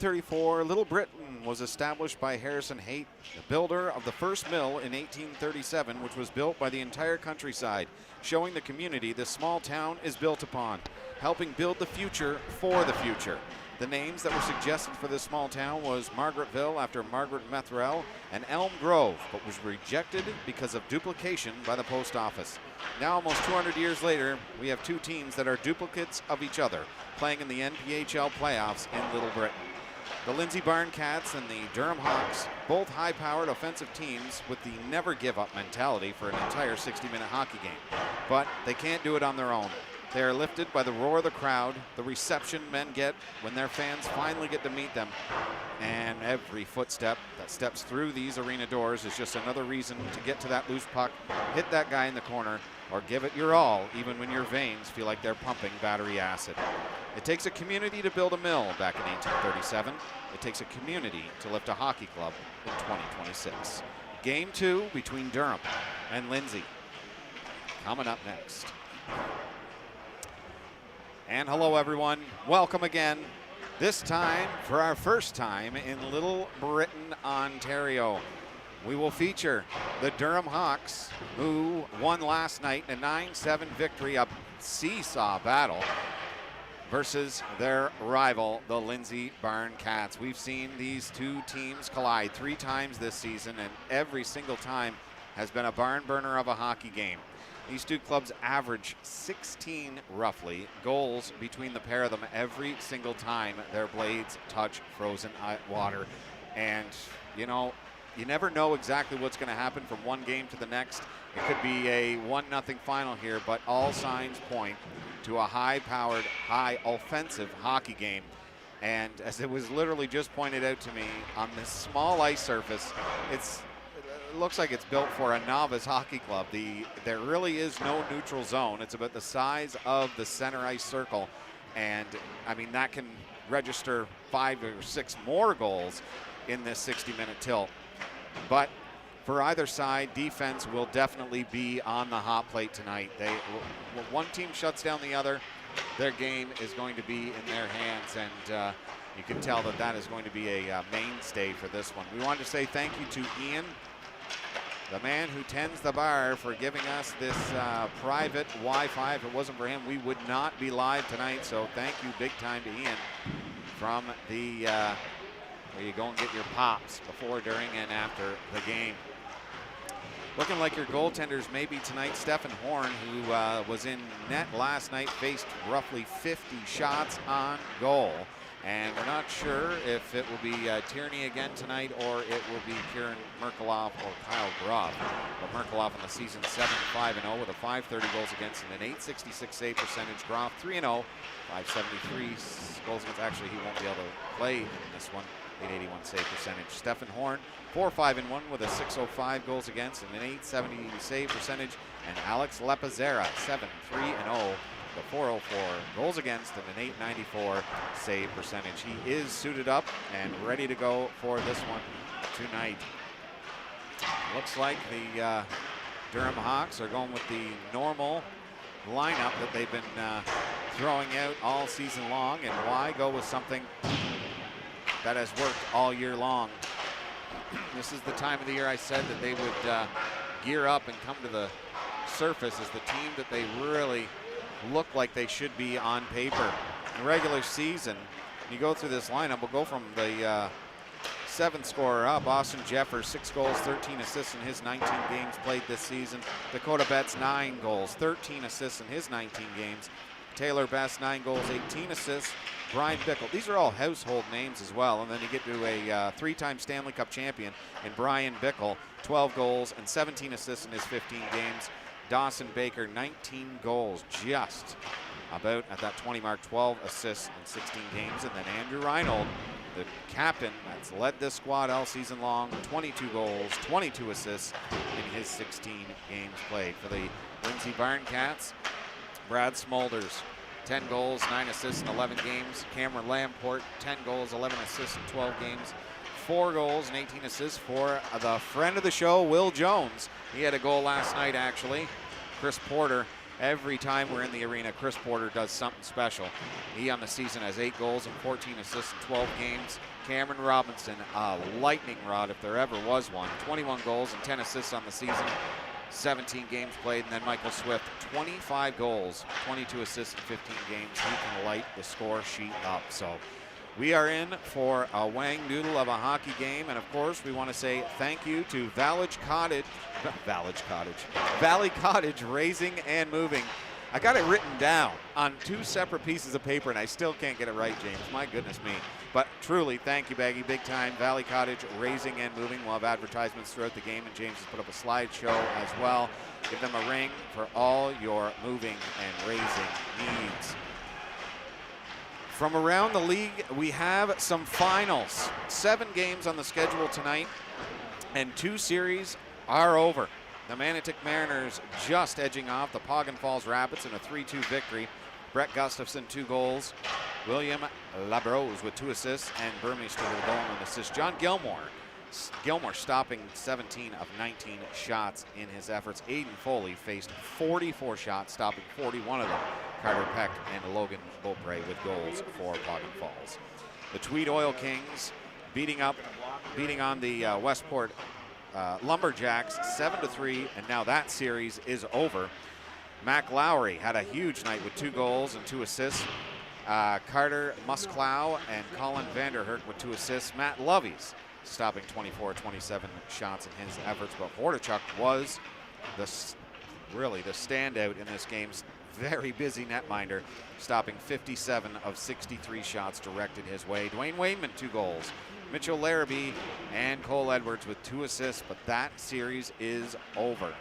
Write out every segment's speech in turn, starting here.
1834, Little Britain was established by Harrison Haight, the builder of the first mill in 1837, which was built by the entire countryside, showing the community this small town is built upon, helping build the future for the future. The names that were suggested for this small town was Margaretville after Margaret Metherell and Elm Grove, but was rejected because of duplication by the post office. Now, almost 200 years later, we have two teams that are duplicates of each other, playing in the NPHL playoffs in Little Britain. The Lindsay Barncats and the Durham Hawks, both high-powered offensive teams with the never-give-up mentality for an entire 60-minute hockey game. But they can't do it on their own. They are lifted by the roar of the crowd, the reception men get when their fans finally get to meet them. And every footstep that steps through these arena doors is just another reason to get to that loose puck, hit that guy in the corner, or give it your all, even when your veins feel like they're pumping battery acid. It takes a community to build a mill back in 1837. It takes a community to lift a hockey club in 2026. Game 2 between Durham and Lindsay. Coming up next. And hello, everyone. Welcome again. This time for our first time in Little Britain, Ontario. We will feature the Durham Hawks, who won last night in a 9-7 victory, a seesaw battle, versus their rival, the Lindsay Barncats. We've seen these two teams collide 3 times this season, and every single time has been a barn burner of a hockey game. These two clubs average 16, roughly, goals between the pair of them every single time their blades touch frozen water. And, you know, you never know exactly what's going to happen from one game to the next. It could be a 1-0 final here, but all signs point to a high-powered, high-offensive hockey game. And as it was literally just pointed out to me, on this small ice surface, it looks like it's built for a novice hockey club. There really is no neutral zone. It's about the size of the center ice circle. And, I mean, that can register 5 or 6 more goals in this 60-minute tilt. But for either side, defense will definitely be on the hot plate tonight. When one team shuts down the other, their game is going to be in their hands, and you can tell that that is going to be a mainstay for this one. We wanted to say thank you to Ian, the man who tends the bar, for giving us this private Wi-Fi. If it wasn't for him, we would not be live tonight, so thank you big time to Ian from the where you go and get your pops before, during, and after the game. Looking like your goaltenders maybe tonight. Stephen Horn, who was in net last night, faced roughly 50 shots on goal. And we're not sure if it will be Tierney again tonight or it will be Kieran Merkelov or Kyle Groff. But Merkelov on the season 7-5-0 with a .530 goals against and an .866 save percentage. Groff 3-0, .573 goals against. Actually, he won't be able to play in this one. .881 save percentage. Stephen Horn 4-5-1 with a .605 goals against and an .870 save percentage. And Alex Lepazera 7-3-0. The .404 goals against and an .894 save percentage. He is suited up and ready to go for this one tonight. Looks like the Durham Hawks are going with the normal lineup that they've been throwing out all season long. And why go with something that has worked all year long? This is the time of the year I said that they would gear up and come to the surface as the team that they really look like they should be on paper. In regular season, you go through this lineup, we'll go from the 7th scorer up. Austin Jeffers, 6 goals, 13 assists in his 19 games played this season. Dakota Betts, 9 goals, 13 assists in his 19 games. Taylor Best, 9 goals, 18 assists. Brian Bickle, these are all household names as well. And then you get to a 3-time Stanley Cup champion in Brian Bickle, 12 goals and 17 assists in his 15 games. Dawson Baker, 19 goals, just about at that 20 mark, 12 assists in 16 games. And then Andrew Reinhold, the captain that's led this squad all season long, 22 goals, 22 assists in his 16 games played. For the Lindsay Barncats, Brad Smulders, 10 goals, 9 assists in 11 games. Cameron Lamport, 10 goals, 11 assists in 12 games. 4 goals and 18 assists for the friend of the show, Will Jones. He had a goal last night, actually. Chris Porter Every time we're in the arena, Chris Porter does something special. He on the season has 8 goals and 14 assists in 12 games. Cameron Robinson, a lightning rod if there ever was one. 21 goals and 10 assists on the season. 17 games played. And then Michael Swift, 25 goals, 22 assists in 15 games. He can light the score sheet up. So we are in for a wang noodle of a hockey game. And of course, we want to say thank you to Valley Cottage Raising and Moving. I got it written down on 2 separate pieces of paper, and I still can't get it right, James. My goodness me. But truly, thank you, Baggy. Big time. Valley Cottage Raising and Moving. We'll have advertisements throughout the game, and James has put up a slideshow as well. Give them a ring for all your moving and raising needs. From around the league, we have some finals. 7 games on the schedule tonight, and 2 series are over. The Manotick Mariners just edging off the Pogon Falls Rapids in a 3-2 victory. Brett Gustafson, 2 goals. William Labrose with 2 assists, and Burmeister with a goal and an assist. John Gilmore stopping 17 of 19 shots in his efforts. Aiden Foley faced 44 shots, stopping 41 of them. Carter Peck and Logan Beaupre with goals for Pogon Falls. The Tweed Oil Kings beating on the Westport Lumberjacks 7-3, and now that series is over. Mac Lowry had a huge night with 2 goals and 2 assists. Carter Musklow and Colin Vanderherk with 2 assists. Matt Lovies stopping 24-27 shots in his efforts, but Hordichuk was really the standout in this game. Very busy netminder, stopping 57 of 63 shots directed his way. Dwayne Wainman, 2 goals. Mitchell Larrabee and Cole Edwards with 2 assists, but that series is over.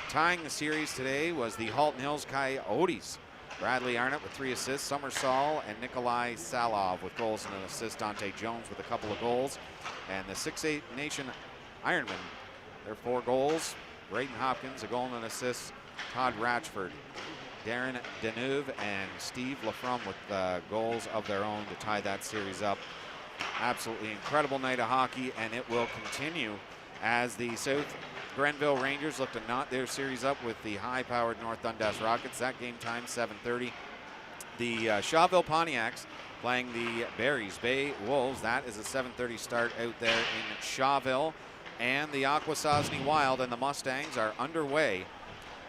Tying the series today was the Halton Hills Coyotes. Bradley Arnott with 3 assists, Summer Saul and Nikolai Salov with goals and an assist. Dante Jones with a couple of goals. And the 6'8 Nation Ironmen, their 4 goals. Braden Hopkins, a goal and an assist. Todd Ratchford, Darren Deneuve, and Steve Lafrum with goals of their own to tie that series up. Absolutely incredible night of hockey, and it will continue as the South Grenville Rangers look to knot their series up with the high-powered North Dundas Rockets. That game time, 7:30. The Shawville Pontiacs playing the Barry's Bay Wolves. That is a 7:30 start out there in Shawville. And the Akwesasne Wild and the Mustangs are underway.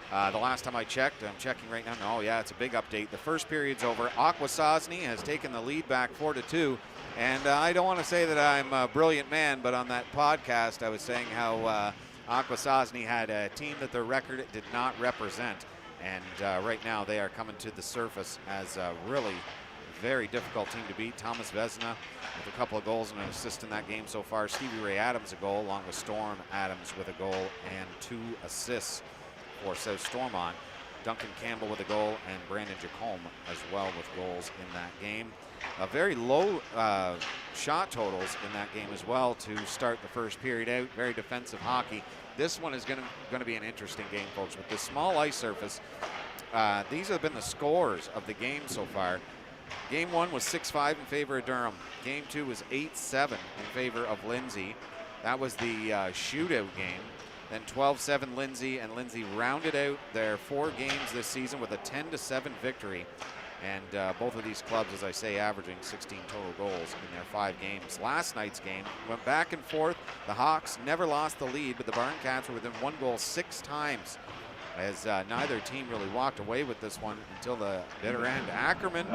The last time I checked, I'm checking right now. Oh yeah, it's a big update. The first period's over. Akwesasne has taken the lead back 4-2. And I don't want to say that I'm a brilliant man, but on that podcast I was saying how Akwesasne had a team that their record did not represent. And right now they are coming to the surface as a really very difficult team to beat. Thomas Vesna with a couple of goals and an assist in that game so far. Stevie Ray Adams a goal, along with Storm Adams with a goal and 2 assists for South Stormont. Duncan Campbell with a goal and Brandon Jacome as well with goals in that game. Very low shot totals in that game as well to start the first period out. Very defensive hockey. This one is going to be an interesting game, folks. With this small ice surface, these have been the scores of the game so far. Game 1 was 6-5 in favor of Durham. Game 2 was 8-7 in favor of Lindsay. That was the shootout game. Then 12-7 Lindsay, and Lindsay rounded out their 4 games this season with a 10-7 victory. And both of these clubs, as I say, averaging 16 total goals in their 5 games. Last night's game went back and forth. The Hawks never lost the lead, but the Barncats were within 1 goal 6 times, as neither team really walked away with this one until the bitter end. Ackerman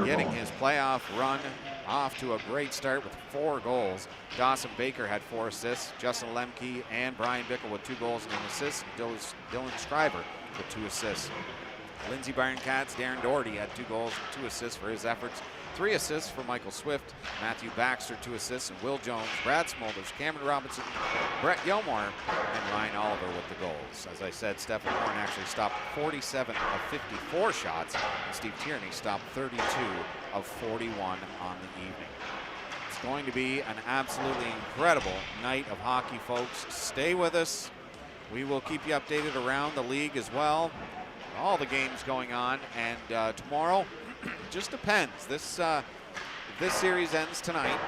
getting his playoff run off to a great start with 4 goals. Dawson Baker had 4 assists. Justin Lemke and Brian Bickle with 2 goals and an assist. Dylan Schreiber with 2 assists. Lindsay Barncats, Darren Doherty had 2 goals and 2 assists for his efforts. 3 assists for Michael Swift, Matthew Baxter 2 assists, and Will Jones, Brad Smolders, Cameron Robinson, Brett Gilmore, and Ryan Oliver with the goals. As I said, Stephen Horn actually stopped 47 of 54 shots, and Steve Tierney stopped 32 of 41 on the evening. It's going to be an absolutely incredible night of hockey, folks. Stay with us. We will keep you updated around the league as well. All the games going on, and tomorrow just depends. This series ends tonight,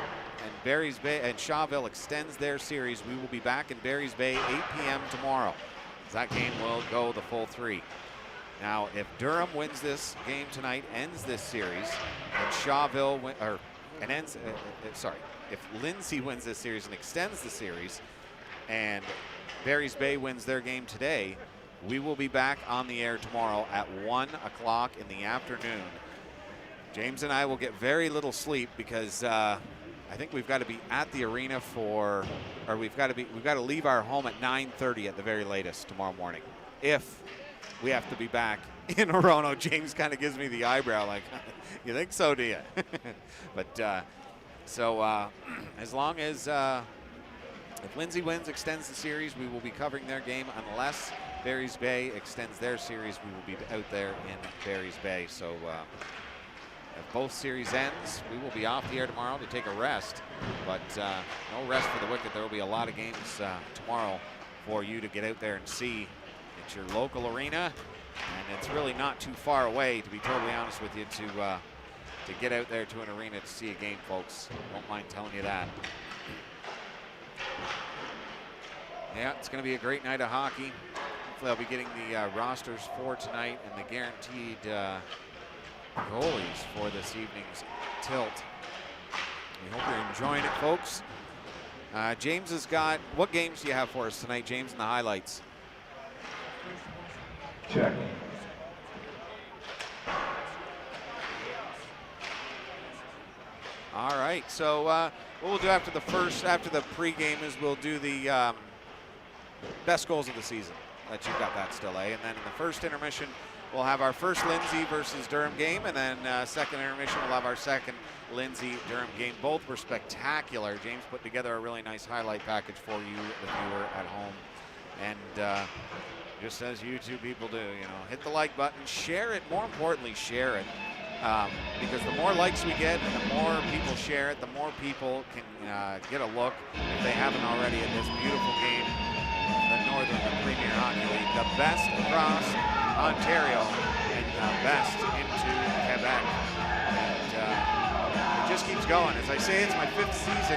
and Barry's Bay and Shawville extends their series. We will be back in Barry's Bay 8 p.m. tomorrow. That game will go the full 3. Now, if Durham wins this game tonight, ends this series, and Shawville if Lindsay wins this series and extends the series, and Barry's Bay wins their game today, we will be back on the air tomorrow at 1 o'clock in the afternoon. James and I will get very little sleep because I think we've got to be at the arena we've got to leave our home at 9:30 at the very latest tomorrow morning. If we have to be back in Orono. James kind of gives me the eyebrow like, you think so, do you? But as long as if Lindsay wins, extends the series, we will be covering their game. Unless Barry's Bay extends their series, we will be out there in Barry's Bay. So if both series ends, we will be off the air tomorrow to take a rest. But no rest for the wicked. There will be a lot of games tomorrow for you to get out there and see. It's your local arena, and it's really not too far away, to be totally honest with you, to get out there to an arena to see a game, folks. Won't mind telling you that. Yeah, it's going to be a great night of hockey. Hopefully I'll be getting the rosters for tonight and the guaranteed goalies for this evening's tilt. We hope you're enjoying it, folks. James has got, what games do you have for us tonight, James, in the highlights? Check. All right, so what we'll do after the pregame is we'll do the best goals of the season. That you've got that still, eh? And then in the first intermission, we'll have our first Lindsay versus Durham game, and then second intermission, we'll have our second Lindsay-Durham game. Both were spectacular. James put together a really nice highlight package for you, the viewer at home. And just as you two people do, you know, hit the like button, share it. More importantly, share it. Because the more likes we get and the more people share it, the more people can get a look, if they haven't already, at this beautiful game, the Northern Premier Hockey League, the best across Ontario and the best into Quebec. And it just keeps going. As I say, it's my 5th season,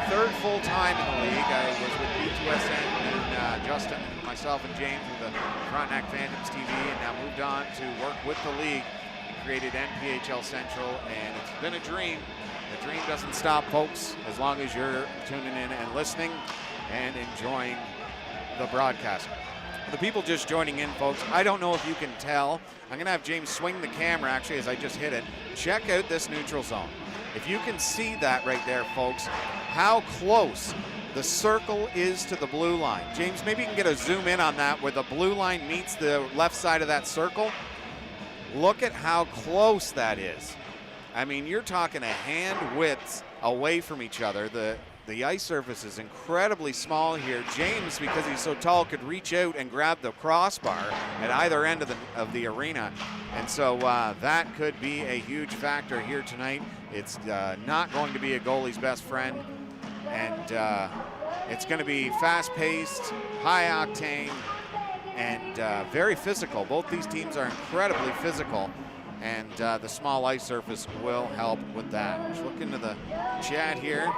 3rd full time in the league. I was with B2SN and Justin, myself and James with the Frontenac Phantoms TV, and now moved on to work with the league. Created NPHL Central, and it's been a dream. The dream doesn't stop, folks, as long as you're tuning in and listening and enjoying the broadcast. The people just joining in, folks, I don't know if you can tell. I'm going to have James swing the camera, actually, as I just hit it. Check out this neutral zone. If you can see that right there, folks, how close the circle is to the blue line. James, maybe you can get a zoom in on that where the blue line meets the left side of that circle. Look at how close that is. I mean, you're talking a hand width away from each other. The ice surface is incredibly small here. James, because he's so tall, could reach out and grab the crossbar at either end of the arena. And so that could be a huge factor here tonight. It's not going to be a goalie's best friend. And it's going to be fast-paced, high-octane, and very physical. Both these teams are incredibly physical, and the small ice surface will help with that. Let's look into the chat here.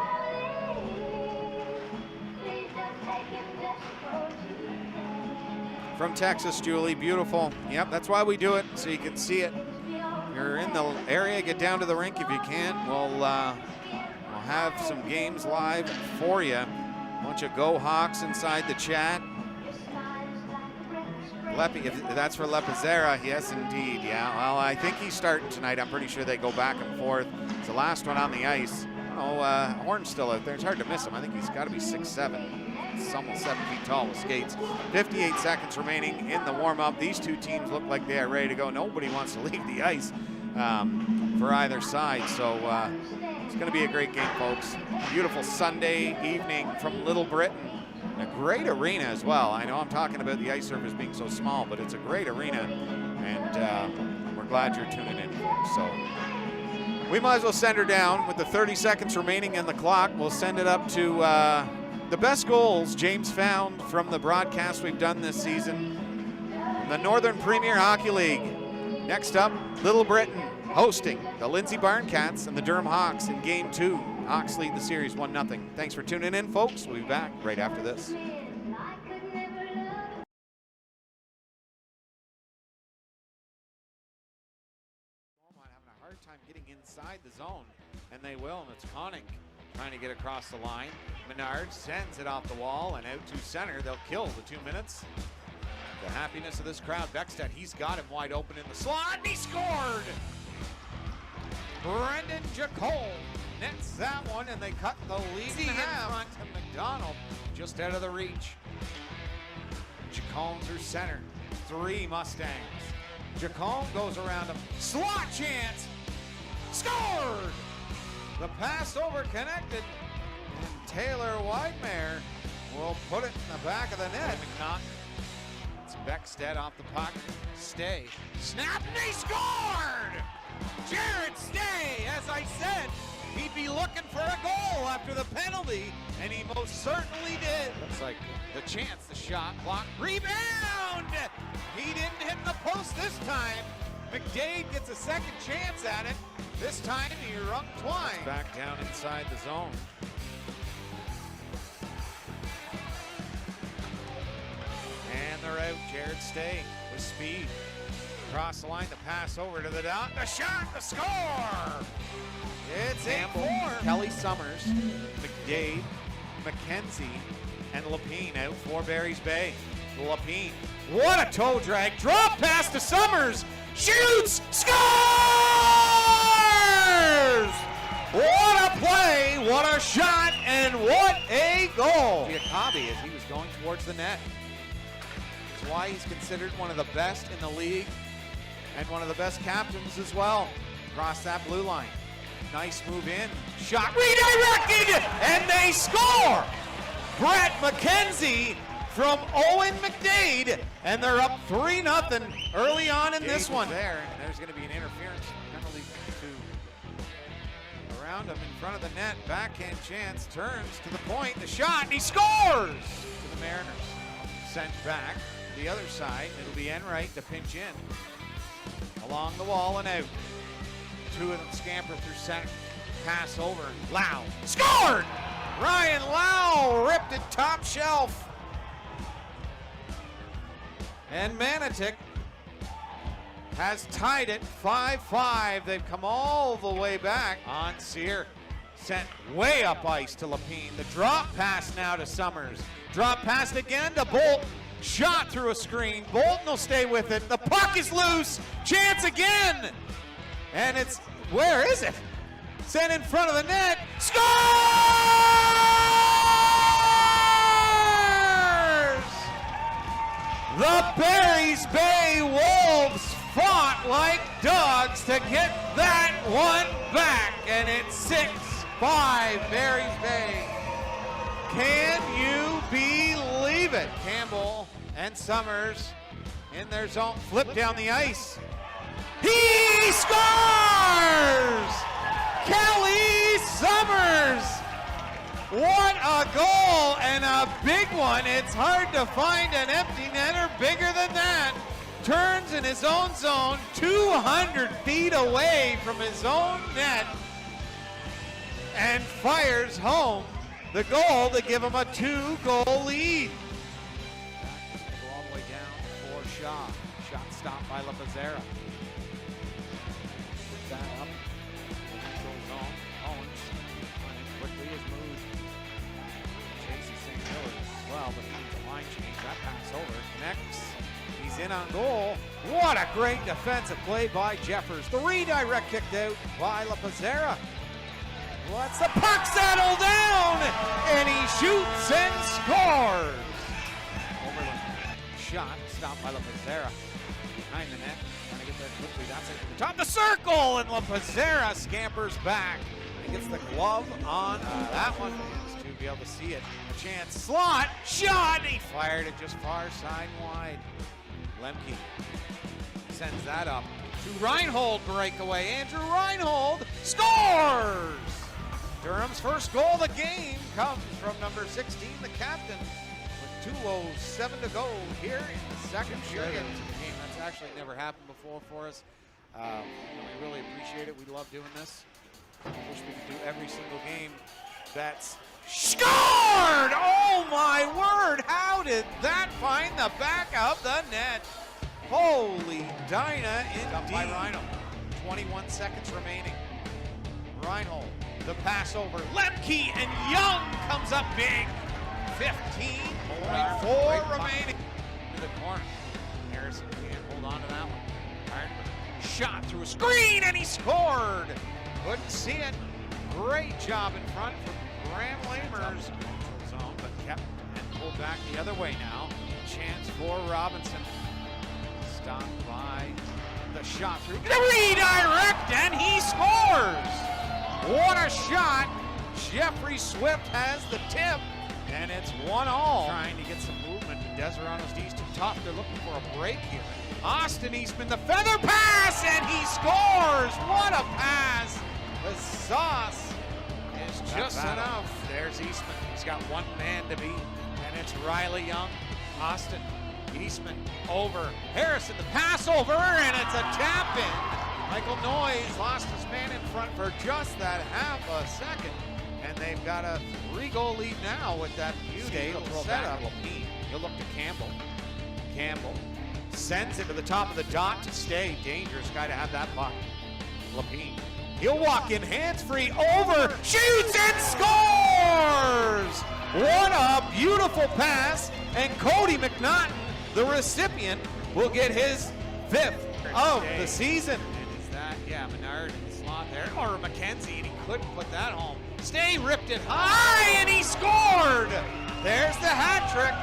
From Texas, Julie, beautiful. Yep, that's why we do it, so you can see it. You're in the area, get down to the rink if you can. We'll have some games live for you. A bunch of Go Hawks inside the chat. If that's for Lepizera, yes, indeed, yeah. Well, I think he's starting tonight. I'm pretty sure they go back and forth. It's the last one on the ice. Oh, Horn's still out there. It's hard to miss him. I think he's got to be 6'7". He's almost 7 feet tall with skates. 58 seconds remaining in the warm-up. These two teams look like they are ready to go. Nobody wants to leave the ice for either side. So it's going to be a great game, folks. Beautiful Sunday evening from Little Britain. A great arena as well. I know I'm talking about the ice surface being so small, but it's a great arena, and we're glad you're tuning in, folks. So we might as well send her down with the 30 seconds remaining in the clock. We'll send it up to the best goals James found from the broadcast we've done this season. The Northern Premier Hockey League. Next up, Little Britain hosting the Lindsay Barncats and the Durham Hawks in Game 2. Hawks lead the series 1-0. Thanks for tuning in, folks. We'll be back right after this. time getting inside the zone, and they will, and it's Conning trying to get across the line. Menard sends it off the wall and out to center. They'll kill the 2 minutes. The happiness of this crowd. Beckstead, he's got him wide open in the slot, and he scored! Brendan Jacole nets that one, and they cut the lead in front to McDonald, just out of the reach. Jacone's her center. 3 Mustangs. Jacone goes around him. Slot chance! Scored! The pass over connected, and Taylor Weidmeier will put it in the back of the net. It's Beckstead off the puck. Stay. Snap, and he scored! Jared Stay, as I said, he'd be looking for a goal after the penalty, and he most certainly did. Looks like the chance, the shot, block, rebound! He didn't hit the post this time. McDade gets a second chance at it. This time he rung twice. Back down inside the zone. And they're out. Jared Stay with speed. Across the line, the pass over to the dot. The shot, the score! It's Campbell, 8-4. Kelly Summers, McDade, McKenzie, and Lapine out for Barry's Bay. Lapine, what a toe drag. Drop pass to Summers. Shoots, scores! What a play, what a shot, and what a goal. Giacobbe as he was going towards the net. That's why he's considered one of the best in the league and one of the best captains as well. Across that blue line. Nice move in. Shot redirected, and they score! Brett McKenzie from Owen McDade, and they're up 3-0 early on in this one. There's going to be an interference penalty to around him in front of the net. Backhand chance, turns to the point, the shot, and he scores! To the Mariners. Sent back to the other side. It'll be Enright to pinch in. Along the wall and out. 2 of them scamper through center. Pass over. Lau. Scored! Ryan Lau ripped it top shelf. And Manitic has tied it 5-5. They've come all the way back. On Sear. Sent way up ice to Lapine. The drop pass now to Summers. Drop pass again to Bolton. Shot through a screen. Bolton will stay with it. The puck is loose. Chance again. And it's, where is it? Sent in front of the net. Scores! The Barry's Bay Wolves fought like dogs to get that one back. And it's 6-5 Barry's Bay. Can you believe it? Campbell and Summers in their zone. Flip down the ice. He scores! Kelly Summers! What a goal, and a big one. It's hard to find an empty netter bigger than that. Turns in his own zone, 200 feet away from his own net, and fires home the goal to give him a 2-goal lead. Back go all the way down for Shaw. Shot stopped by LaPazzera. Puts that up. Control zone. Owens running quickly as moves. Chases St. Hillary as well, but he needs a line change. That pass over. Connects. He's in on goal. What a great defensive play by Jeffers. The redirect kicked out by LaPazzera. Lets the puck settle down, and he shoots and scores. Overland. Shot stopped by LaPazzera. Behind the net. Trying to get that quickly. That's it to the top of the circle, and LaPazzera scampers back. He gets the glove on that one. Just to be able to see it. A chance. Slot. Shot. He fired it just far side wide. Lemke sends that up to Reinhold breakaway. Andrew Reinhold scores! Durham's first goal of the game comes from number 16, the captain, with 2:07 to go here in the second period. That's actually never happened before for us. We really appreciate it. We love doing this. I wish we could do every single game. That's scored! Oh my word! How did that find the back of the net? Holy Dinah indeed. By Rhino. 21 seconds remaining. Reinhold, the pass over. Lemke and Young comes up big. 15.4 remaining. To the corner. Harrison can't hold on to that one. Shot through a screen and he scored. Couldn't see it. Great job in front from Graham Lamers. Zone, but kept and pulled back the other way now. Chance for Robinson. Stopped by the shot through. Redirect and he scores. What a shot. Jeffrey Swift has the tip and it's 1-1. Trying to get some movement. Deseroto's D's too tough. They're looking for a break here. Austin Eastman, the feather pass, and he scores! What a pass! The sauce is just enough. There's Eastman. He's got one man to beat, and it's Riley Young. Austin, Eastman, over. Harrison, the pass over, and it's a tap in. Michael Noyes lost his man in front for just that half a second, and they've got a 3-goal lead now with that beautiful setup. He'll look to Campbell. Campbell sends it to the top of the dot to stay. Dangerous guy to have that puck. Lapine. He'll walk in hands-free over, shoots and scores! What a beautiful pass. And Cody McNaughton, the recipient, will get his 5th of the season. And is that, yeah, Menard in the slot there. Or McKenzie, and he couldn't put that home. Stay ripped it high, and he scored! There's the hat trick.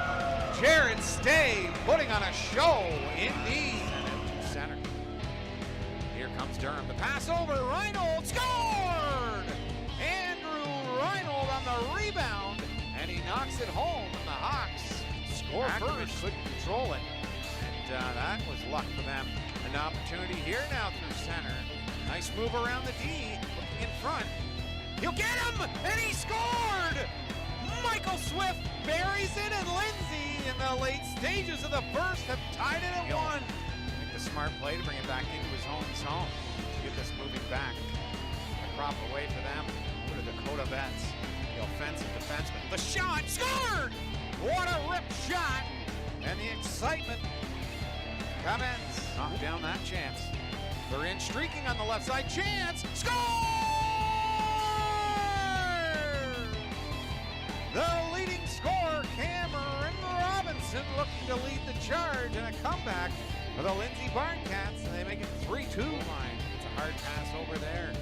Jared Stay putting on a show indeed. Center. Here comes Durham. The pass over. Reinhold scored! Andrew Reinhold on the rebound. And he knocks it home. And the Hawks score first. Couldn't control it. And that was luck for them. An opportunity here now through center. Nice move around the D. Looking in front. He'll get him! And he scored! Michael Swift buries it, and Lindsay in the late stages of the first have tied it at 1. Make the smart play to bring it back into his own zone. Get this moving back. A crop away for them. Over to Dakota Betts, the offensive defenseman. The shot scored! What a rip shot! And the excitement commences. Knock down that chance. They're in streaking on the left side. Chance! Score! The leading scorer, Cameron Robinson, looking to lead the charge and a comeback for the Lindsay Barncats, and they make it 3-2 line. It's a hard pass over there.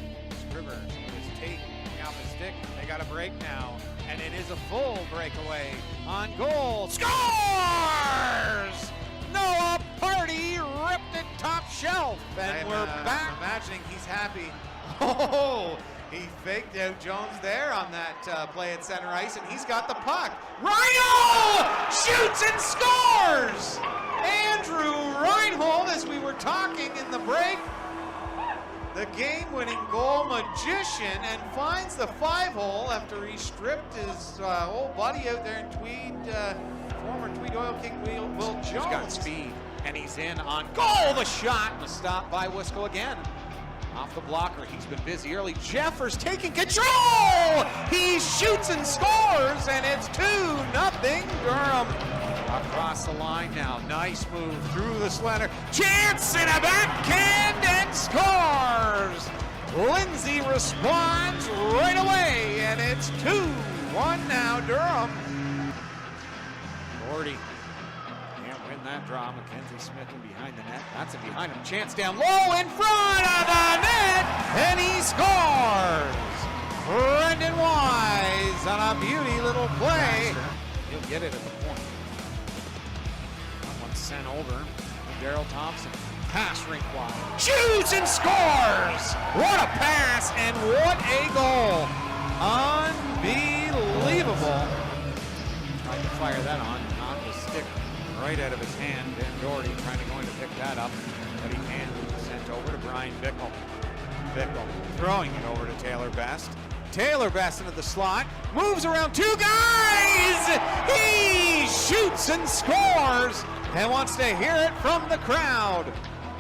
Scrivers with his tape off his stick. They got a break now, and it is a full breakaway on goal. Scores! Noah Party ripped it top shelf, and we're back. Imagining he's happy. Oh! He faked out Jones there on that play at center ice, and he's got the puck. Reinhold shoots and scores! Andrew Reinhold, as we were talking in the break, the game-winning goal magician, and finds the 5-hole after he stripped his old buddy out there in Tweed, former Tweed Oil King Will Jones. He's got speed, and he's in on goal. The shot was stopped by Wisco again. Off the blocker, he's been busy early. Jeffers taking control! He shoots and scores, and it's 2-0 Durham. Across the line now, nice move through the slender. Chance in a backhand and scores! Lindsay responds right away, and it's 2-1 now Durham. Gordy can't win that draw. Mackenzie Smith in behind the net. That's it behind him. Chance down low in front of the net, and he scores! Brendan Wise on a beauty little play. He'll get it at the point. That one's sent over to Daryl Thompson. Pass rink wide. Shoots and scores! What a pass and what a goal! Unbelievable. Tried to fire that on. Knocked the stick right out of his hand. Ben Doherty trying to pick that up, but he can't. Sent over to Brian Bickle. Bickle throwing it over to Taylor Best. Taylor Best into the slot. Moves around 2 guys! He shoots and scores and wants to hear it from the crowd.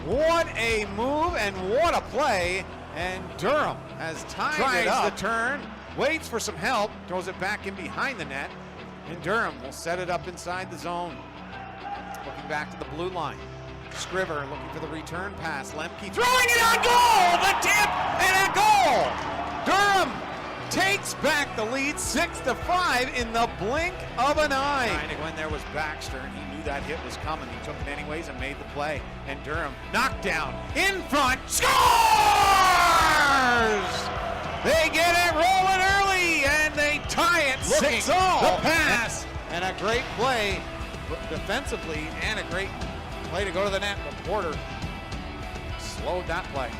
What a move and what a play. And Durham has tied it up. Tries the turn, waits for some help, throws it back in behind the net. And Durham will set it up inside the zone. Looking back to the blue line. Scriver looking for the return pass. Lemke throwing it on goal! The tip and a goal! Durham takes back the lead 6-5 in the blink of an eye. Trying to go in there was Baxter, and he knew that hit was coming. He took it anyways and made the play. And Durham knocked down in front, scores! They get it rolling early, and they tie it 6-6. The pass and a great play defensively, and a great play to go to the net, but Porter slowed that play.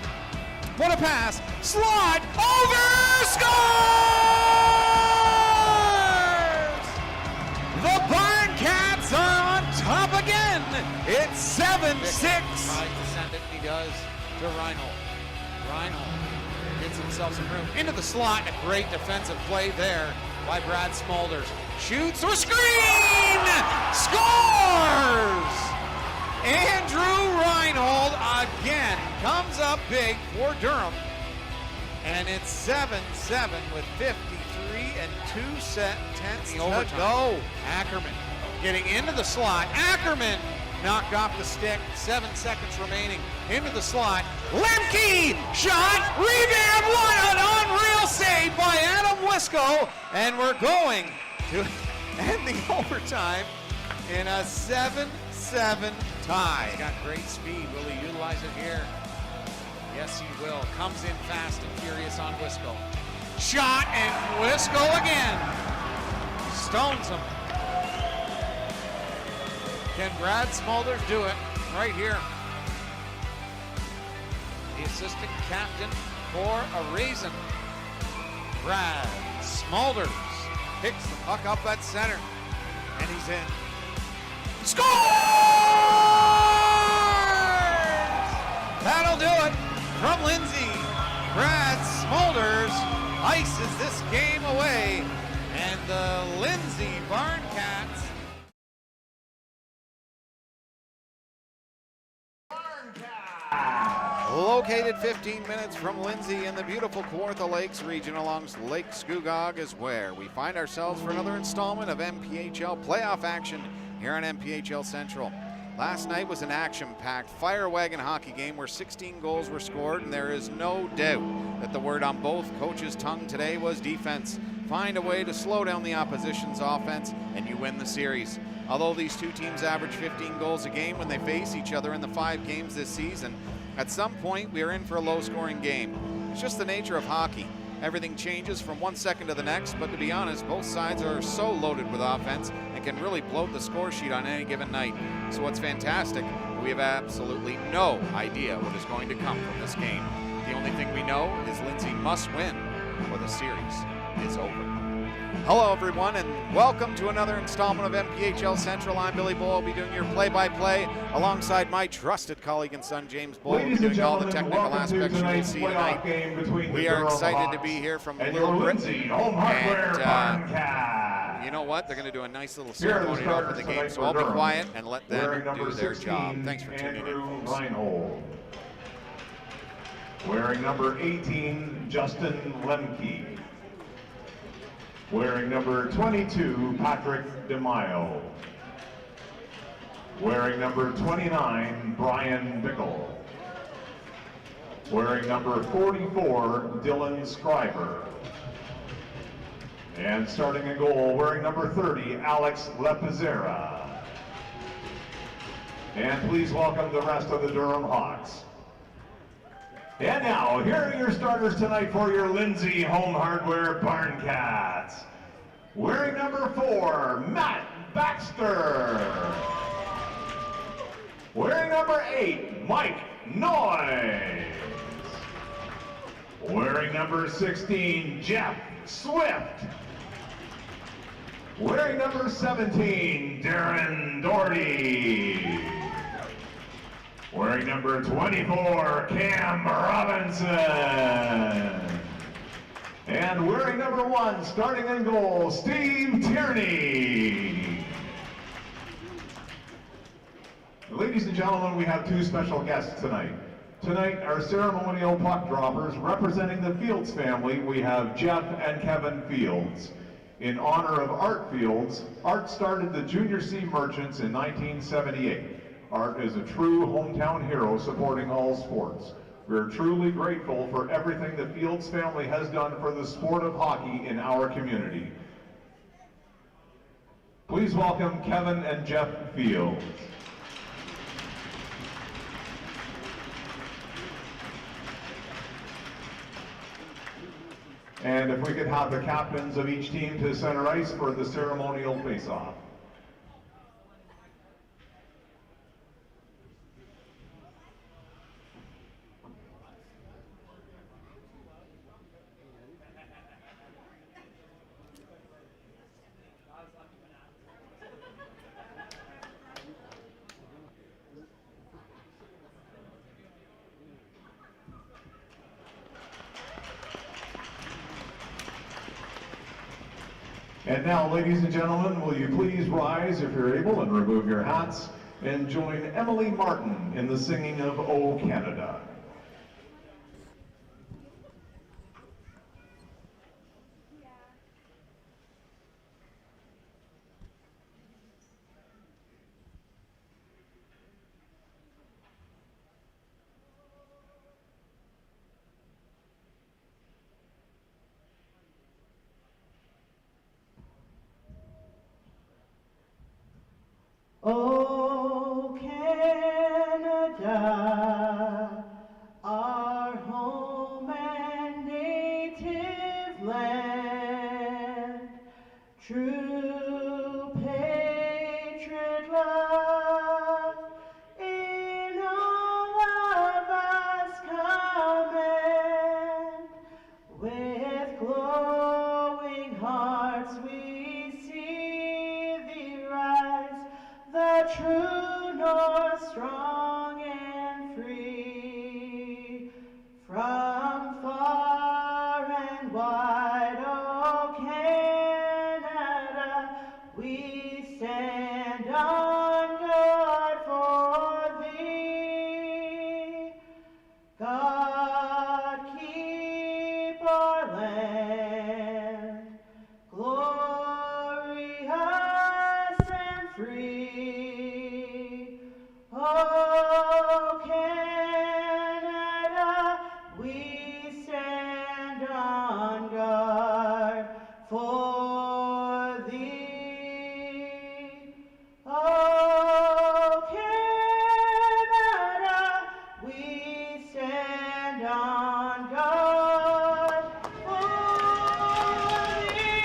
What a pass! Slot over! Scores! The Barncats are on top again. It's 7-6. Tries to send it, and he does to Reinhold. Reinhold gets himself some room into the slot. A great defensive play there by Brad Smulders. Shoots or screen! Scores! Andrew Reinhold again comes up big for Durham. And it's 7-7 with 53 and 2 tenths to overtime. go. Ackerman getting into the slot. Ackerman knocked off the stick. 7 seconds remaining. Into the slot. Lemke shot. Rebound. What an unreal save by Adam Wisco. And we're going to end the overtime in a 7-7 tie. He's got great speed. Will he utilize it here? Yes, he will. Comes in fast and furious on Wisco. Shot, and Wisco again. Stones him. Can Brad Smulders do it right here? The assistant captain for a reason. Brad Smulders Picks the puck up at center, and he's in. scores! That'll do it from Lindsay. Brad Smulders ices this game away, and the Lindsay Barncats located 15 minutes from Lindsay in the beautiful Kawartha Lakes region along Lake Scugog is where we find ourselves for another installment of MPHL playoff action here on MPHL Central. Last night was an action-packed fire wagon hockey game where 16 goals were scored, and there is no doubt that the word on both coaches' tongue today was defense. Find a way to slow down the opposition's offense and you win the series. Although these two teams average 15 goals a game when they face each other in the 5 games this season, at some point we are in for a low-scoring game. It's just the nature of hockey. Everything changes from 1 second to the next, but to be honest, both sides are so loaded with offense and can really bloat the score sheet on any given night. So what's fantastic, we have absolutely no idea what is going to come from this game. The only thing we know is Lindsay must win or the series is over. Hello everyone, and welcome to another installment of MPHL Central. I'm Billy Bull. I'll be doing your play-by-play alongside my trusted colleague and son, James Bull. We'll be doing all the technical aspects you will see tonight. We are excited to be here from Little Britain. And you know what? They're going to do a nice little ceremony to open the game, so I'll be quiet and let them do their job. Thanks for tuning in, folks. Wearing number 18, Justin Lemke. Wearing number 22, Patrick DeMaio. Wearing number 29, Brian Bickle. Wearing number 44, Dylan Scriber. And starting in goal, wearing number 30, Alex Lepizera. And please welcome the rest of the Durham Hawks. And now, here are your starters tonight for your Lindsay Home Hardware Barncats. Wearing number 4, Matt Baxter. Wearing number 8, Mike Noyes. Wearing number 16, Jeff Swift. Wearing number 17, Darren Doherty. Wearing number 24, Cam Robinson. And wearing number 1, starting in goal, Steve Tierney. Ladies and gentlemen, we have 2 special guests tonight. Tonight, our ceremonial puck droppers representing the Fields family, we have Jeff and Kevin Fields. In honor of Art Fields, Art started the Junior C Merchants in 1978. Art is a true hometown hero supporting all sports. We're truly grateful for everything the Fields family has done for the sport of hockey in our community. Please welcome Kevin and Jeff Fields. And if we could have the captains of each team to center ice for the ceremonial face-off. And now, ladies and gentlemen, will you please rise if you're able and remove your hats and join Emily Martin in the singing of O Canada. O Canada, our home and native land, true patriot love in all of us command. With glowing hearts we see thee rise, the true north, strong and free. From far and wide, O Canada, we stand on guard for thee. God keep our land glorious and free. O Canada, we stand on guard for thee. O Canada, we stand on guard for thee.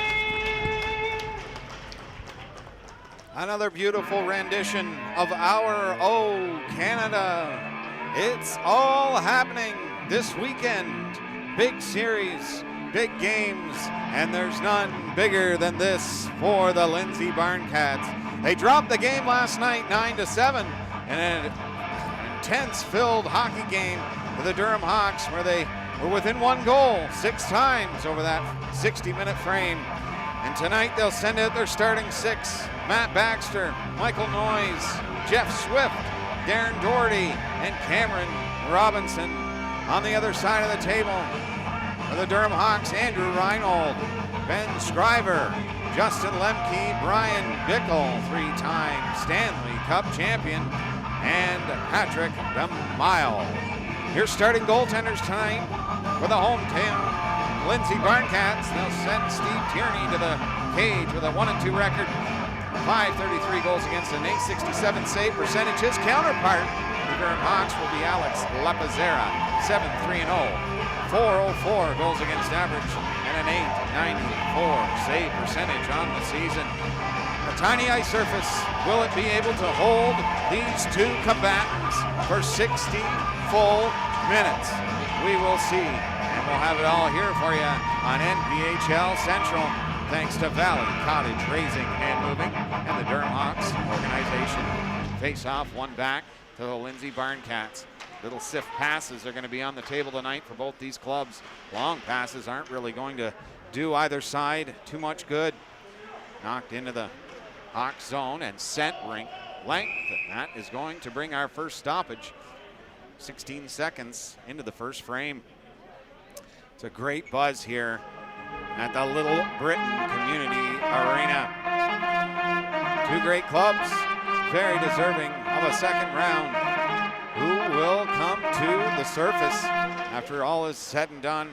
Another beautiful rendition of our O Canada. It's all happening this weekend. Big series, big games, and there's none bigger than this for the Lindsay Barncats. They dropped the game last night 9-7 in an intense-filled hockey game for the Durham Hawks, where they were within one goal 6 times over that 60-minute frame. And tonight they'll send out their starting 6. Matt Baxter, Michael Noyes, Jeff Swift, Darren Doherty, and Cameron Robinson. On the other side of the table for the Durham Hawks, Andrew Reinhold, Ben Scriver, Justin Lemke, Brian Bickle, 3-time Stanley Cup champion, and Patrick DeMille. Your starting goaltenders tonight for the hometown Lindsay Barncats. They'll send Steve Tierney to the cage with a 1-2 record, 533 goals against, an .867 save percentage. His counterpart, the Durham Hawks, will be Alex Lapazzera, 7-3-0, 404 goals against average, and an .894 save percentage on the season. A tiny ice surface. Will it be able to hold these two combatants for 60 full minutes? We will see. And we'll have it all here for you on NPHL Central, thanks to Valley Cottage Raising and Moving and the Durham Hawks organization. Face off, one back to the Lindsay Barncats. Little sift passes are going to be on the table tonight for both these clubs. Long passes aren't really going to do either side too much good. Knocked into the Hawks zone and sent rink length. And that is going to bring our first stoppage. 16 seconds into the first frame. It's a great buzz here at the Little Britain Community Arena. Two great clubs very deserving of a second round. Who will come to the surface after all is said and done?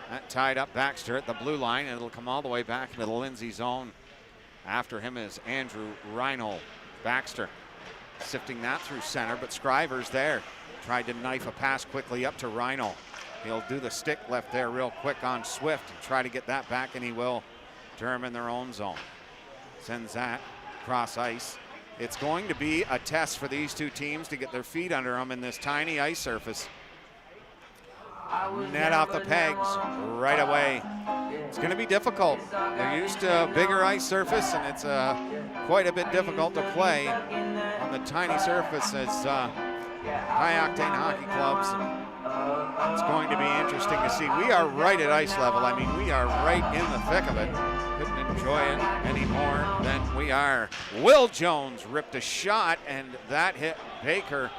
That tied up Baxter at the blue line, and it'll come all the way back into the Lindsay zone. After him is Andrew Reinhold. Baxter sifting that through center, but Scriver's there. Tried to knife a pass quickly up to Reinhold. He'll do the stick left there real quick on Swift and try to get that back, and he will. Durham in their own zone. Sends that cross ice. It's going to be a test for these two teams to get their feet under them in this tiny ice surface. Net off the pegs right away. It's going to be difficult. They're used to a bigger ice surface, and it's quite a bit difficult to play on the tiny surface as high-octane hockey clubs. It's going to be interesting to see. We are right at ice level. I mean, we are right in the thick of it. Couldn't enjoy it any more than we are. Will Jones ripped a shot, and that hit Baker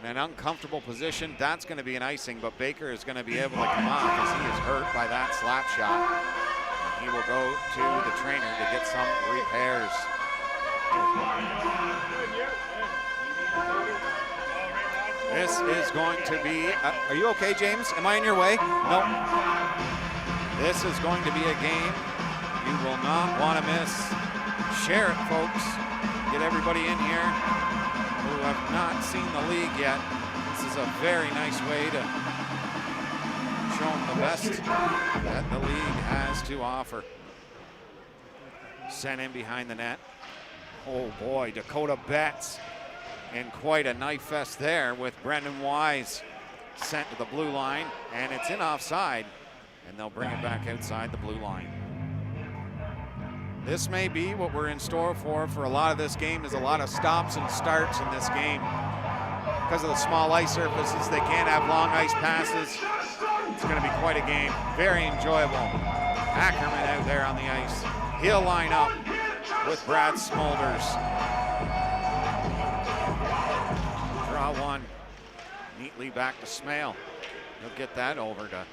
in an uncomfortable position. That's going to be an icing, but Baker is going to be able to come off as he is hurt by that slap shot. He will go to the trainer to get some repairs. This is going to be, are you okay, James? Am I in your way? No. This is going to be a game you will not want to miss. Share it, folks. Get everybody in here who have not seen the league yet. This is a very nice way to show them the best that the league has to offer. Sent in behind the net. Oh boy, Dakota Betts. And quite a knife fest there with Brendan Wise sent to the blue line, and it's in offside, and they'll bring it back outside the blue line. This may be what we're in store for a lot of this game, is a lot of stops and starts in this game. Because of the small ice surfaces, they can't have long ice passes. It's going to be quite a game. Very enjoyable. Ackerman out there on the ice. He'll line up with Brad Smolders. One neatly back to Smale. He'll get that over to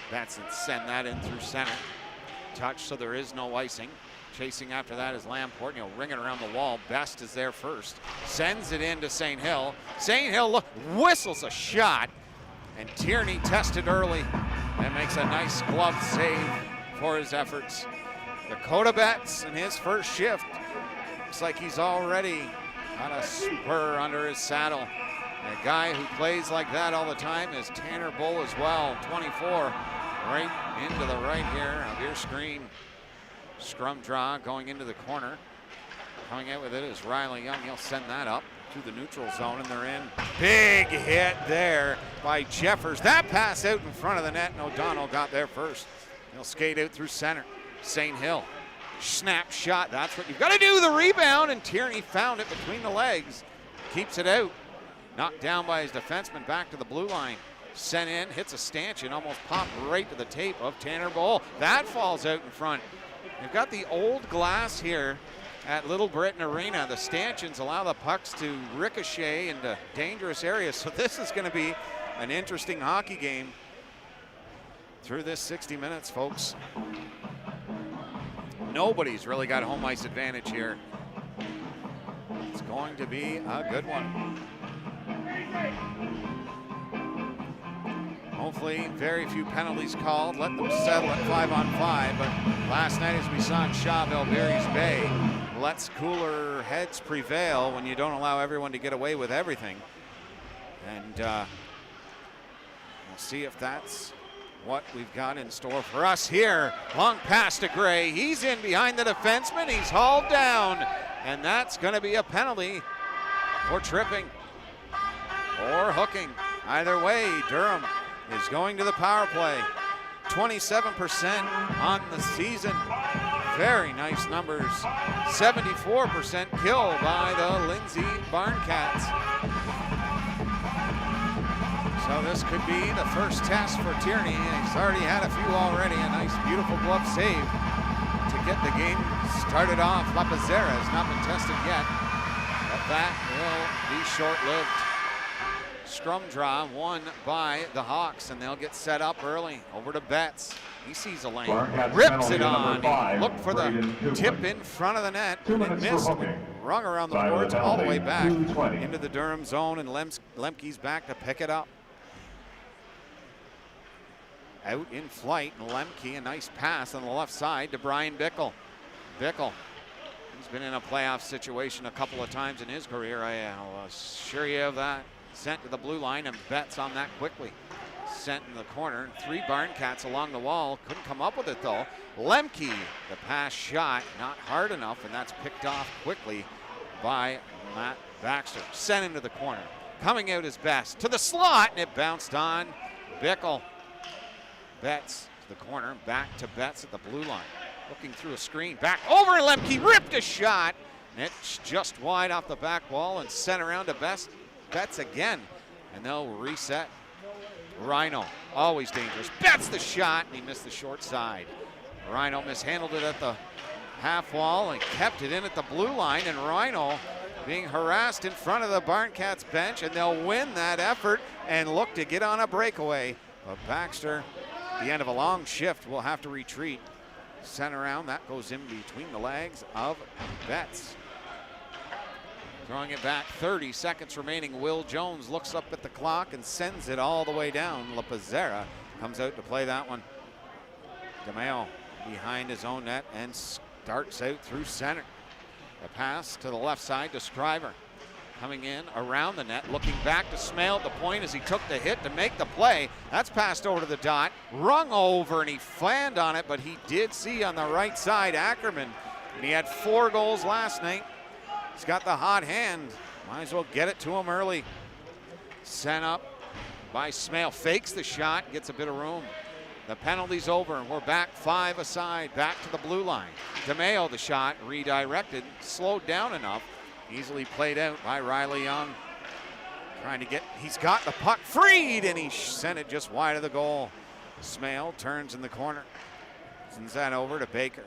Betts and send that in through center. Touch, so there is no icing. Chasing after that is Lamport, and he'll ring it around the wall. Best is there first. Sends it in to St. Hill. St. Hill whistles a shot, and Tierney tested early and makes a nice glove save for his efforts. Dakota Betts in his first shift. Looks like he's already got a spur under his saddle. A guy who plays like that all the time is Tanner Bull as well, 24, right into the right here of your screen. Scrum draw going into the corner. Coming out with it is Riley Young. He'll send that up to the neutral zone, and they're in. Big hit there by Jeffers. That pass out in front of the net, and O'Donnell got there first. He'll skate out through center. St. Hill, snap shot. That's what you've got to do, the rebound, and Tierney found it between the legs. Keeps it out. Knocked down by his defenseman back to the blue line. Sent in, hits a stanchion, almost popped right to the tape of Tanner Bull. That falls out in front. They've got the old glass here at Little Britain Arena. The stanchions allow the pucks to ricochet into dangerous areas. So this is going to be an interesting hockey game through this 60 minutes, folks. Nobody's really got home ice advantage here. It's going to be a good one. Hopefully, very few penalties called. Let them settle at 5-on-5. But last night, as we saw in Shawville, Barry's Bay, lets cooler heads prevail when you don't allow everyone to get away with everything. And we'll see if that's what we've got in store for us here. Long pass to Gray. He's in behind the defenseman. He's hauled down. And that's going to be a penalty for tripping or hooking. Either way, Durham is going to the power play. 27% on the season. Very nice numbers. 74% kill by the Lindsay Barncats. So this could be the first test for Tierney. He's already had a few already. A nice, beautiful glove save to get the game started off. La Pizarra has not been tested yet, but that will be short-lived. Scrum draw won by the Hawks, and they'll get set up early. Over to Betts. He sees a lane, rips it on. Looked for the tip in front of the net, and it missed. rung around the Time of the boards all the way penalty, back 2:20. into the Durham zone, and Lemke's back to pick it up. Out in flight, and Lemke, a nice pass on the left side to Brian Bickle. Bickle, he's been in a playoff situation a couple of times in his career. I'll assure you of that. Sent to the blue line, and Betts on that quickly. Sent in the corner. 3 Barncats along the wall. Couldn't come up with it though. Lemke, the pass shot, not hard enough, and that's picked off quickly by Matt Baxter. Sent into the corner. Coming out his best to the slot, and it bounced on Bickle. Betts to the corner, back to Betts at the blue line. Looking through a screen, back over Lemke, ripped a shot. And it's just wide off the back wall and sent around to Betts again. And they'll reset. Rhino, always dangerous. Betts the shot, and he missed the short side. Rhino mishandled it at the half wall and kept it in at the blue line. And Rhino being harassed in front of the Barncats bench, and they'll win that effort and look to get on a breakaway. But Baxter, the end of a long shift, will have to retreat. Sent around, that goes in between the legs of Betts. Throwing it back, 30 seconds remaining. Will Jones looks up at the clock and sends it all the way down. LaPazzera comes out to play that one. DeMeo behind his own net and starts out through center. The pass to the left side to Scriver. Coming in around the net, looking back to Smale at the point as he took the hit to make the play. That's passed over to the dot, rung over, and he fanned on it, but he did see on the right side Ackerman, and he had 4 goals last night. He's got the hot hand. Might as well get it to him early. Sent up by Smale, fakes the shot, gets a bit of room. The penalty's over, and we're back 5 aside, back to the blue line. DeMeo, the shot, redirected, slowed down enough. Easily played out by Riley Young. Trying to get, he's got the puck freed, and he sent it just wide of the goal. Smale turns in the corner. Sends that over to Baker.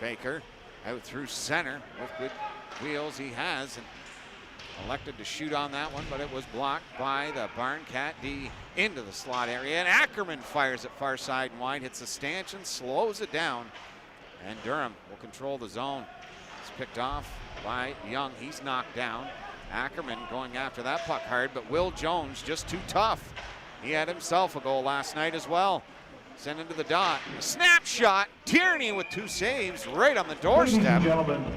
Baker out through center with good wheels he has, and elected to shoot on that one, but it was blocked by the Barncat D into the slot area. And Ackerman fires it far side and wide, hits a stanchion, slows it down, and Durham will control the zone. It's picked off by Young. He's knocked down. Ackerman going after that puck hard, but Will Jones just too tough. He had himself a goal last night as well. Sent into the dot. A snapshot. Tierney with 2 saves right on the doorstep.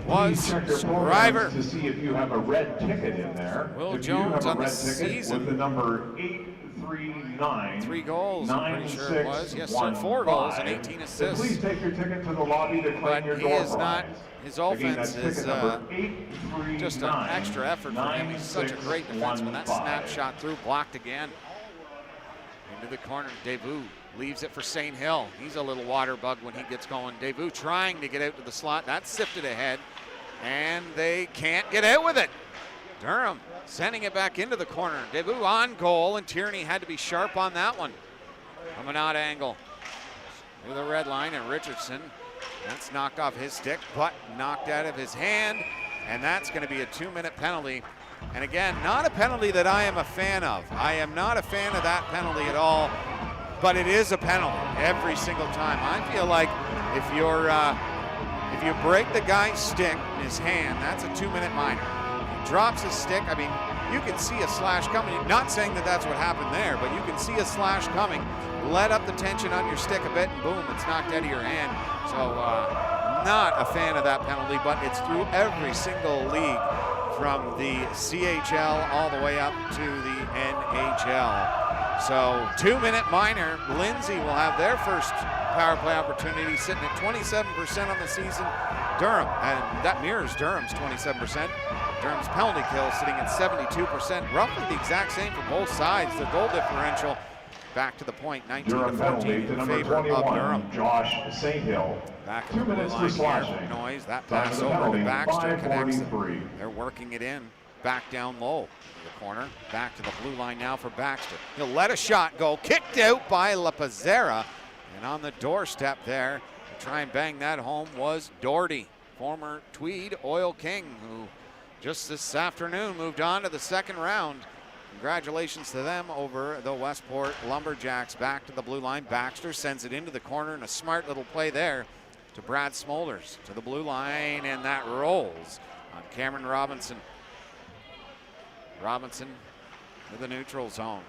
Was Scriver. To see if you have a red ticket in there. Will if Jones you have on a red the ticket season. with the number 839. 3 goals, I'm pretty sure it was. Yes, sir, 4 goals and 18 assists. Please take your ticket to the lobby to claim But your he door is not, prize. his Again, offense that's is ticket number 839, just an extra effort for him. He's such a great defenseman. That 9615. snapshot through, blocked again. Into the corner, Devu leaves it for St. Hill. He's a little water bug when he gets going. Devu trying to get out to the slot. That's sifted ahead, and they can't get out with it. Durham sending it back into the corner. Devu on goal, and Tierney had to be sharp on that one. From an odd angle to the red line, and Richardson, that's knocked off his stick, but knocked out of his hand, and that's going to be a 2-minute penalty. And again, not a penalty that I am a fan of. I am not a fan of that penalty at all, but it is a penalty every single time. I feel like if you break the guy's stick in his hand, that's a 2-minute minor. He drops his stick. I mean, you can see a slash coming. Not saying that that's what happened there, but you can see a slash coming. Let up the tension on your stick a bit, and boom, it's knocked out of your hand. So not a fan of that penalty, but it's through every single league from the CHL all the way up to the NHL. So 2-minute minor. Lindsay will have their first power play opportunity, sitting at 27% on the season. Durham, and that mirrors Durham's 27%. Durham's penalty kill sitting at 72%, roughly the exact same for both sides. The goal differential back to the point, 19-14 in favor of Durham. Josh St. Hill. Back 2 minutes for slashing. Noise, that Time pass of the over penalty, to Baxter connects. 5:43. They're working it in, back down low. The corner, back to the blue line now for Baxter. He'll let a shot go, kicked out by LaPazzera. And on the doorstep there, to try and bang that home was Doherty, former Tweed Oil King, who just this afternoon moved on to the second round. Congratulations to them over the Westport Lumberjacks. Back to the blue line. Baxter sends it into the corner, and a smart little play there to Brad Smolders to the blue line, and that rolls on Cameron Robinson. Robinson to the neutral zone.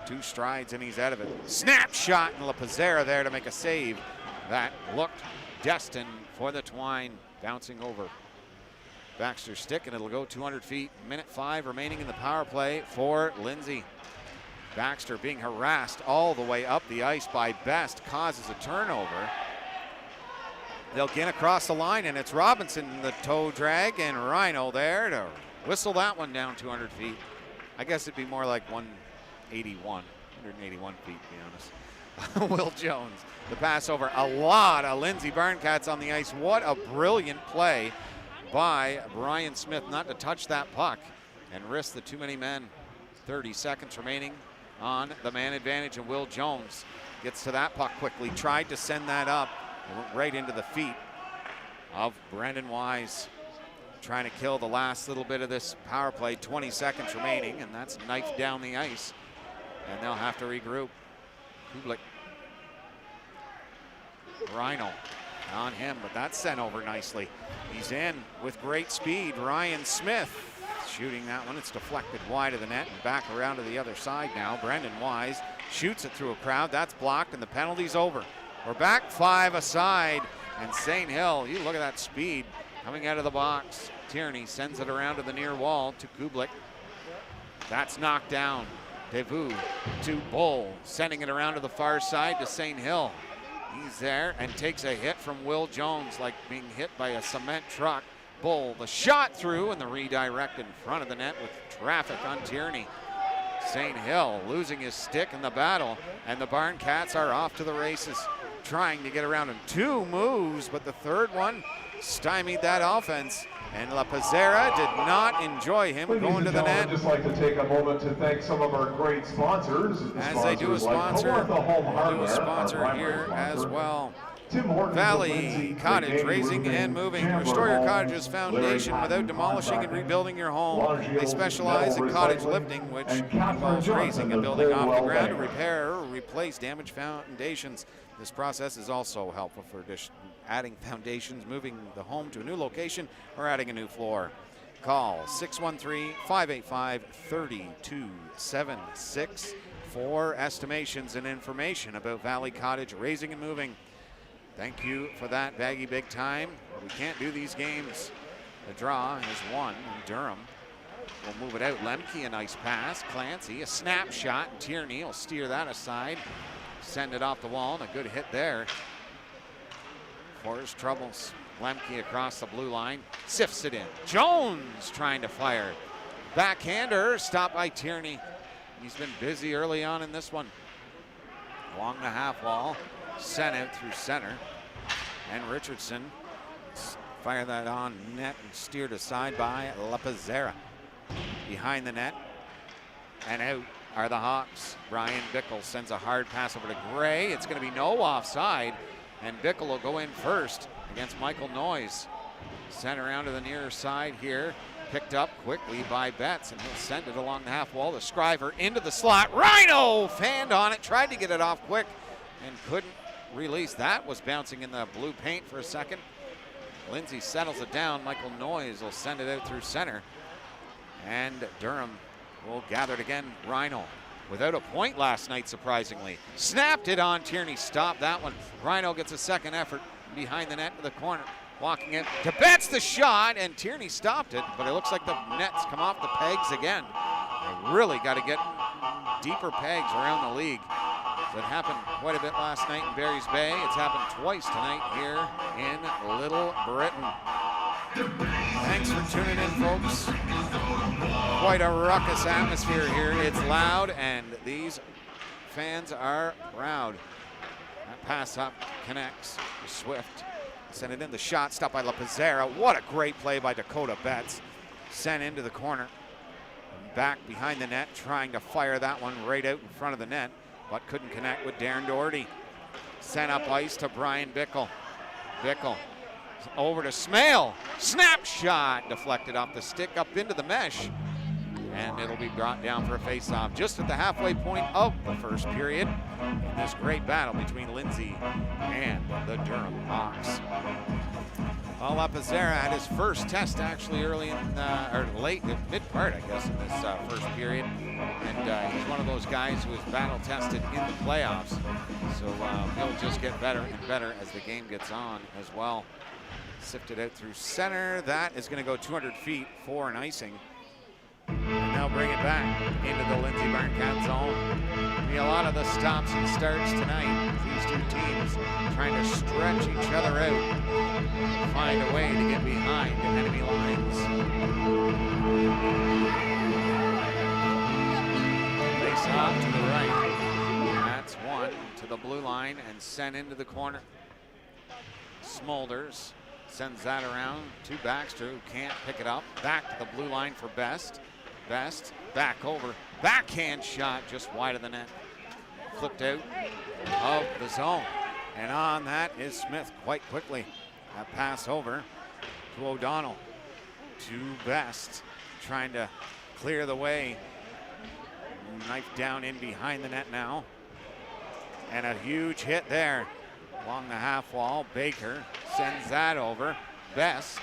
2 strides and he's out of it. Snap shot, and La Pizzera there to make a save. That looked destined for the twine. Bouncing over Baxter's stick, and it'll go 200 feet. Minute 5 remaining in the power play for Lindsay. Baxter being harassed all the way up the ice by Best causes a turnover. They'll get across the line, and it's Robinson in the toe drag, and Rhino there to whistle that one down 200 feet. I guess it'd be more like 181 feet, to be honest. Will Jones, the pass over. A lot of Lindsay Barncats on the ice. What a brilliant play by Brian Smith not to touch that puck and risk the too many men. 30 seconds remaining on the man advantage, and Will Jones gets to that puck quickly. Tried to send that up right into the feet of Brandon Wise. Trying to kill the last little bit of this power play. 20 seconds remaining, and that's knifed down the ice. And they'll have to regroup. Kublik. Rhino on him, but that's sent over nicely. He's in with great speed. Ryan Smith shooting that one. It's deflected wide of the net and back around to the other side now. Brendan Wise shoots it through a crowd. That's blocked, and the penalty's over. We're back 5 aside, and St. Hill, you look at that speed coming out of the box. Tierney sends it around to the near wall to Kublik. That's knocked down. Devu to Bull, sending it around to the far side to St. Hill. He's there and takes a hit from Will Jones, like being hit by a cement truck. Bull, the shot through, and the redirect in front of the net with traffic on Tierney. St. Hill losing his stick in the battle, and the Barncats are off to the races, trying to get around him. 2 moves, but the third one stymied that offense. And La Pizzera did not enjoy him going to the net. I'd just like to take a moment to thank some of our great sponsors. As they do a sponsor, here as well. Valley Cottage Raising and Moving. Restore your cottage's foundation without demolishing and rebuilding your home. They specialize in cottage lifting, which involves raising and building off the ground to repair or replace damaged foundations. This process is also helpful for adding foundations, moving the home to a new location, or adding a new floor. Call 613-585-3276 for estimations and information about Valley Cottage Raising and Moving. Thank you for that, Baggy Big Time. We can't do these games. The draw is 1 in Durham. We'll move it out. Lemke, a nice pass. Clancy, a snapshot. And Tierney will steer that aside. Send it off the wall, and a good hit there for his troubles. Lemke across the blue line, sifts it in. Jones trying to fire. Backhander, stopped by Tierney. He's been busy early on in this one. Along the half wall, sent out through center. And Richardson fired that on net and steered aside by La Pizzera. Behind the net and out are the Hawks. Brian Bickle sends a hard pass over to Gray. It's going to be no offside, and Bickle will go in first against Michael Noyes. Sent around to the near side here. Picked up quickly by Betts, and he'll send it along the half wall to Scriver into the slot. Rhino fanned on it, tried to get it off quick and couldn't release. That was bouncing in the blue paint for a second. Lindsay settles it down. Michael Noyes will send it out through center. And Durham will gather it again. Rhino without a point last night, surprisingly. Snapped it on. Tierney stopped that one. Rhino gets a second effort behind the net to the corner. Walking it to Betts, the shot, and Tierney stopped it, but it looks like the net's come off the pegs again. They really got to get deeper pegs around the league. That happened quite a bit last night in Barry's Bay. It's happened twice tonight here in Little Britain. Thanks for tuning in, folks. Quite a ruckus atmosphere here. It's loud, and these fans are proud. That pass up connects. Swift sent it in. The shot stopped by La Pizzera. What a great play by Dakota Betts. Sent into the corner. Back behind the net, trying to fire that one right out in front of the net, but couldn't connect with Darren Doherty. Sent up ice to Brian Bickle. Bickle over to Smale. Snap shot deflected off the stick up into the mesh. And it'll be brought down for a face-off just at the halfway point of the first period in this great battle between Lindsay and the Durham Hawks. Well, Lapizera had his first test actually early in, or late, mid part, I guess, in this first period. And he's one of those guys who is battle tested in the playoffs. So he'll just get better and better as the game gets on as well. Sifted out through center. That is going to go 200 feet for an icing. And they'll bring it back into the Lindsay Barncats zone. Be a lot of the stops and starts tonight. These two teams trying to stretch each other out, find a way to get behind enemy lines. Face off to the right. That's one to the blue line and sent into the corner. Smolders sends that around to Baxter, who can't pick it up. Back to the blue line for Best. Best, back over, backhand shot just wide of the net. Flipped out of the zone. And on that is Smith quite quickly. A pass over to O'Donnell. To Best, trying to clear the way. Knife down in behind the net now. And a huge hit there along the half wall. Baker sends that over. Best,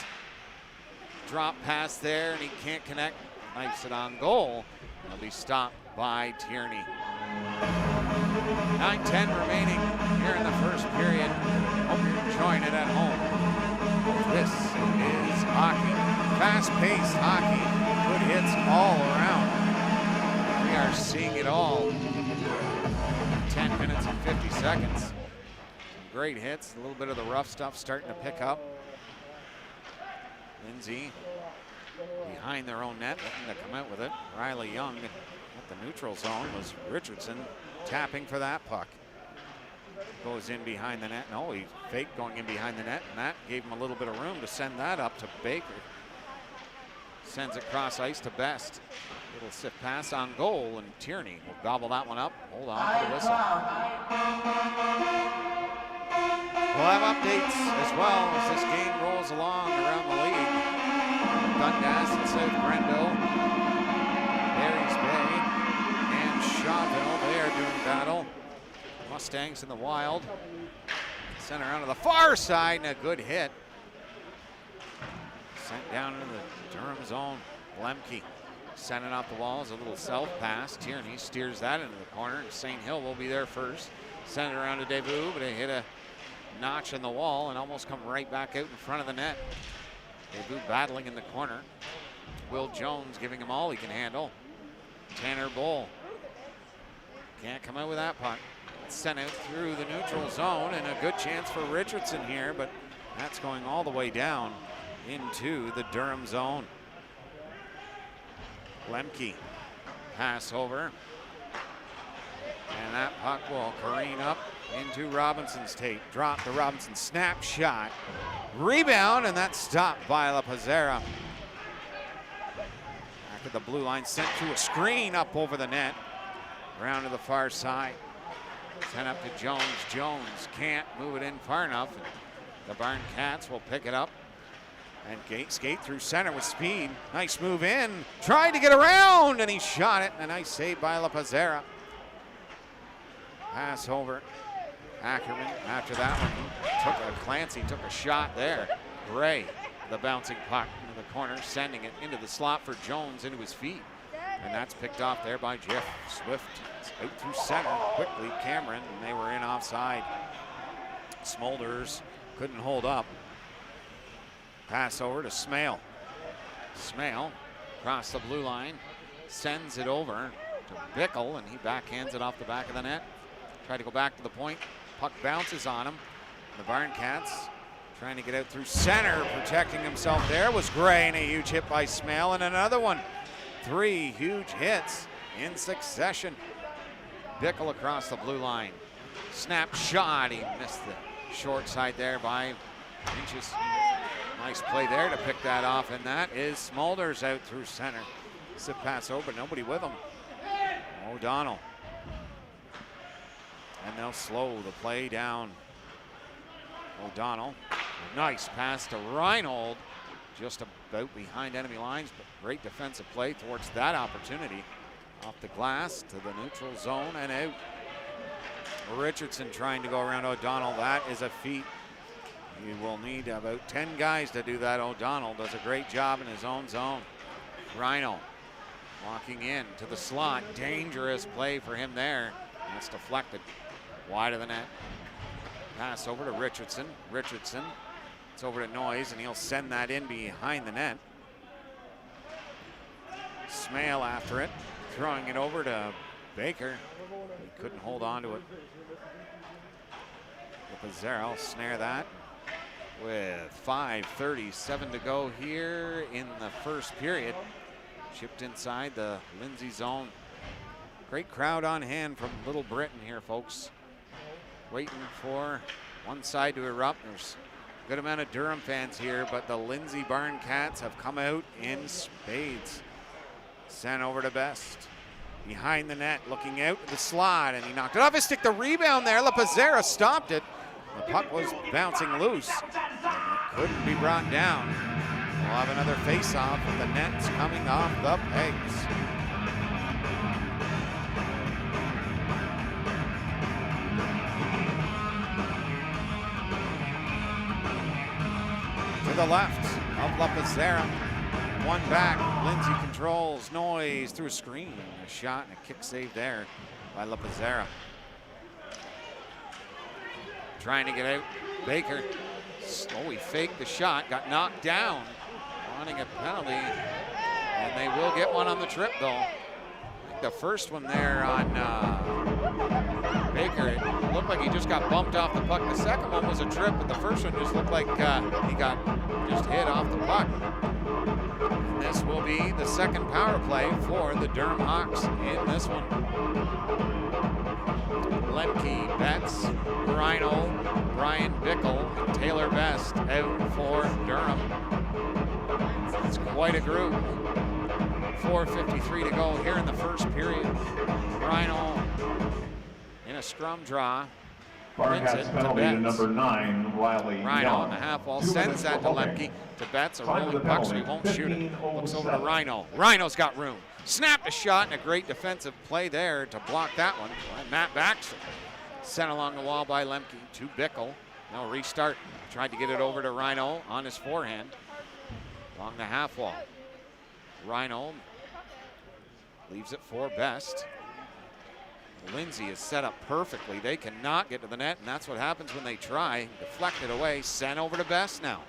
drop pass there, and he can't connect. Knifes it on goal. It'll be stopped by Tierney. 9:10 remaining here in the first period. Hope you're enjoying it at home. This is hockey. Fast-paced hockey. Good hits all around. We are seeing it all. 10 minutes and 50 seconds. Some great hits. A little bit of the rough stuff starting to pick up. Lindsay behind their own net, looking to come out with it. Riley Young at the neutral zone was Richardson tapping for that puck. Goes in behind the net. No, he faked going in behind the net, and that gave him a little bit of room to send that up to Baker. Sends it cross ice to Best. Little sift pass on goal, and Tierney will gobble that one up. Hold on for the whistle. We'll have updates as well as this game rolls along around the league. Dundas and South Grenville, Barry's Bay, and Shawville, they are doing battle. Mustangs in the Wild. Sent around to the far side, and a good hit. Sent down into the Durham zone. Lemke sent it off the walls, a little self pass. Tierney steers that into the corner, and St. Hill will be there first. Sent it around to Debu, but it hit a notch in the wall and almost come right back out in front of the net. Debu battling in the corner. Will Jones giving him all he can handle. Tanner Bull can't come out with that puck. Sent out through the neutral zone, and a good chance for Richardson here, but that's going all the way down into the Durham zone. Lemke pass over, and that puck will careen up into Robinson's tape. Drop to Robinson, snap shot, rebound, and that's stopped by Lapizera. Back at the blue line, sent to a screen up over the net. Around to the far side. Sent up to Jones. Jones can't move it in far enough. The Barncats will pick it up and skate through center with speed. Nice move in. Tried to get around, and he shot it. A nice save by Lapizera. Pass over. Ackerman after that one. Clancy took a shot there. Gray, the bouncing puck into the corner, sending it into the slot for Jones into his feet. And that's picked off there by Jeff Swift. It's out through center quickly. Cameron, and they were in offside. Smolders couldn't hold up. Pass over to Smale. Smale across the blue line, sends it over to Bickle, and he backhands it off the back of the net. Tried to go back to the point. Puck bounces on him. The Barncats trying to get out through center, protecting himself there was Gray, and a huge hit by Smale, and another one. 3 huge hits in succession. Bickle across the blue line. Snap shot, he missed the short side there by inches. Nice play there to pick that off, and that is Smolders out through center. Sip pass over, but nobody with him. O'Donnell. And they'll slow the play down. O'Donnell. Nice pass to Reinhold. Just about behind enemy lines, but great defensive play towards that opportunity. Off the glass to the neutral zone and out. Richardson trying to go around O'Donnell. That is a feat He will need about 10 guys to do that. O'Donnell does a great job in his own zone. Rhino walking in to the slot. Dangerous play for him there. That's deflected wide of the net. Pass over to Richardson. Richardson, it's over to Noyes, and he'll send that in behind the net. Smale after it, throwing it over to Baker. He couldn't hold on to it. Pizarro will snare that with 5:37 to go here in the first period. Chipped inside the Lindsay zone. Great crowd on hand from Little Britain here, folks. Waiting for one side to erupt. There's a good amount of Durham fans here, but the Lindsay Barncats have come out in spades. Sent over to Best. Behind the net, looking out the slot, and he knocked it off his stick. The rebound there, Lapizzera stopped it. The puck was bouncing loose. It couldn't be brought down. We'll have another face-off with the nets coming off the pegs. To the left of Lapizzera. One back, Lindsay controls, Noyes through a screen. A shot and a kick save there by Lapizzera. Trying to get out, Baker. Oh, he faked the shot, got knocked down. Wanting a penalty, and they will get one on the trip though. I think the first one there on Baker, it looked like he just got bumped off the puck. The second one was a trip, but the first one just looked like he got just hit off the puck. This will be the second power play for the Durham Hawks in this one. Lemke, Betts, Rhino, Brian Bickle, and Taylor Best out for Durham. It's quite a group. 4:53 to go here in the first period. Rhino in a scrum draw. Barncats penalty to number 9, Riley Rhino Young. on the half wall, 2 sends minutes that to for holding. Lemke. To Betts, a Time of rolling the puck, so he penalty, won't shoot it. Looks over to 15:07. Rhino. Rhino's got room. Snapped a shot and a great defensive play there to block that one. And Matt Baxter sent along the wall by Lemke to Bickle. Now restart. Tried to get it over to Rhino on his forehand. Along the half wall. Rhino leaves it for Best. Lindsay is set up perfectly. They cannot get to the net, and that's what happens when they try. Deflected away, sent over to Best now.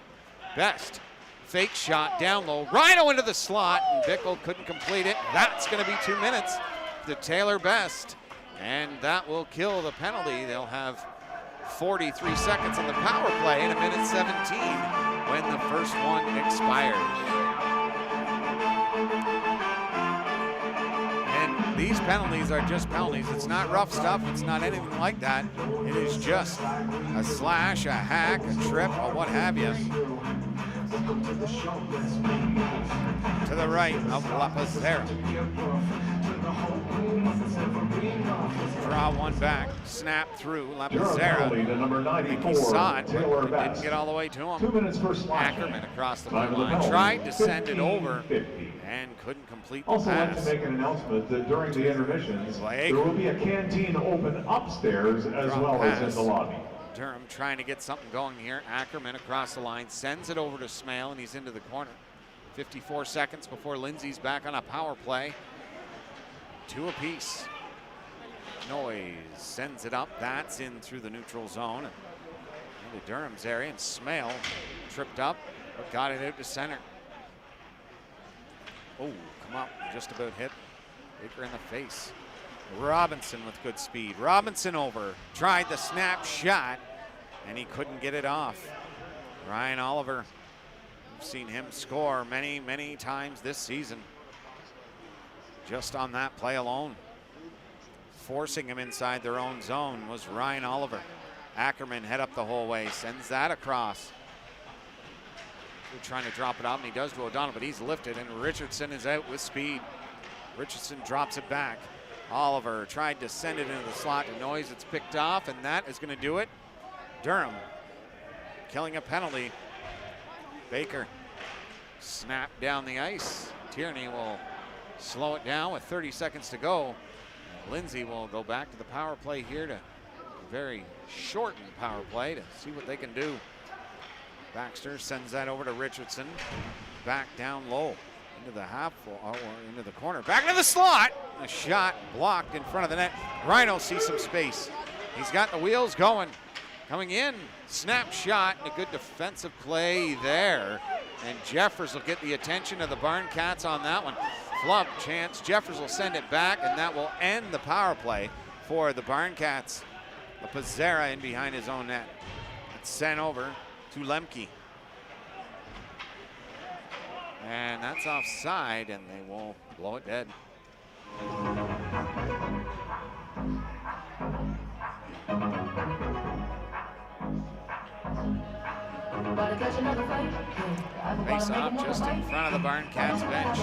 Best, fake shot down low. Rhino into the slot, and Bickle couldn't complete it. That's going to be 2 minutes to Taylor Best, and that will kill the penalty. They'll have 43 seconds in the power play in 1:17 when the first one expires. These penalties are just penalties. It's not rough stuff. It's not anything like that. It is just a slash, a hack, a trip, or what have you. To the right of Lapizzera. Draw one back, snap through Lapizzera. I think he saw it, but it didn't get all the way to him. 2 minutes for slashing. Ackerman across the blue Time of the line. penalty, Tried to send it over 15:50. and couldn't complete the Also like to pass. make an announcement that during the intermissions, Blake. there will be a canteen open upstairs as Drop well as in pass. the lobby. Durham trying to get something going here. Ackerman across the line, sends it over to Smale, and he's into the corner. 54 seconds before Lindsay's back on a power play. 2 apiece. Noyes sends it up. That's in through the neutral zone. Into Durham's area, and Smale tripped up, but got it out to center. Oh, come up, just about hit Baker in the face. Robinson with good speed. Robinson over, tried the snap shot, and he couldn't get it off. Ryan Oliver, we've seen him score many, many times this season. Just on that play alone. Forcing him inside their own zone was Ryan Oliver. Ackerman head up the whole way, sends that across. They're trying to drop it out, and he does to O'Donnell, but he's lifted, and Richardson is out with speed. Richardson drops it back. Oliver tried to send it into the slot to Noyes. It's picked off, and that is going to do it. Durham killing a penalty. Baker snapped down the ice. Tierney will slow it down with 30 seconds to go. Lindsay will go back to the power play here to a very shortened power play to see what they can do. Baxter sends that over to Richardson. Back down low into the half or into the corner. Back into the slot. A shot blocked in front of the net. Rhino sees some space. He's got the wheels going. Coming in. Snap shot and a good defensive play there. And Jeffers will get the attention of the Barncats on that one. Flub chance. Jeffers will send it back, and that will end the power play for the Barncats. The Pizzera in behind his own net. It's sent over to Lemke. And that's offside, and they will blow it dead. Face off just in front of the Barncats bench.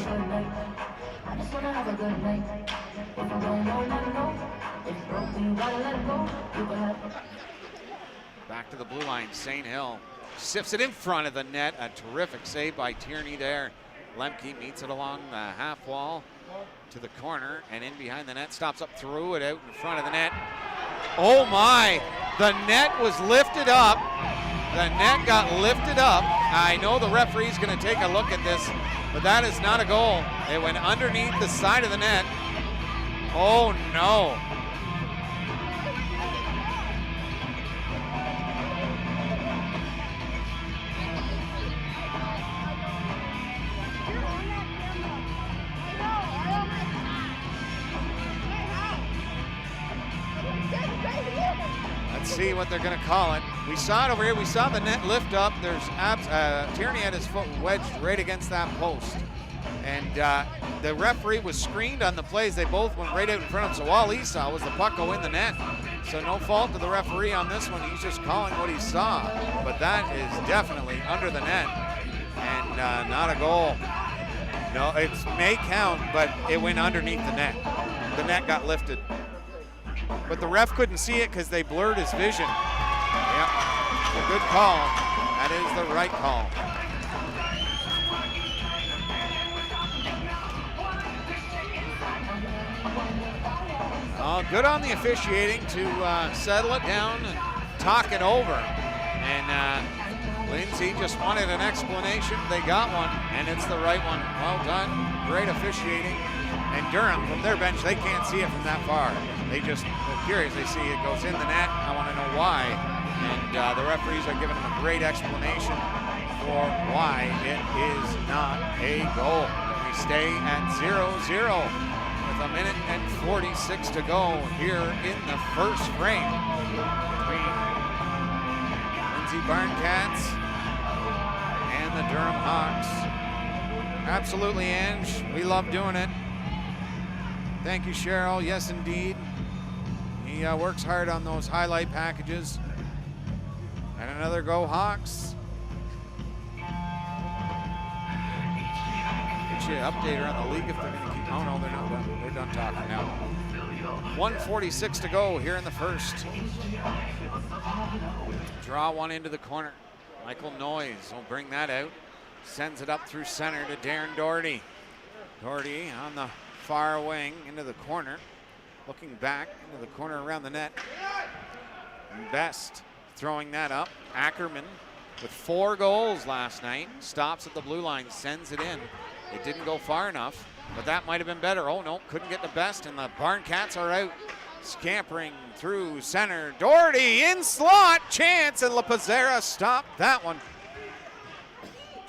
Back to the blue line, St. Hill sifts it in front of the net. A terrific save by Tierney there. Lemke meets it along the half wall to the corner and in behind the net, stops up, threw it out in front of the net. Oh my, the net was lifted up. The net got lifted up. I know the referee's gonna take a look at this, but that is not a goal. It went underneath the side of the net. Oh no. Let's see what they're going to call it. We saw it over here. We saw the net lift up. There's Tierney had his foot wedged right against that post. And the referee was screened on the plays. They both went right out in front of him. So all he saw was the puck go in the net. So no fault to the referee on this one. He's just calling what he saw. But that is definitely under the net and not a goal. No, it may count, but it went underneath the net. The net got lifted. But the ref couldn't see it because they blurred his vision. Yep, a good call. That is the right call. Good on the officiating to settle it down and talk it over. And Lindsay just wanted an explanation. They got one, and it's the right one. Well done. Great officiating. And Durham, from their bench, they can't see it from that far. They're curious. They see it goes in the net. I want to know why. And the referees are giving them a great explanation for why it is not a goal. We stay at 0-0 with a minute and 46 to go here in the first frame between Lindsay Barncats and the Durham Hawks. Absolutely, Ange. We love doing it. Thank you, Cheryl. Yes, indeed. He works hard on those highlight packages. And another go Hawks. Get you an update around the league if they're going to keep. Oh no, they're not done. They're done talking now. 1:46 to go here in the first. Draw one into the corner. Michael Noyes will bring that out. Sends it up through center to Darren Doherty. Doherty on the far wing into the corner, looking back into the corner around the net. Best throwing that up. Ackerman with 4 goals last night, stops at the blue line, sends it in. It didn't go far enough, but that might have been better. Oh no, couldn't get the best, and the Barncats are out. Scampering through center. Doherty in slot, chance, and La Pizzera stopped that one.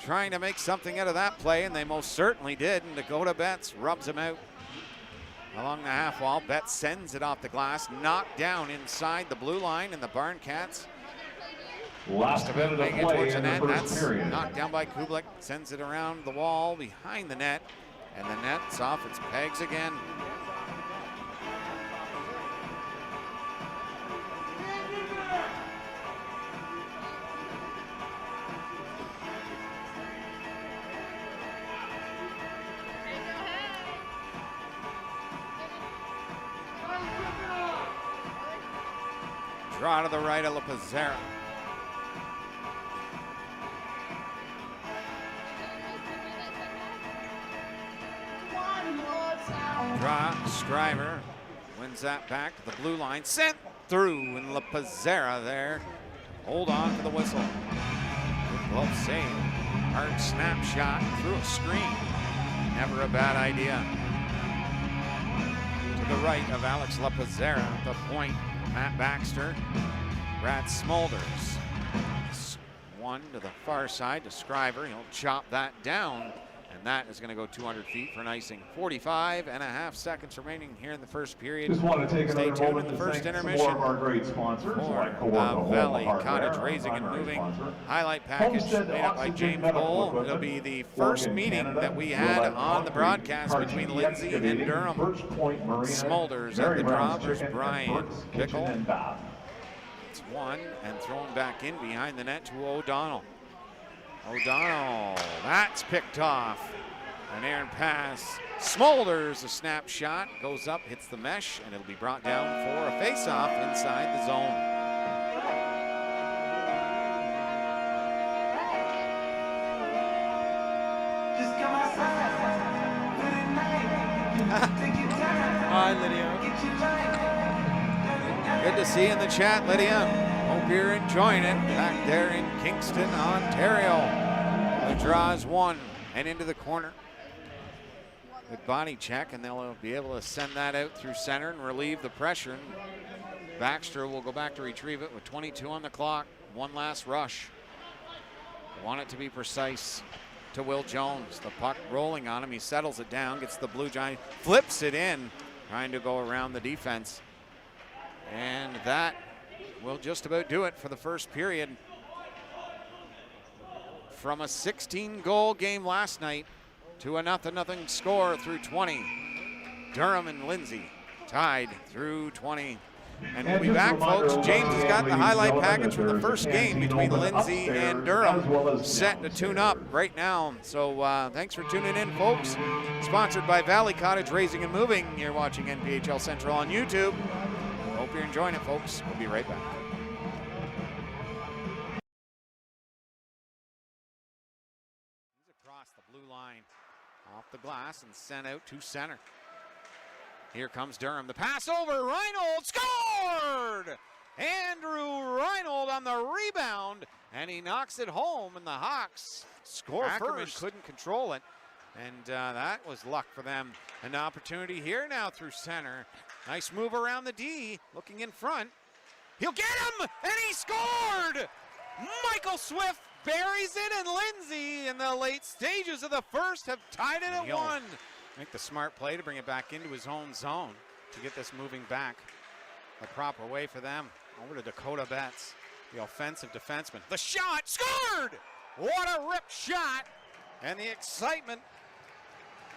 Trying to make something out of that play, and they most certainly did. And Dakota Betts rubs him out along the half wall. Betts sends it off the glass, knocked down inside the blue line, and the Barncats Last minute of play in the first period. Knocked down by Kublik, sends it around the wall behind the net, and the net's off its pegs again. Draw to the right of La Pizzera. Draw, Scriver wins that back to the blue line, sent through, and La Pizzera there. Hold on for the whistle. Good Glove save. Hard snapshot through a screen. Never a bad idea. To the right of Alex LaPazzera, the point, Matt Baxter, Brad Smulders. One to the far side to Scriver. He'll chop that down, and that is going to go 200 feet for an icing. 45.5 seconds remaining here in the first period. Just want to take Stay another tuned moment in the to first thank intermission. some more of our great sponsors like Valley Hardware, Cottage our Raising and primary Moving sponsor. highlight package Homestead made up by Oxygen James Medical Cole. Equipment, It'll be the first Oregon, meeting Canada, that we had Roulette on the Concrete, broadcast between Parcheesi Lindsay and Excavating, Durham. Birch Point Marina, Smulders Mary at the Brown's drop. There's Chicken, and Brian Burke's Kitchen Bickle. and Bath. It's one and thrown back in behind the net to O'Donnell. O'Donnell, that's picked off. An errant pass. Smulders, a snapshot, goes up, hits the mesh, and it'll be brought down for a face-off inside the zone. Just come outside for the night. Take your time. Hi, Lydia. Get your life. Good to see you in the chat, Lydia. Hope you're enjoying it back there in Kingston, Ontario. The draw is one and into the corner. Good body check, and they'll be able to send that out through center and relieve the pressure. Baxter will go back to retrieve it with 22 on the clock. One last rush. Want it to be precise to Will Jones. The puck rolling on him. He settles it down, gets the Blue Giant, flips it in, trying to go around the defense. And that will just about do it for the first period. From a 16-goal game last night to a 0-0 score through 20. Durham and Lindsay tied through 20. And we'll be back, folks. James has got the highlight package from the first game between Lindsay and Durham set to tune up right now. So thanks for tuning in, folks. Sponsored by Valley Cottage Raising and Moving. You're watching NPHL Central on YouTube. Hope you're enjoying it, folks. We'll be right back. He's across the blue line, off the glass and sent out to center. Here comes Durham. The pass over. Reinold scored! Andrew Reinold on the rebound, and he knocks it home, and the Hawks score first. Couldn't control it, and that was luck for them. An opportunity here now through center. Nice move around the D, looking in front. He'll get him, and he scored! Michael Swift buries it, and Lindsay in the late stages of the first have tied it at one. Make the smart play to bring it back into his own zone to get this moving back the proper way for them. Over to Dakota Betts, the offensive defenseman. The shot, scored! What a rip shot! And the excitement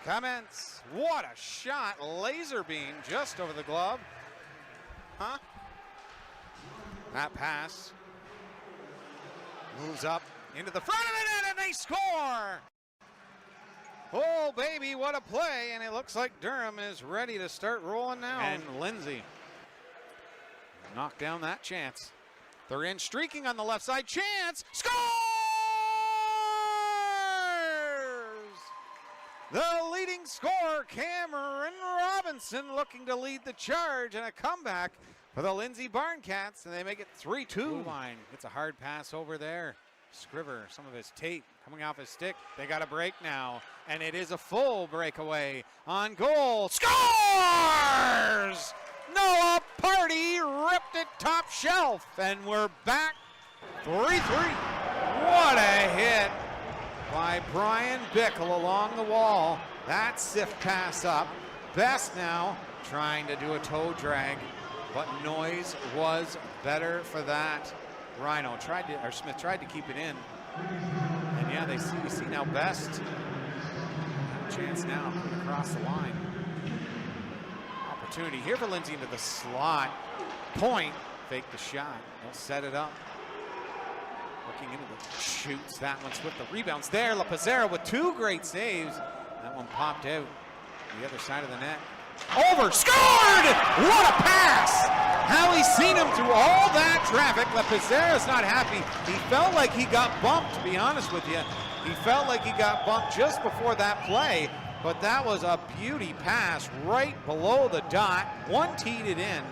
commence. What a shot, laser beam just over the glove. Huh? That pass moves up into the front of the net, and they score! Oh, baby, what a play, and it looks like Durham is ready to start rolling now. And Lindsay knocked down that chance. They're in, streaking on the left side. Chance, scores! The leading scorer, Cameron Robinson, looking to lead the charge, and a comeback for the Lindsay Barncats, and they make it 3-2. Line gets a hard pass over there. Scriver, some of his tape coming off his stick. They got a break now, and it is a full breakaway on goal. Scores! Noah Party ripped it top shelf, and we're back 3-3. What a hit by Brian Bickle along the wall. That sift pass up. Best now trying to do a toe drag, but Noise was better for that. Smith tried to keep it in. And yeah, you see now Best. Chance now coming across the line. Opportunity here for Lindsay into the slot. Point, fake the shot. They'll set it up. Looking into the shoots. That one's with the rebounds there. LaPazzera with two great saves. That one popped out the other side of the net. Over, scored! What a pass! How he's seen him through all that traffic. LaPazzera's not happy. He felt like he got bumped, to be honest with you. He felt like he got bumped just before that play, but that was a beauty pass right below the dot. One teed it in,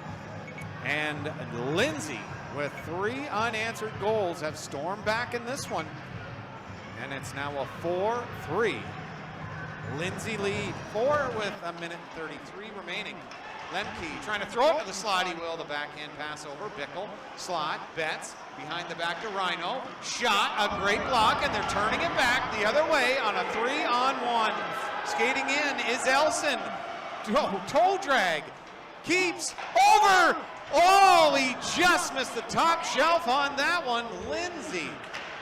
and Lindsay, with 3 unanswered goals, have stormed back in this one. And it's now a 4-3 Lindsay lead. 4 with a minute and 33 remaining. Lemke trying to throw it to the slot. He will. The backhand pass over. Bickle. Slot. Betts. Behind the back to Rhino. Shot. A great block. And they're turning it back the other way on a 3-on-1. Skating in is Elson. Oh, toe drag. Keeps over. Oh, he just missed the top shelf on that one. Lindsay.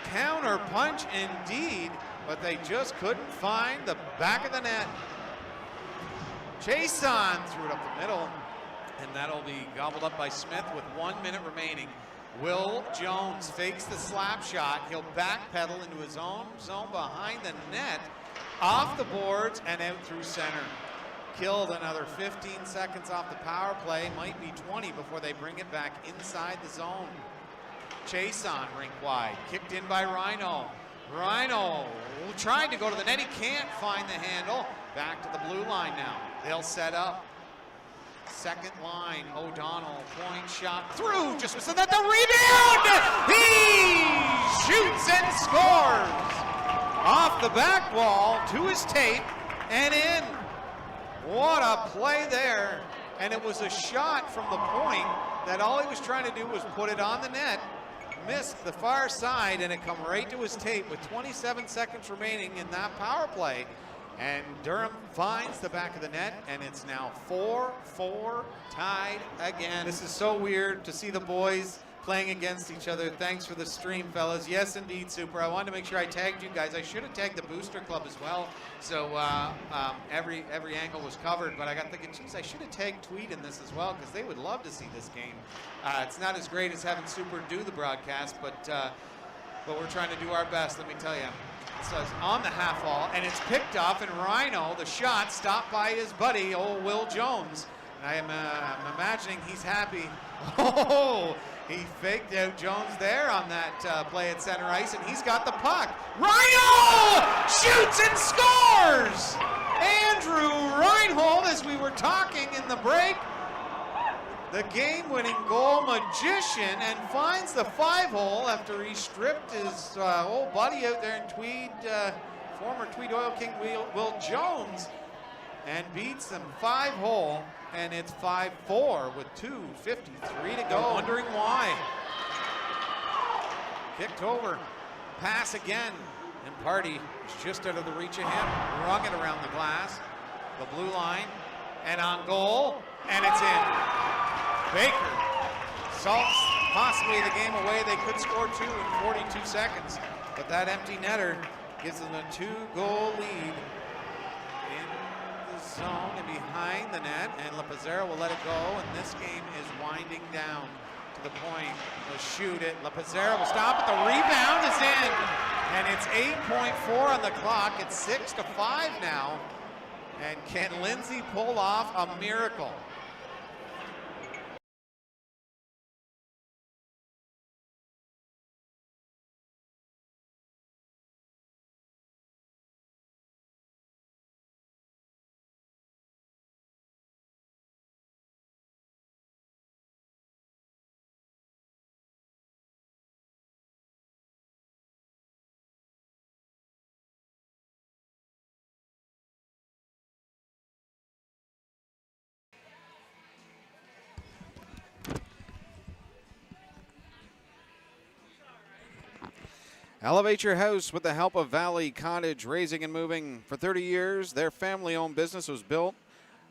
Counter punch indeed. But they just couldn't find the back of the net. Chason threw it up the middle, and that'll be gobbled up by Smith with 1 minute remaining. Will Jones fakes the slap shot. He'll backpedal into his own zone behind the net, off the boards and out through center. Killed another 15 seconds off the power play. Might be 20 before they bring it back inside the zone. Chason rink wide, kicked in by Rhino. Rhino trying to go to the net. He can't find the handle. Back to the blue line now. They'll set up. Second line, O'Donnell, point shot through, just missing that. The rebound! He shoots and scores! Off the back wall to his tape and in. What a play there. And it was a shot from the point that all he was trying to do was put it on the net. Missed the far side, and it come right to his tape with 27 seconds remaining in that power play. And Durham finds the back of the net, and it's now 4-4 tied again. This is so weird to see the boys playing against each other. Thanks for the stream, fellas. Yes, indeed, Super. I wanted to make sure I tagged you guys. I should have tagged the Booster Club as well, so every angle was covered. But I got thinking, geez, I should have tagged Tweet in this as well, because they would love to see this game. It's not as great as having Super do the broadcast, but we're trying to do our best, let me tell you. So it's on the half wall, and it's picked off, and Rhino, the shot, stopped by his buddy, old Will Jones. And I'm imagining he's happy. Oh, he faked out Jones there on that play at center ice, and he's got the puck. Rhino shoots and scores! Andrew Reinhold, as we were talking in the break, the game-winning goal magician, and finds the 5-hole after he stripped his old buddy out there in Tweed, former Tweed Oil King Will Jones, and beats them 5-hole, and it's 5-4 with 2:53 to go. Wondering why. Kicked over, pass again, and Party is just out of the reach of him, rung it around the glass, the blue line, and on goal, and it's in. Baker salts possibly the game away. They could score 2 in 42 seconds, but that empty netter gives them a 2-goal lead in the zone and behind the net, and Lapazera will let it go, and this game is winding down to the point. They'll shoot it. Lapazera will stop it. The rebound is in, and it's 8.4 on the clock. It's 6-5 now, and can Lindsay pull off a miracle? Elevate your house with the help of Valley Cottage Raising and Moving. For 30 years, their family-owned business was built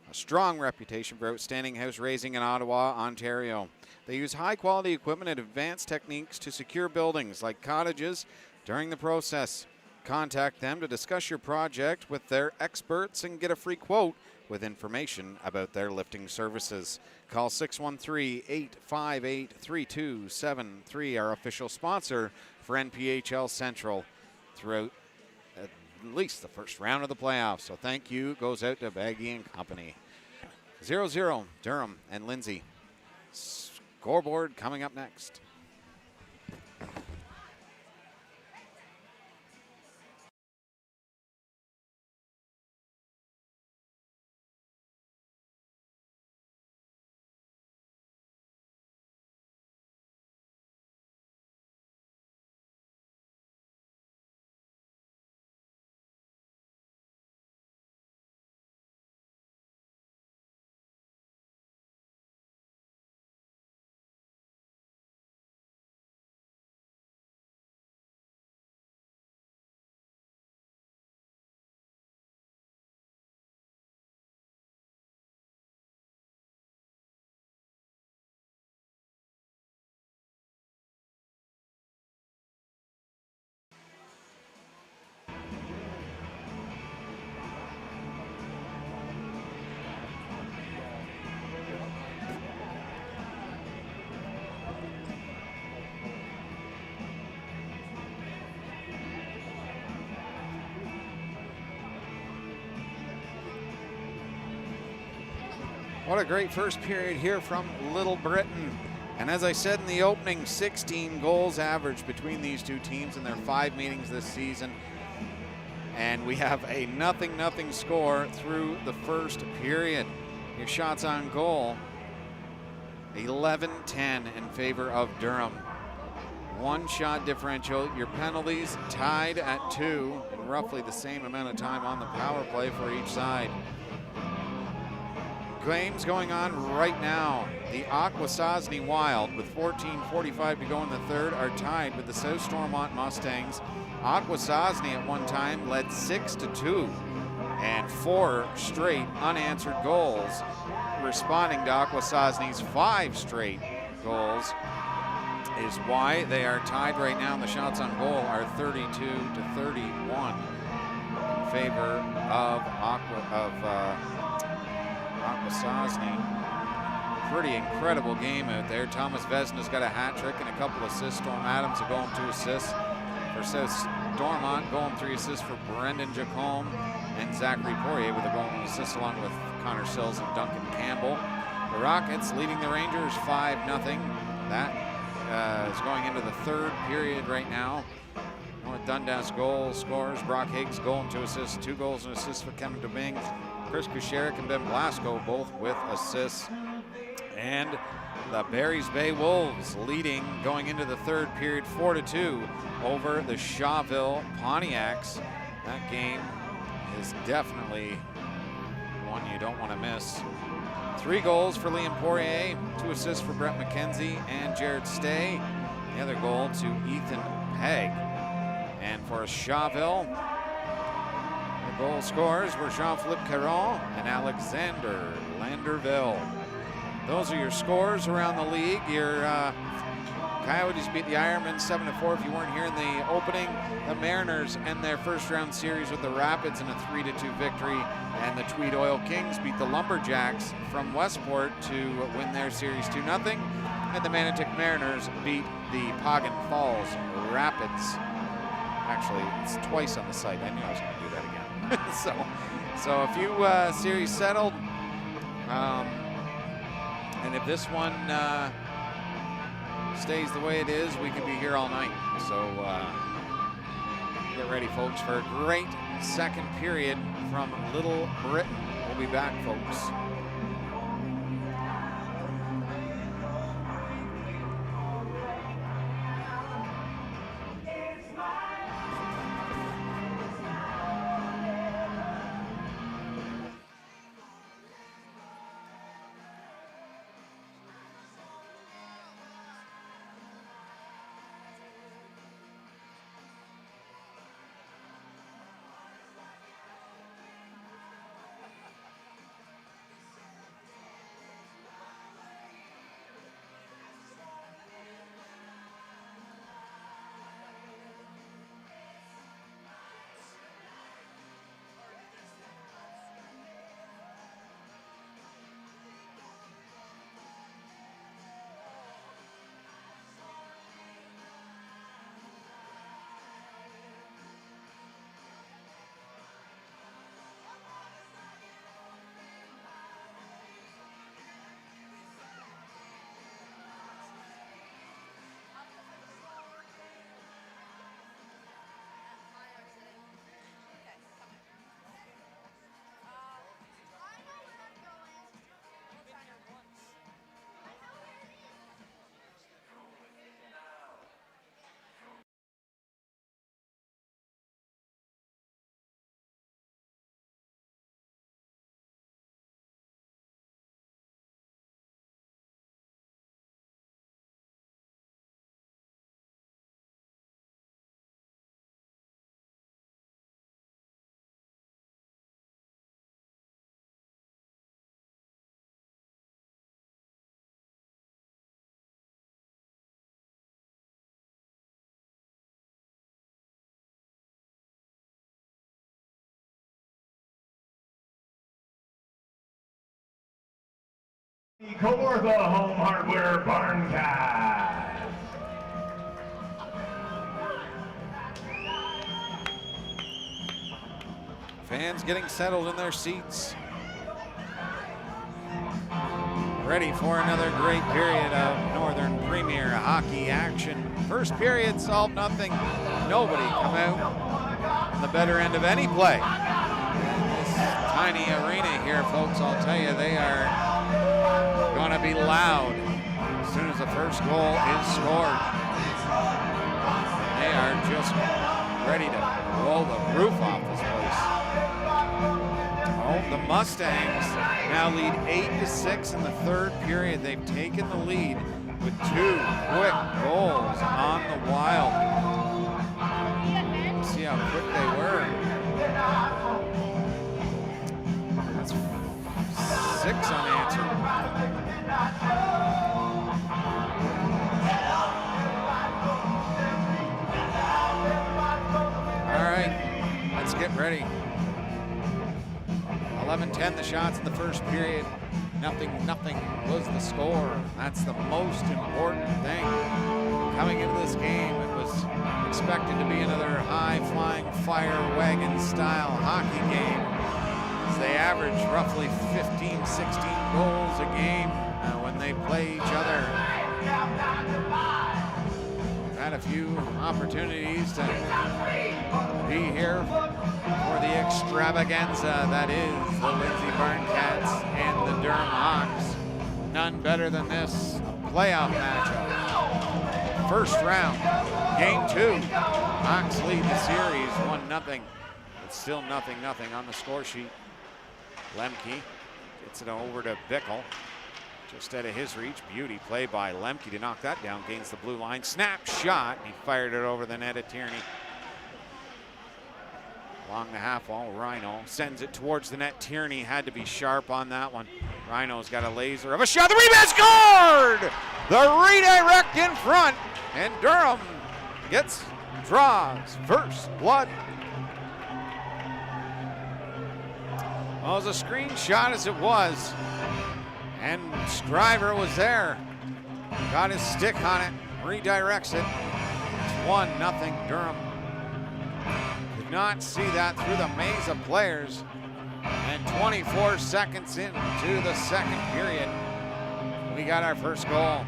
a strong reputation for outstanding house raising in Ottawa, Ontario. They use high-quality equipment and advanced techniques to secure buildings like cottages during the process. Contact them to discuss your project with their experts and get a free quote with information about their lifting services. Call 613-858-3273, our official sponsor for NPHL Central throughout at least the first round of the playoffs. So thank you goes out to Baggy and Company. 0-0 Durham and Lindsay. Scoreboard coming up next. What a great first period here from Little Britain. And as I said in the opening, 16 goals average between these two teams in their 5 meetings this season. And we have a 0-0 score through the first period. Your shots on goal, 11-10 in favor of Durham. 1 shot differential. Your penalties tied at 2 in roughly the same amount of time on the power play for each side. Games going on right now. The Akwesasne Wild, with 14:45 to go in the third, are tied with the South Stormont Mustangs. Akwesasne at one time led 6-2, and 4 straight unanswered goals, responding to Akwesasne's 5 straight goals, is why they are tied right now. The shots on goal are 32-31 in favor of Akwesasne. Pretty incredible game out there. Thomas Vesna's got a hat trick and a couple assists. Storm Adams a goal and 2 assists for South Stormont. Goal and 3 assists for Brendan Jacombe, and Zachary Poirier with a goal and assist along with Connor Sills and Duncan Campbell. The Rockets leading the Rangers 5-0. That is going into the third period right now. North Dundas goal scores. Brock Higgs goal and 2 assists. 2 goals and assists for Kevin Dubing. Chris Kucherik and Ben Blasco both with assists. And the Barry's Bay Wolves leading going into the third period 4-2 over the Shawville Pontiacs. That game is definitely one you don't want to miss. 3 goals for Liam Poirier, 2 assists for Brett McKenzie and Jared Stay. The other goal to Ethan Pegg. And for Shawville, the goal scorers were Jean-Philippe Caron and Alexander Landerville. Those are your scores around the league. Your Coyotes beat the Ironmen 7-4. If you weren't here in the opening, the Mariners end their first round series with the Rapids in a 3-2 victory, and the Tweed Oil Kings beat the Lumberjacks from Westport to win their series 2-0, and the Manotick Mariners beat the Pagan Falls Rapids. Actually, it's twice on the site. I knew I was going to do that again. so a few series settled. And if this one stays the way it is, we could be here all night. So get ready, folks, for a great second period from Little Britain. We'll be back, folks. Kawartha Home Hardware Barncats. Fans getting settled in their seats. ready for another great period of Northern Premier hockey action. First period solved nothing. Nobody come out on the better end of any play. This tiny arena here, folks, I'll tell you, they are going to be loud as soon as the first goal is scored. They are just ready to roll the roof off this place. Oh, the Mustangs now lead 8-6 in the third period. They've taken the lead with 2 quick goals on the Wild. Let's see how quick they were. That's 6 unanswered. All right, let's get ready. 11-10 the shots in the first period. Nothing was the score. That's the most important thing. Coming into this game, it was expected to be another high-flying fire wagon style hockey game, as they average roughly 15, 16 goals a game when they play each other. Had a few opportunities to be here for the extravaganza that is the Lindsay Barncats and the Durham Hawks. None better than this playoff matchup. First round, game 2. Hawks lead the series 1-0. It's still 0-0 on the score sheet. Lemke gets it over to Bickle. Just out of his reach. Beauty play by Lemke to knock that down. Gains the blue line. Snap shot. He fired it over the net at Tierney. Along the half wall, Rhino sends it towards the net. Tierney had to be sharp on that one. Rhino's got a laser of a shot. The rebound scored! The redirect in front. And Durham draws first blood. Well, it was a screenshot as it was. And Stryver was there. Got his stick on it. Redirects it. It's 1-0 Durham. Did not see that through the maze of players. And 24 seconds into the second period, we got our first goal.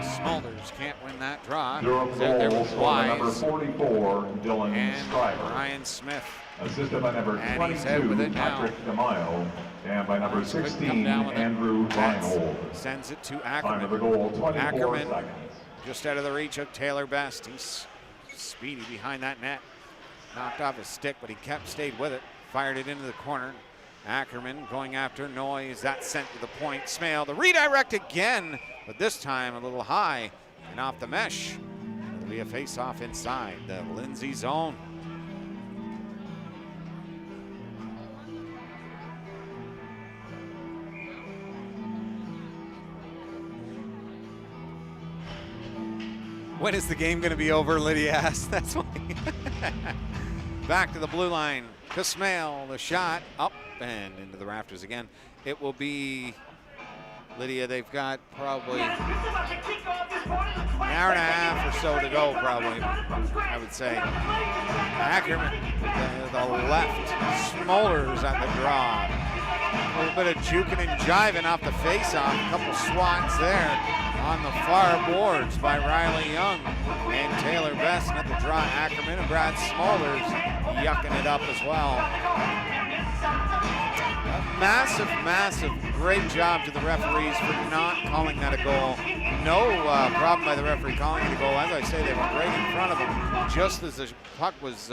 Smulders can't win that draw. Durham goals by number 44, Dylan Stryver. Ryan Smith. Assisted by number And 22, Patrick DeMaio. And by number 16, Andrew Reinhold. Sends it to Time of the Ackerman. goal, 24 Ackerman seconds. just out of the reach of Taylor Best. He's speedy behind that net. Knocked off his stick, but he stayed with it. Fired it into the corner. Ackerman going after Noyes. That's sent to the point. Smale, the redirect again, but this time a little high and off the mesh. It'll be a face-off inside the Lindsay zone. When is the game going to be over, Lydia asked. That's why. Back to the blue line. Kasmail, the shot up and into the rafters again. It will be, Lydia, they've got probably an hour and a half or so to go, probably, I would say. Ackerman, the left, Smolders at the draw. A little bit of juking and jiving off the face-off. A couple swats there on the far boards by Riley Young and Taylor Best at the draw. Ackerman and Brad Smolders yucking it up as well. A massive, great job to the referees for not calling that a goal. No problem by the referee calling it a goal. As I say, they were right in front of him just as the puck was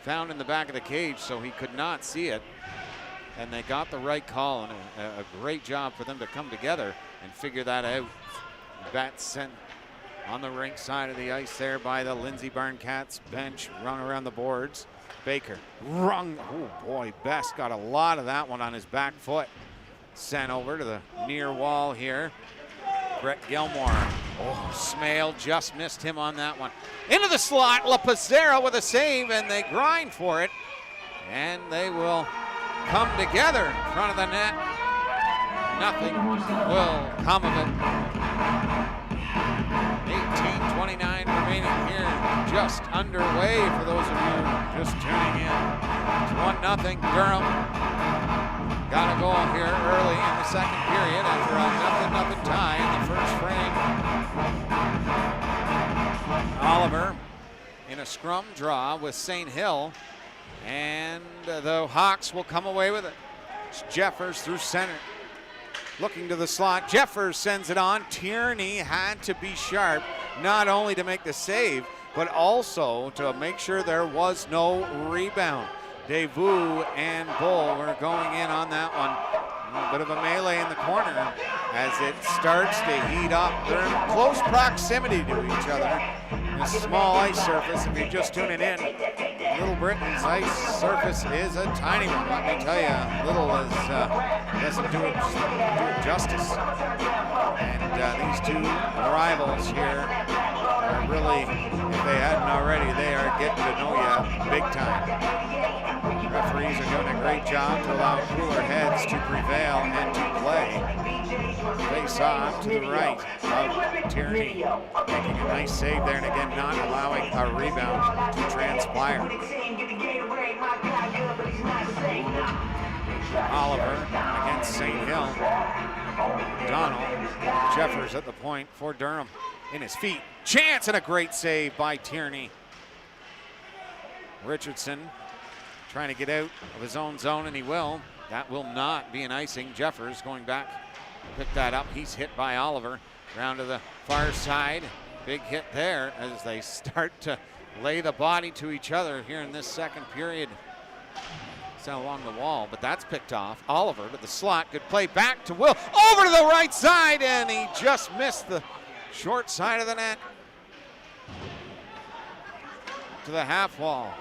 found in the back of the cage, so he could not see it. And they got the right call, and a great job for them to come together and figure that out. Bat sent on the rink side of the ice there by the Lindsay Barncats bench, rung around the boards. Baker rung, oh boy, Best got a lot of that one on his back foot. Sent over to the near wall here. Brett Gilmore, oh, Smale just missed him on that one. Into the slot, La Pizarra with a save, and they grind for it. And they will come together in front of the net. Nothing will come of it. 18:29 remaining here, just underway for those of you just tuning in. It's 1-0 Durham. got a goal here early in the second period after a 0-0 tie in the first frame. Oliver in a scrum draw with St. Hill, and the Hawks will come away with it. It's Jeffers through center, looking to the slot. Jeffers sends it on. Tierney had to be sharp, not only to make the save, but also to make sure there was no rebound. Devu and Bull were going in on that one. A little bit of a melee in the corner as it starts to heat up. They're in close proximity to each other. A small ice surface, if you're just tuning in. Little Britain's ice surface is a tiny one, let me tell you. Little doesn't do it justice. And these two rivals here are really, if they hadn't already, they are getting to know you big time. Referees are doing a great job to allow cooler heads to prevail and to play. Face off to the right of Tierney, making a nice save there, and again not allowing a rebound to transpire. Oliver against St. Hill. Donald, Jeffers at the point for Durham. In his feet, chance, and a great save by Tierney. Richardson trying to get out of his own zone, and he will. That will not be an icing. Jeffers going back, pick that up. He's hit by Oliver. Round to the far side. Big hit there as they start to lay the body to each other here in this second period. It's along the wall, but that's picked off. Oliver to the slot. Good play back to Will. Over to the right side, and he just missed the short side of the net. To the half wall.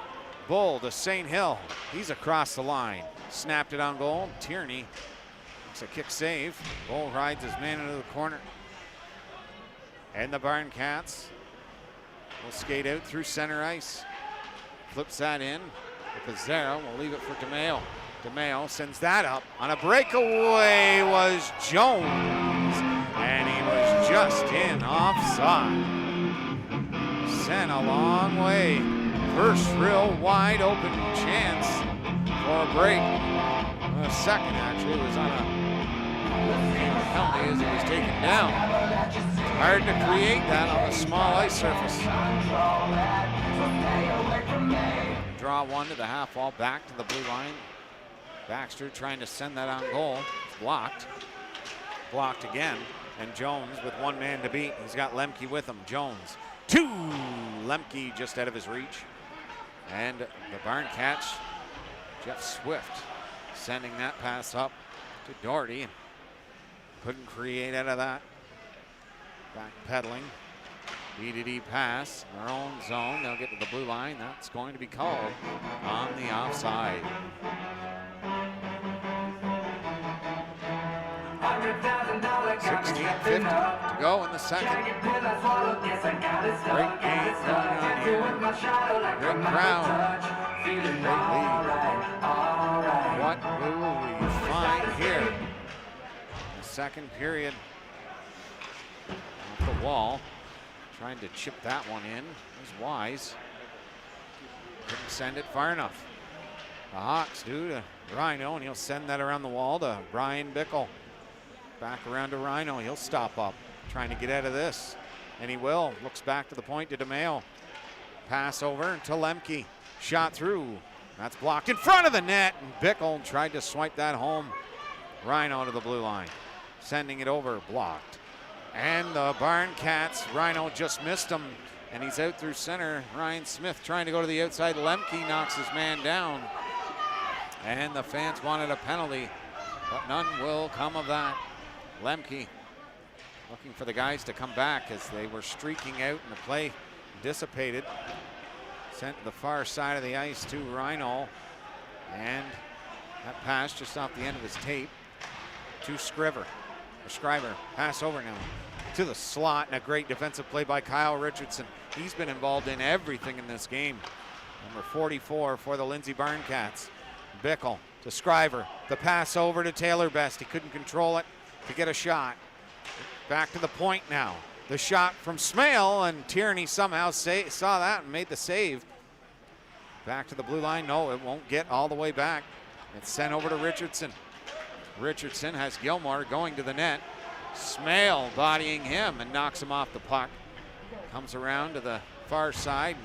Bull to St. Hill. He's across the line. Snapped it on goal. Tierney makes a kick save. Bull rides his man into the corner. And the Barncats will skate out through center ice. Flips that in. Pizarro will leave it for DeMeo. DeMeo sends that up. On a breakaway was Jones. And he was just in offside. Sent a long way. First real wide open chance for a break. The second actually was on a penalty as he was taken down. Hard to create that on a small ice surface. Draw one to the half wall, back to the blue line. Baxter trying to send that on goal. It's blocked. Blocked again. And Jones with one man to beat. He's got Lemke with him. Jones to Lemke just out of his reach. And the Barncats, Jeff Swift sending that pass up to Doherty. Couldn't create out of that. Back pedaling. D-to-D pass, their own zone. They'll get to the blue line. That's going to be called on the offside. $16.50 to go in the second. Great game going on here. Great crowd. Great lead. What will we find here? The second period. Off the wall. Trying to chip that one in. It was Wise. Couldn't send it far enough. The Hawks do to Rhino, and he'll send that around the wall to Brian Bickle. Back around to Rhino. He'll stop up, trying to get out of this. And he will. Looks back to the point to DeMeo. Pass over to Lemke. Shot through. That's blocked in front of the net. And Bickle tried to swipe that home. Rhino to the blue line. Sending it over. Blocked. And the Barncats, Rhino just missed him, and he's out through center. Ryan Smith trying to go to the outside. Lemke knocks his man down. And the fans wanted a penalty, but none will come of that. Lemke looking for the guys to come back as they were streaking out and the play dissipated. Sent to the far side of the ice to Rhino. And that pass just off the end of his tape to Scriver. Pass over now to the slot, and a great defensive play by Kyle Richardson. He's been involved in everything in this game. Number 44 for the Lindsay Barncats. Bickle to Scriver. The pass over to Taylor Best. He couldn't control it to get a shot. Back to the point now. The shot from Smale, and Tierney somehow saw that and made the save. Back to the blue line. No, it won't get all the way back. It's sent over to Richardson. Richardson has Gilmore going to the net. Smale bodying him and knocks him off the puck. Comes around to the far side.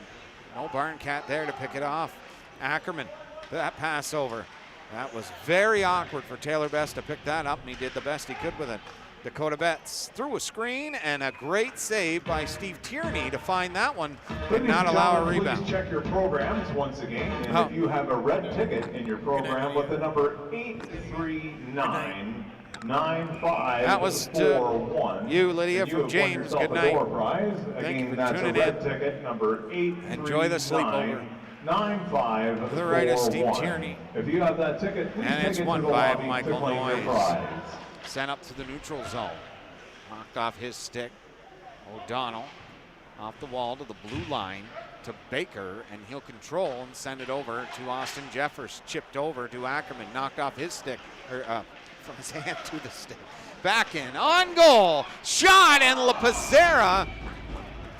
No Barncat there to pick it off. Ackerman, that pass over. That was very awkward for Taylor Best to pick that up, and he did the best he could with it. Dakota Betts threw a screen, and a great save by Steve Tierney to find that one and not allow a rebound. Please check your programs once again, and if you have a red ticket in your program with the number 8399541. That was to you, Lydia, from James. Good night. Thank you for tuning in. Ticket number 8399541. Enjoy the sleepover. To the right is Steve Tierney. If you have that ticket, please and it's take it won to the by lobby Michael to claim your Noyes. prize. Sent up to the neutral zone. Knocked off his stick. O'Donnell off the wall to the blue line to Baker, and he'll control and send it over to Austin Jeffers. Chipped over to Ackerman. Knocked off his stick, or from his hand to the stick. Back in, on goal. Shot, and LaPazzera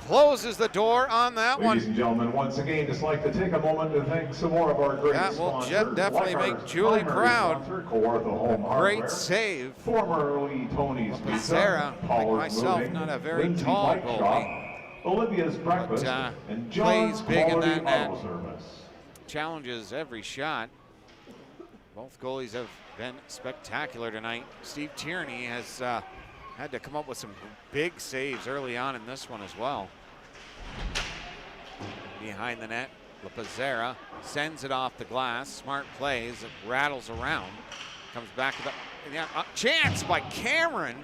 closes the door on that one. Ladies and gentlemen, once again, just like to take a moment to thank some more of our great that will sponsors. definitely like make Julie proud. Sponsor, Kawartha Home Great Hardware, save. formerly Tony's Sarah, Pizza, like Power myself, Moving, not a very Lindsay tall Bike goalie, Shop, Olivia's Breakfast, and John's plays big in Quality that net. Auto Service. Challenges every shot. Both goalies have been spectacular tonight. Steve Tierney has had to come up with some big saves early on in this one as well. Behind the net, LaPazzera sends it off the glass. Smart plays, it rattles around. Comes back to the chance by Cameron.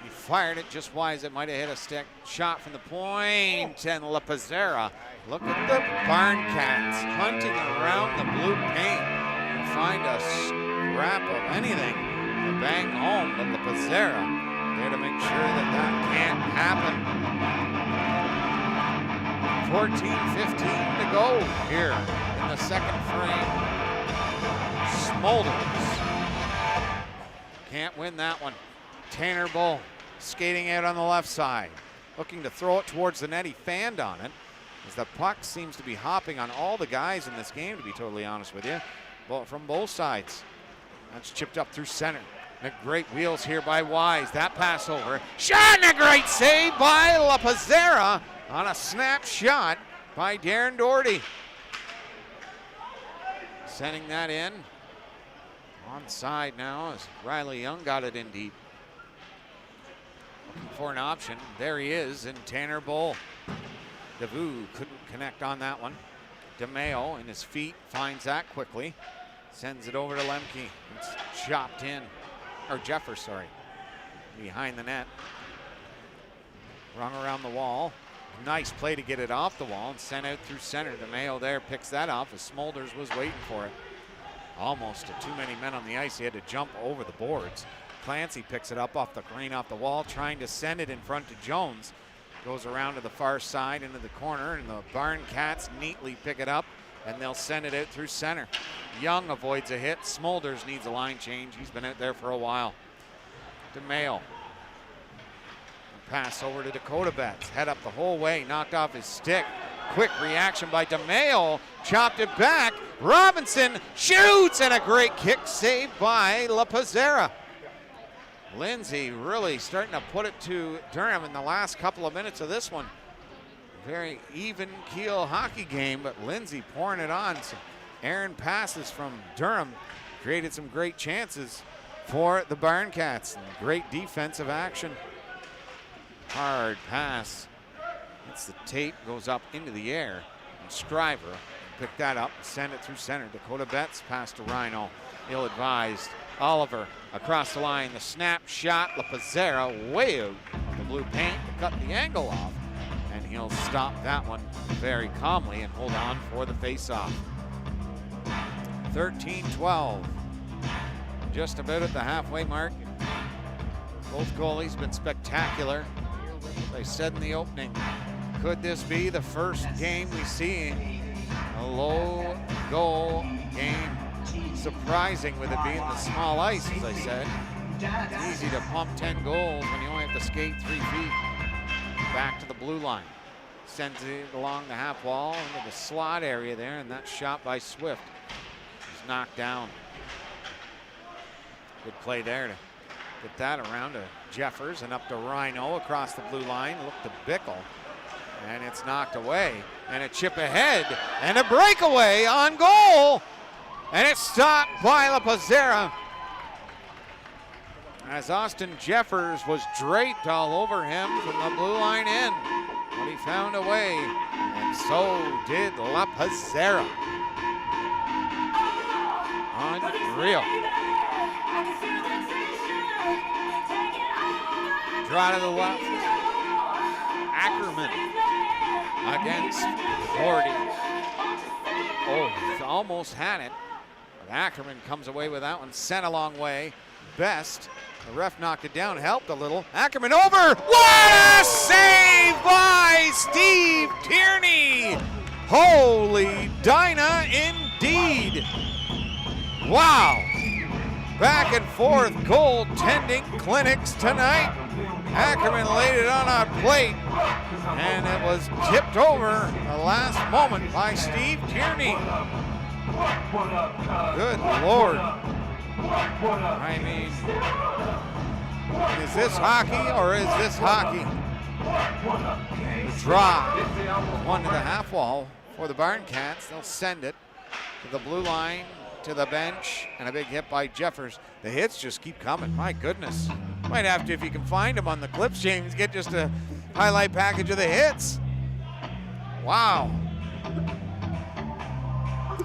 He fired it just wide as it might have hit a stick. Shot from the point, and LaPazzera. Look at the Barncats hunting around the blue paint and find a scrap of anything to bang home. But LaPazzera there to make sure that that can't happen. 14-15 to go here in the second frame. Smolders can't win that one. Tanner Bull skating out on the left side, looking to throw it towards the net. He fanned on it as the puck seems to be hopping on all the guys in this game, to be totally honest with you, from both sides. That's chipped up through center. And great wheels here by Wise. That pass over. Shot, and a great save by LaPazzera on a snap shot by Darren Doherty. Sending that in. Onside now as Riley Young got it in deep. Looking for an option. There he is, and Tanner Bull. DeVue couldn't connect on that one. DeMeo in his feet finds that quickly. Sends it over to Lemke. It's chopped in. Or Jeffers, sorry. Behind the net. Rung around the wall. Nice play to get it off the wall and sent out through center. DeMeo there picks that off as Smolders was waiting for it. Almost to too many men on the ice. He had to jump over the boards. Clancy picks it up off the green, off the wall, trying to send it in front to Jones. Goes around to the far side into the corner, and the Barncats neatly pick it up, and they'll send it out through center. Young avoids a hit. Smolders needs a line change. He's been out there for a while. DeMeo. Pass over to Dakota Betts. Head up the whole way, knocked off his stick. Quick reaction by DeMeo. Chopped it back. Robinson shoots, and a great kick save by LaPazzera. Lindsay really starting to put it to Durham in the last couple of minutes of this one. Very even keel hockey game, but Lindsay pouring it on. Some errant passes from Durham created some great chances for the Barncats. And great defensive action. Hard pass. Hits the tape, goes up into the air. And Scriver picked that up, send it through center. Dakota Betts pass to Rhino. Ill-advised. Oliver across the line. The snap shot. LaPazzera way out of the blue paint to cut the angle off. And he'll stop that one very calmly and hold on for the face-off. 13-12. Just about at the halfway mark. Both goalies been spectacular. As I said in the opening, could this be the first game we see a low goal game? Surprising with it being the small ice, as I said. It's easy to pump 10 goals when you only have to skate 3 feet. Back to the blue line. Sends it along the half wall into the slot area there, and that shot by Swift is knocked down. Good play there to get that around to Jeffers and up to Rhino across the blue line. Look to Bickle. And it's knocked away. And a chip ahead. And a breakaway on goal. And it's stopped by La Pizarra. As Austin Jeffers was draped all over him from the blue line in. But he found a way. And so did La Pizarra. Unreal. Draw to the left. Ackerman against Gordy. Oh, almost had it. But Ackerman comes away with that one. Sent a long way. Best. The ref knocked it down. Helped a little. Ackerman over. What a save by Steve Tierney. Holy Dinah indeed. Wow. Back and forth goaltending clinics tonight. Ackerman laid it on our plate, and it was tipped over the last moment by Steve Tierney. Good Lord. I mean, is this hockey or is this hockey? The draw, one to the half wall for the Barncats. They'll send it to the blue line, to the bench, and a big hit by Jeffers. The hits just keep coming, my goodness. Might have to, if you can find them on the clips, James, get just a highlight package of the hits. Wow.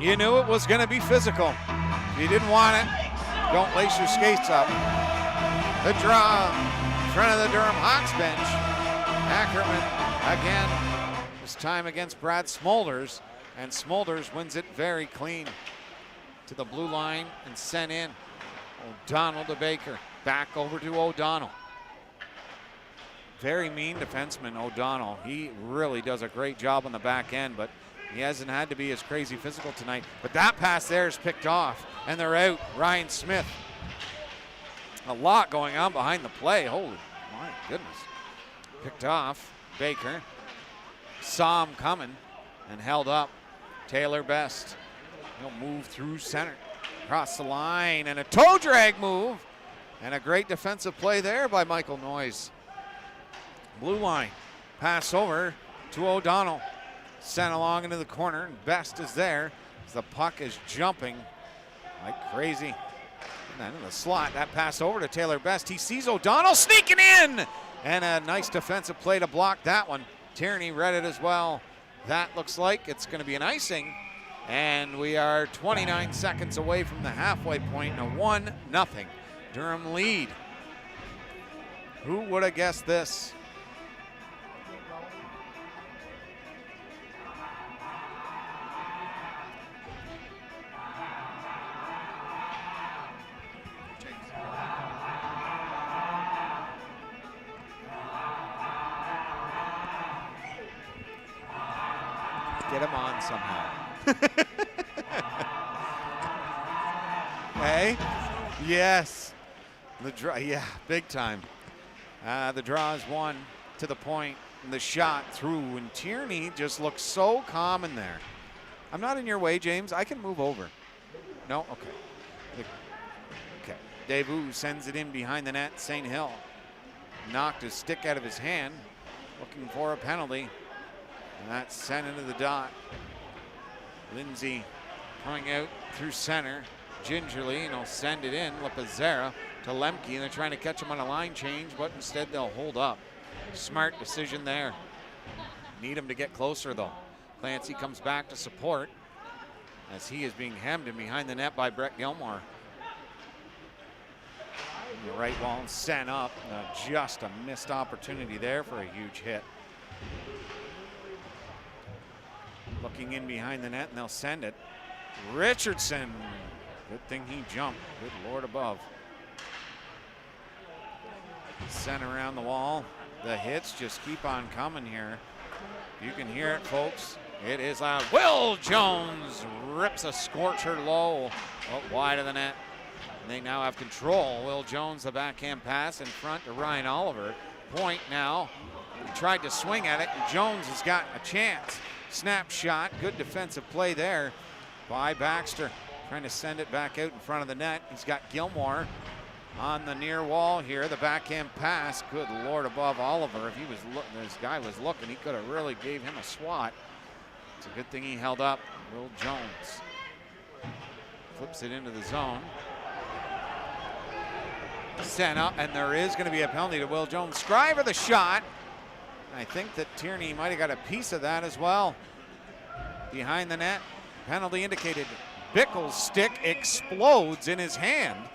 You knew it was gonna be physical. If you didn't want it, don't lace your skates up. The draw in front of the Durham Hawks bench. Ackerman again, this time against Brad Smolders, and Smolders wins it very clean. To the blue line and sent in. O'Donnell to Baker. Back over to O'Donnell. Very mean defenseman, O'Donnell. He really does a great job on the back end, but he hasn't had to be as crazy physical tonight. But that pass there is picked off, and they're out. Ryan Smith. A lot going on behind the play. Holy, my goodness. Picked off. Baker saw him coming and held up. Taylor Best. He'll move through center, across the line, and a toe drag move, and a great defensive play there by Michael Noyes. Blue line, pass over to O'Donnell, sent along into the corner, and Best is there as the puck is jumping like crazy. And then in the slot, that pass over to Taylor Best. He sees O'Donnell sneaking in, and a nice defensive play to block that one. Tierney read it as well. That looks like it's going to be an icing. And we are 29 seconds away from the halfway point, and a 1-0 Durham lead. Who would have guessed this? Get him on somehow. Hey, yes, the draw, yeah, big time. The draw is one to the point, and the shot through, and Tierney just looks so calm in there. I'm not in your way, James. I can move over. No, okay. Okay, Davu sends it in behind the net. St. Hill knocked his stick out of his hand, looking for a penalty, and that's sent into the dot. Lindsay coming out through center gingerly, and he'll send it in. La Pizarra to Lemke, and they're trying to catch him on a line change, but instead they'll hold up. Smart decision there. Need him to get closer though. Clancy comes back to support as he is being hemmed in behind the net by Brett Gilmore. And the right wall sent up. Just a missed opportunity there for a huge hit. Looking in behind the net, and they'll send it. Richardson. Good thing he jumped. Good Lord above. Sent around the wall. The hits just keep on coming here. You can hear it, folks. It is loud. Will Jones rips a scorcher low, but wide of the net. And they now have control. Will Jones, the backhand pass in front to Ryan Oliver. Point now. He tried to swing at it, and Jones has got a chance. Snap shot, good defensive play there by Baxter. Trying to send it back out in front of the net. He's got Gilmore on the near wall here. The backhand pass, good Lord above Oliver. If he was this guy was looking, he could have really gave him a swat. It's a good thing he held up. Will Jones flips it into the zone. Sent up, and there is going to be a penalty to Will Jones. Scriver the shot. I think that Tierney might have got a piece of that as well. Behind the net, penalty indicated. Bickle's stick explodes in his hand.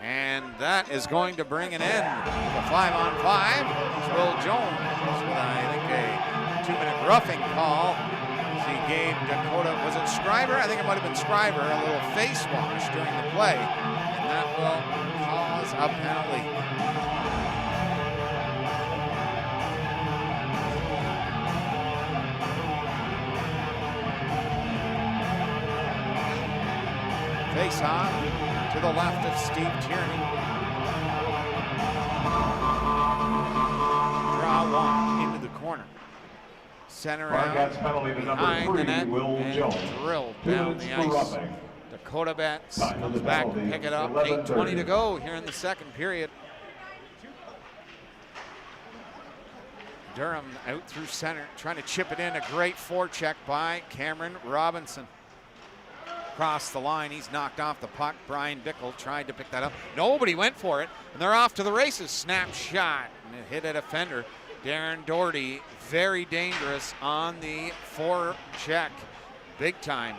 And that is going to bring an end. The 5-on-5 is Will Jones with, I think, a 2-minute roughing call. He gave Dakota, was it Scriver? I think it might have been Scriver, a little face wash during the play. And that will cause a penalty. Face off to the left of Steve Tierney. Draw one into the corner. Center Barncats out penalty to behind number the 3, net Will and Jones. drilled 2 down minutes the for ice. roughing. Dakota Betts Time of comes the back to penalty, pick it up. 11:30. 8:20 to go here in the second period. Durham out through center, trying to chip it in. A great forecheck by Cameron Robinson. Across the line, he's knocked off the puck. Brian Bickle tried to pick that up. Nobody went for it, and they're off to the races. Snap shot, and it hit a defender. Darren Doherty, very dangerous on the forecheck. Big time.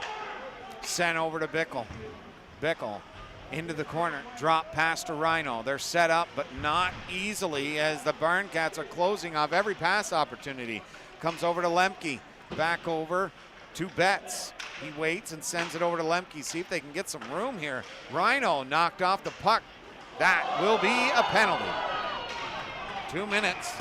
Sent over to Bickle. Bickle into the corner, drop pass to Rhino. They're set up, but not easily as the Barncats are closing off every pass opportunity. Comes over to Lemke, back over to Betts. He waits and sends it over to Lemke. See if they can get some room here. Rhino knocked off the puck. That will be a penalty. 2 minutes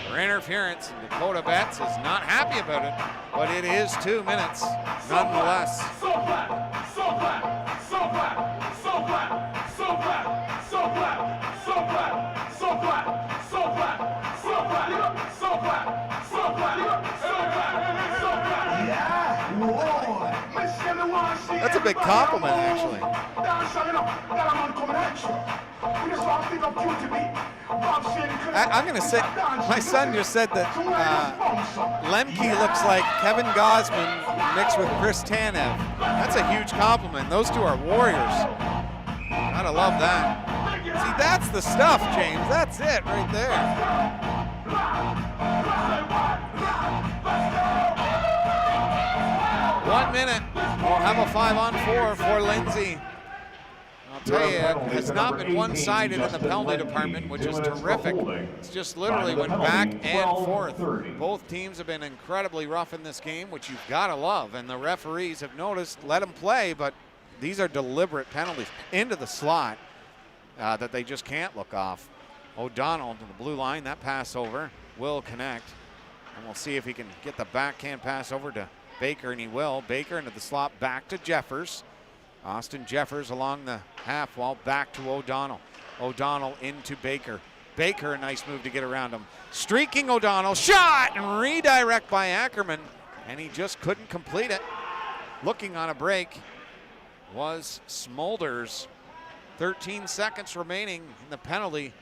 for interference. And Dakota Betts is not happy about it, but it is 2 minutes nonetheless. So flat, so flat, so flat, so flat, so flat, so flat, so flat, so flat, so flat, so flat, so flat, so flat, so flat. Yeah, whoa. That's a big compliment, actually. I'm going to say, my son just said that Lemke looks like Kevin Gosman mixed with Chris Tanev. That's a huge compliment. Those two are warriors. Gotta love that. See, that's the stuff, James. That's it right there. 1 minute. We'll have a 5-on-4 for Lindsay. I'll tell you, it has not been one-sided in the penalty department, which is terrific. It's just literally went back and forth. Both teams have been incredibly rough in this game, which you've got to love. And the referees have noticed, let them play, but these are deliberate penalties into the slot that they just can't look off. O'Donnell to the blue line, that pass over will connect. And we'll see if he can get the backhand pass over to Baker, and he will. Baker into the slot, back to Jeffers. Austin Jeffers along the half wall, back to O'Donnell. O'Donnell into Baker. Baker, a nice move to get around him. Streaking O'Donnell, shot, and redirect by Ackerman, and he just couldn't complete it. Looking on a break was Smolders. 13 seconds remaining in the penalty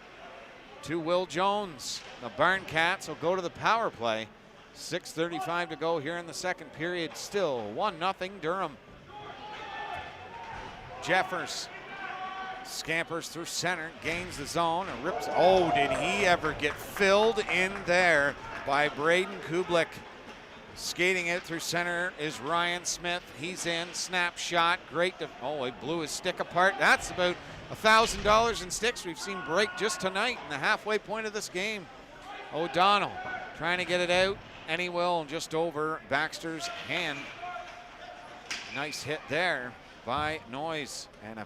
to Will Jones. The Barncats will go to the power play. 6:35 to go here in the second period. Still 1-0 Durham. Jeffers scampers through center, gains the zone, and rips. Oh, did he ever get filled in there by Braden Kublik. Skating it through center is Ryan Smith. He's in, snap shot, great. Oh, he blew his stick apart. That's about $1,000 in sticks we've seen break just tonight in the halfway point of this game. O'Donnell trying to get it out, and he will, just over Baxter's hand. Nice hit there by Noyes, and a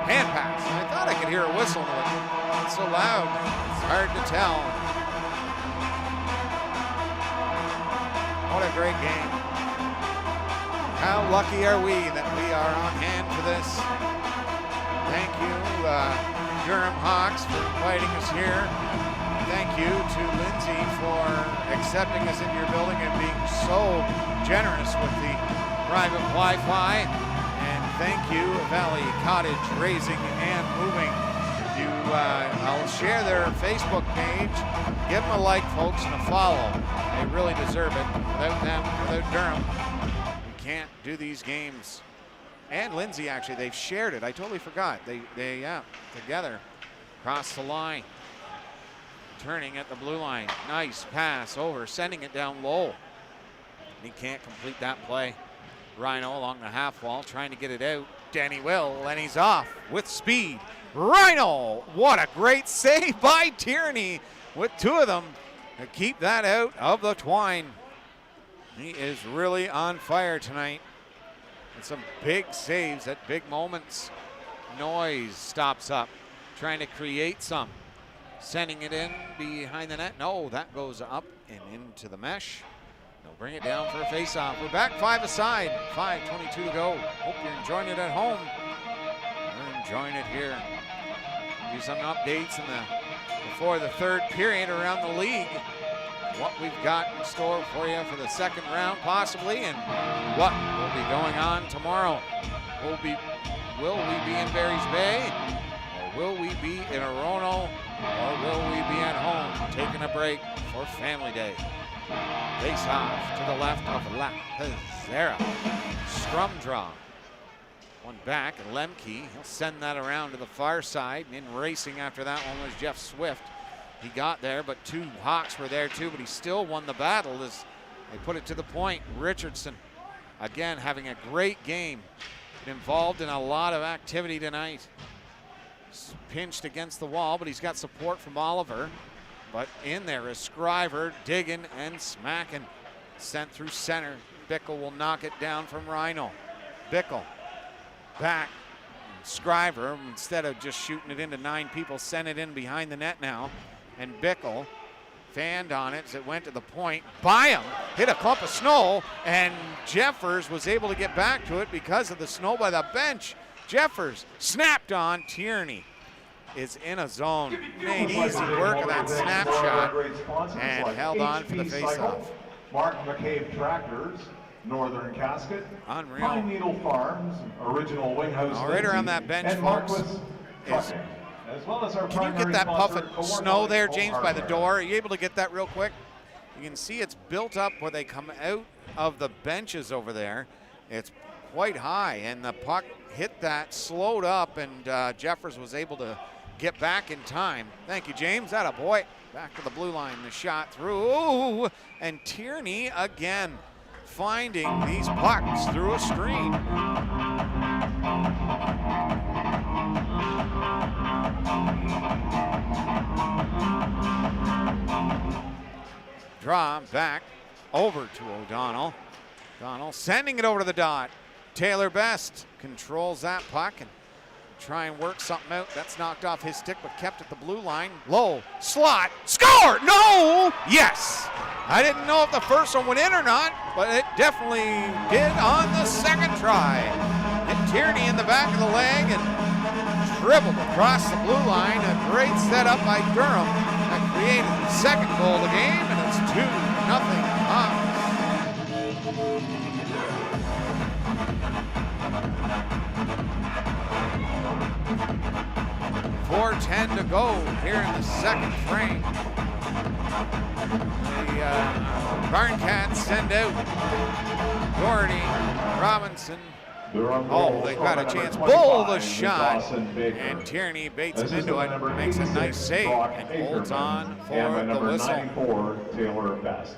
hand pass. I thought I could hear a whistle, but it's so loud, it's hard to tell. What a great game. How lucky are we that we are on hand for this. Thank you, Durham Hawks, for inviting us here. Thank you to Lindsay for accepting us into your building and being so generous with the private Wi-Fi. And thank you, Valley Cottage Raising and Moving. If you I'll share their Facebook page. Give them a like, folks, and a follow. They really deserve it. Without them, without Durham, we can't do these games. And Lindsay, actually, they've shared it. I totally forgot. They together cross the line. Turning at the blue line. Nice pass over, sending it down low. He can't complete that play. Rhino along the half wall, trying to get it out. Danny will, and he's off with speed. Rhino, what a great save by Tierney with two of them to keep that out of the twine. He is really on fire tonight. And some big saves at big moments. Noise stops up, trying to create some. Sending it in behind the net. No, that goes up and into the mesh. They'll bring it down for a face-off. We're back 5-a-side, 5:22 to go. Hope you're enjoying it at home. We're enjoying it here. Do some updates before the third period around the league. What we've got in store for you for the second round, possibly, and what will be going on tomorrow. Will we be in Barry's Bay, or will we be in Orono, or will we be at home taking a break for Family Day? Face off to the left of La Pizarra. Scrum draw. One back, and Lemke, he'll send that around to the far side. And in racing after that one was Jeff Swift. He got there, but two Hawks were there too, but he still won the battle as they put it to the point. Richardson, again, having a great game. Been involved in a lot of activity tonight. Pinched against the wall, but he's got support from Oliver. But in there is Scriver digging and smacking. Sent through center. Bickle will knock it down from Rhino. Bickle back. Scriver, instead of just shooting it into 9 people, sent it in behind the net now. And Bickle fanned on it as it went to the point. Byam hit a clump of snow, and Jeffers was able to get back to it because of the snow by the bench. Jeffers snapped on. Tierney is in a zone. Made easy work of that snapshot and held on for the faceoff. Mark McCabe Tractors, Northern Casket, Unreal. Pine Needle Farms, Original Winghouse. Right around that bench, and folks, Trucking, as well as our can you get that puff of snow there, James, by the door? Are you able to get that real quick? You can see it's built up where they come out of the benches over there. It's quite high, and the puck hit that, slowed up, and Jeffers was able to get back in time. Thank you, James. Atta boy. Back to the blue line. The shot through. Ooh, and Tierney again finding these pucks through a screen. Draw back over to O'Donnell. O'Donnell sending it over to the dot. Taylor Best controls that puck and try and work something out. That's knocked off his stick, but kept at the blue line. Low, slot, score! No! Yes! I didn't know if the first one went in or not, but it definitely did on the second try. Hit Tierney in the back of the leg and dribbled across the blue line. A great setup by Durham that created the second goal of the game, and it's 2-0 Hawks. 4:10 to go here in the second frame. The Barncats send out Doherty, Robinson. Oh, they got a chance. Bull the shot. And Tierney baits him into it, makes a nice save, and holds on for the whistle. 94, Taylor Best.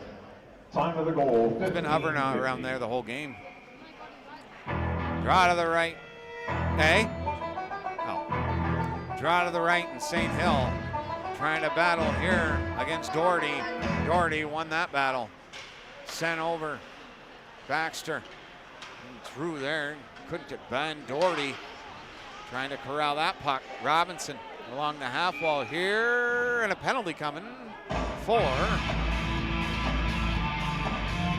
Time of the goal. He's been hovering around there the whole game. Draw to the right. Hey. Draw to the right in St. Hill. Trying to battle here against Doherty. Doherty won that battle. Sent over. Baxter. And through there. Couldn't get Ben. Doherty trying to corral that puck. Robinson along the half wall here. And a penalty coming for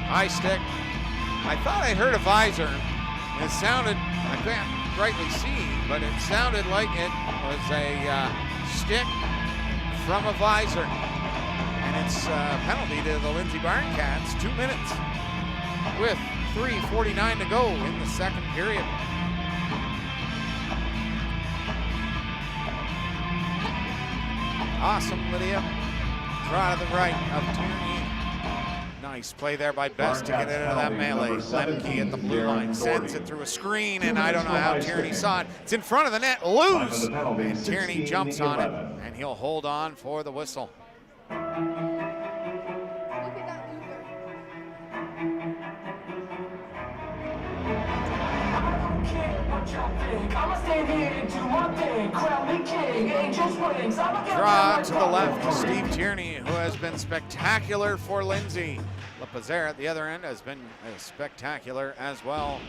high stick. I thought I heard a visor. It sounded, I can't rightly see, but it sounded like it was a stick from a visor. And it's a penalty to the Lindsay Barncats. 2 minutes with 3:49 to go in the second period. Awesome, Lydia. Draw to the right of Tierney. Nice play there by Best to get it out of that melee. Lemke at the blue line sends it through a screen, and I don't know how Tierney saw it. It's in front of the net, loose, and Tierney jumps on it, and he'll hold on for the whistle. Draw to the left to Steve Tierney, who has been spectacular for Lindsay. LaPazera at the other end has been spectacular as well.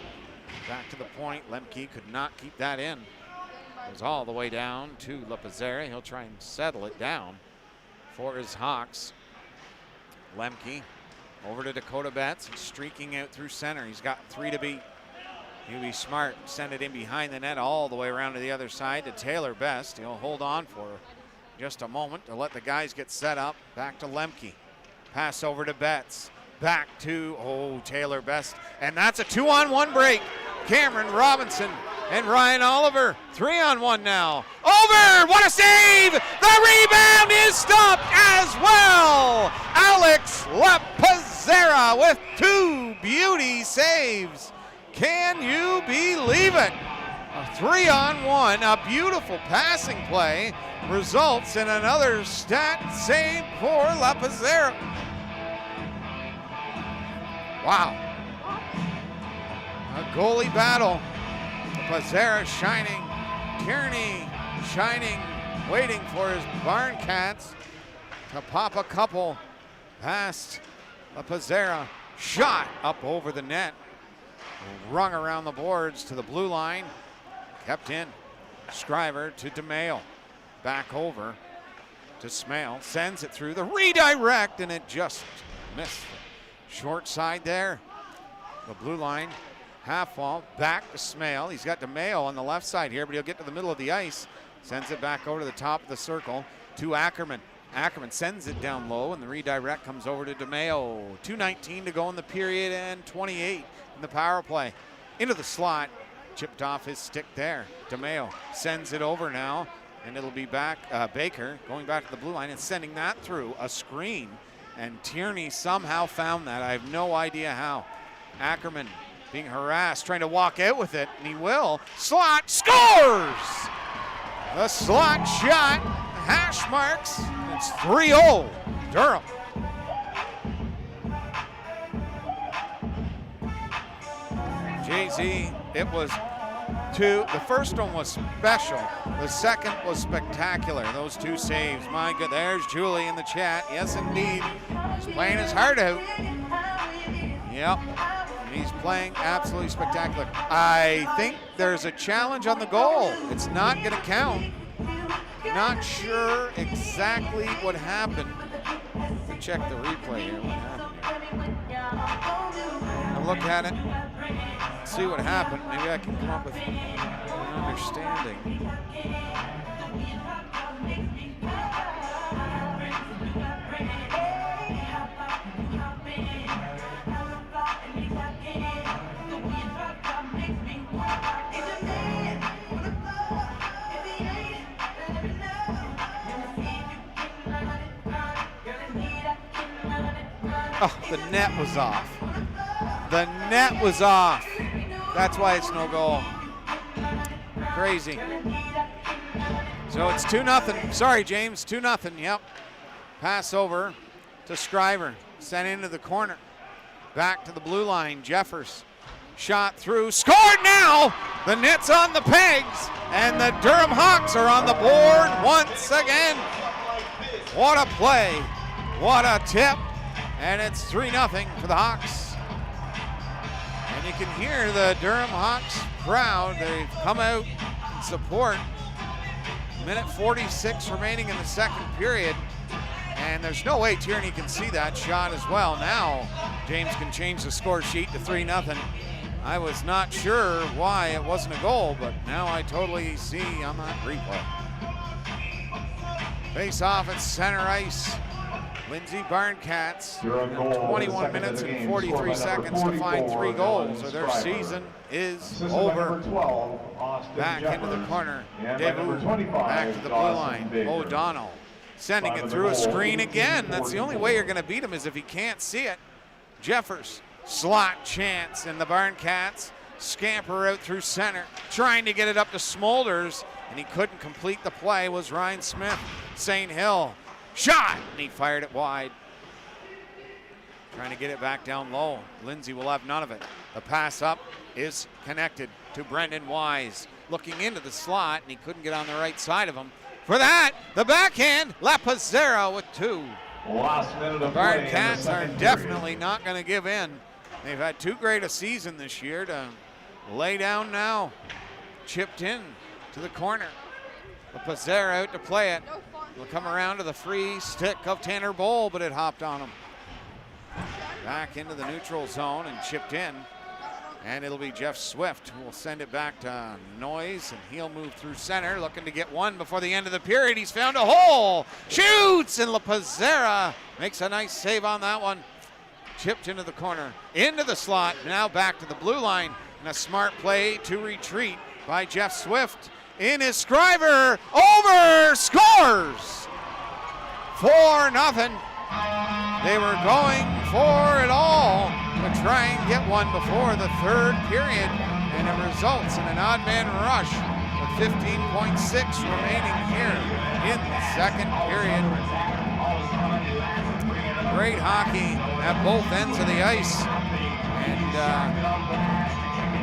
Back to the point, Lemke could not keep that in. It was all the way down to LaPazera. He'll try and settle it down for his Hawks. Lemke over to Dakota Betts, streaking out through center. He's got 3 to beat. He'll be smart, send it in behind the net all the way around to the other side to Taylor Best. He'll hold on for just a moment to let the guys get set up. Back to Lemke. Pass over to Betts. Back to, Taylor Best. And that's a 2-on-1 break. Cameron Robinson and Ryan Oliver. 3-on-1 now. Over! What a save! The rebound is stopped as well! Alex LaPazera with 2 beauty saves. Can you believe it? A 3-on-1, a beautiful passing play results in another stat save for LaPazera. Wow. A goalie battle. LaPazera shining, Tierney shining, waiting for his Barncats to pop a couple past LaPazera. Shot up over the net. Rung around the boards to the blue line. Kept in. Scriver to DeMayo. Back over to Smale. Sends it through the redirect, and it just missed the short side there. The blue line. Half wall. Back to Smale. He's got DeMayo on the left side here, but he'll get to the middle of the ice. Sends it back over to the top of the circle to Ackerman. Ackerman sends it down low, and the redirect comes over to DeMayo. 2:19 to go in the period, and 28 in the power play. Into the slot, chipped off his stick there. DeMayo sends it over now, and it'll be back, Baker going back to the blue line and sending that through a screen. And Tierney somehow found that. I have no idea how. Ackerman being harassed, trying to walk out with it, and he will. Slot scores! The slot shot, hash marks. It's 3-0, Durham. JZ, it was 2. The first one was special. The second was spectacular. Those 2 saves. My God, there's Julie in the chat. Yes, indeed. He's playing his heart out. Yep. He's playing absolutely spectacular. I think there's a challenge on the goal. It's not going to count. Not sure exactly what happened. We'll check the replay here. What happened here? I'll look at it, see what happened. Maybe I can come up with an understanding. Oh, the net was off. The net was off. That's why it's no goal. Crazy. So it's 2-0. Sorry, James, 2-0. Yep. Pass over to Scriver. Sent into the corner. Back to the blue line. Jeffers. Shot through. Scored now! The net's on the pegs. And the Durham Hawks are on the board once again. What a play. What a tip. And it's 3-0 for the Hawks. And you can hear the Durham Hawks crowd. They've come out in support. Minute 46 remaining in the second period. And there's no way Tierney can see that shot as well. Now James can change the score sheet to 3-0. I was not sure why it wasn't a goal, but now I totally see on that replay. Face off at center ice. Lindsay Barncats, 21 minutes and 43 seconds to find 3 goals. So their season is over. Back into the corner. Debu back to the blue line. O'Donnell Sending it through a screen again. That's the only way you're going to beat him is if he can't see it. Jeffers, slot chance, and the Barncats scamper out through center, trying to get it up to Smolders, and he couldn't complete the play. Was Ryan Smith. St. Hill, shot, and he fired it wide. Trying to get it back down low. Lindsay will have none of it. The pass up is connected to Brendan Wise. Looking into the slot, and he couldn't get on the right side of him. For that, the backhand, Lapazzera with 2. Last minute of The play in the Barncats are second definitely period. not going to give in. They've had too great a season this year to lay down now. Chipped in to the corner. Lapazzera out to play it. Will come around to the free stick of Tanner Bowl, but it hopped on him. Back into the neutral zone and chipped in. And it'll be Jeff Swift who will send it back to Noyes, and he'll move through center, looking to get one before the end of the period. He's found a hole, shoots, and Lapazzera makes a nice save on that one. Chipped into the corner, into the slot, now back to the blue line, and a smart play to retreat by Jeff Swift. In his Scriver, over, scores! 4-0. They were going for it all to try and get one before the third period, and it results in an odd man rush with 15.6 remaining here in the second period. Great hockey at both ends of the ice, and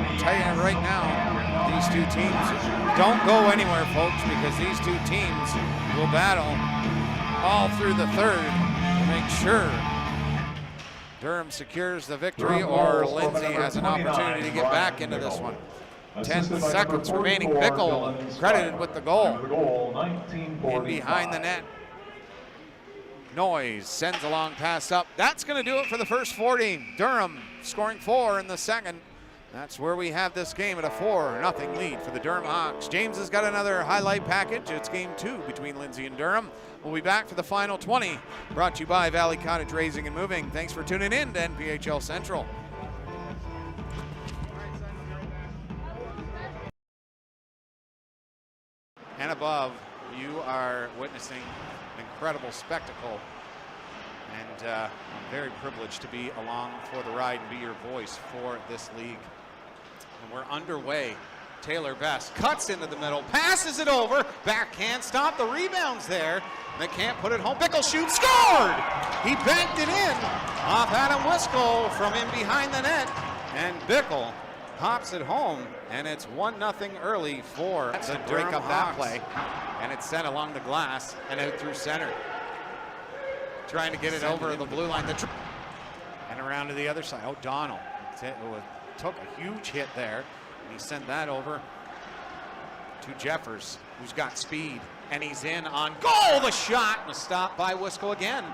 I'll tell you right now, these two teams don't go anywhere, folks, because these two teams will battle all through the third to make sure Durham secures the victory or Lindsay has an opportunity to get back into this one. 10 seconds remaining. Bickle credited with the goal. In behind the net. Noyes sends a long pass up. That's going to do it for the first 40. Durham scoring 4 in the second. That's where we have this game at a 4-0 lead for the Durham Hawks. James has got another highlight package. It's game 2 between Lindsay and Durham. We'll be back for the final 20, brought to you by Valley Cottage Raising and Moving. Thanks for tuning in to NPHL Central. And above, you are witnessing an incredible spectacle. And I'm very privileged to be along for the ride and be your voice for this league. And we're underway. Taylor Best cuts into the middle, passes it over, backhand stop, the rebound's there. They can't put it home. Bickle shoots, scored! He banked it in off Adam Wiskel from in behind the net. And Bickle pops it home, and it's 1-0 early for the Durham Hawks. That play, and it's sent along the glass and out through center. Trying to get it over the blue line. And around to the other side. O'Donnell took a huge hit there. And he sent that over to Jeffers, who's got speed. And he's in on goal. The shot and a stop by Wiskel again.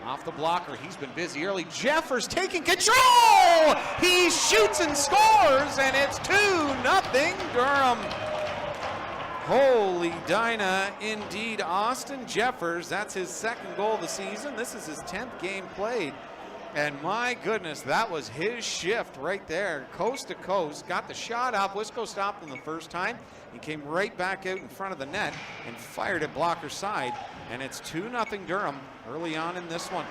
Off the blocker. He's been busy early. Jeffers taking control. He shoots and scores. And it's 2-0 Durham. Holy Dinah, indeed. Austin Jeffers, that's his second goal of the season. This is his 10th game played. And my goodness, that was his shift right there. Coast to coast, got the shot up. Wisco stopped him the first time. He came right back out in front of the net and fired at blocker side. And it's 2-0 Durham early on in this one.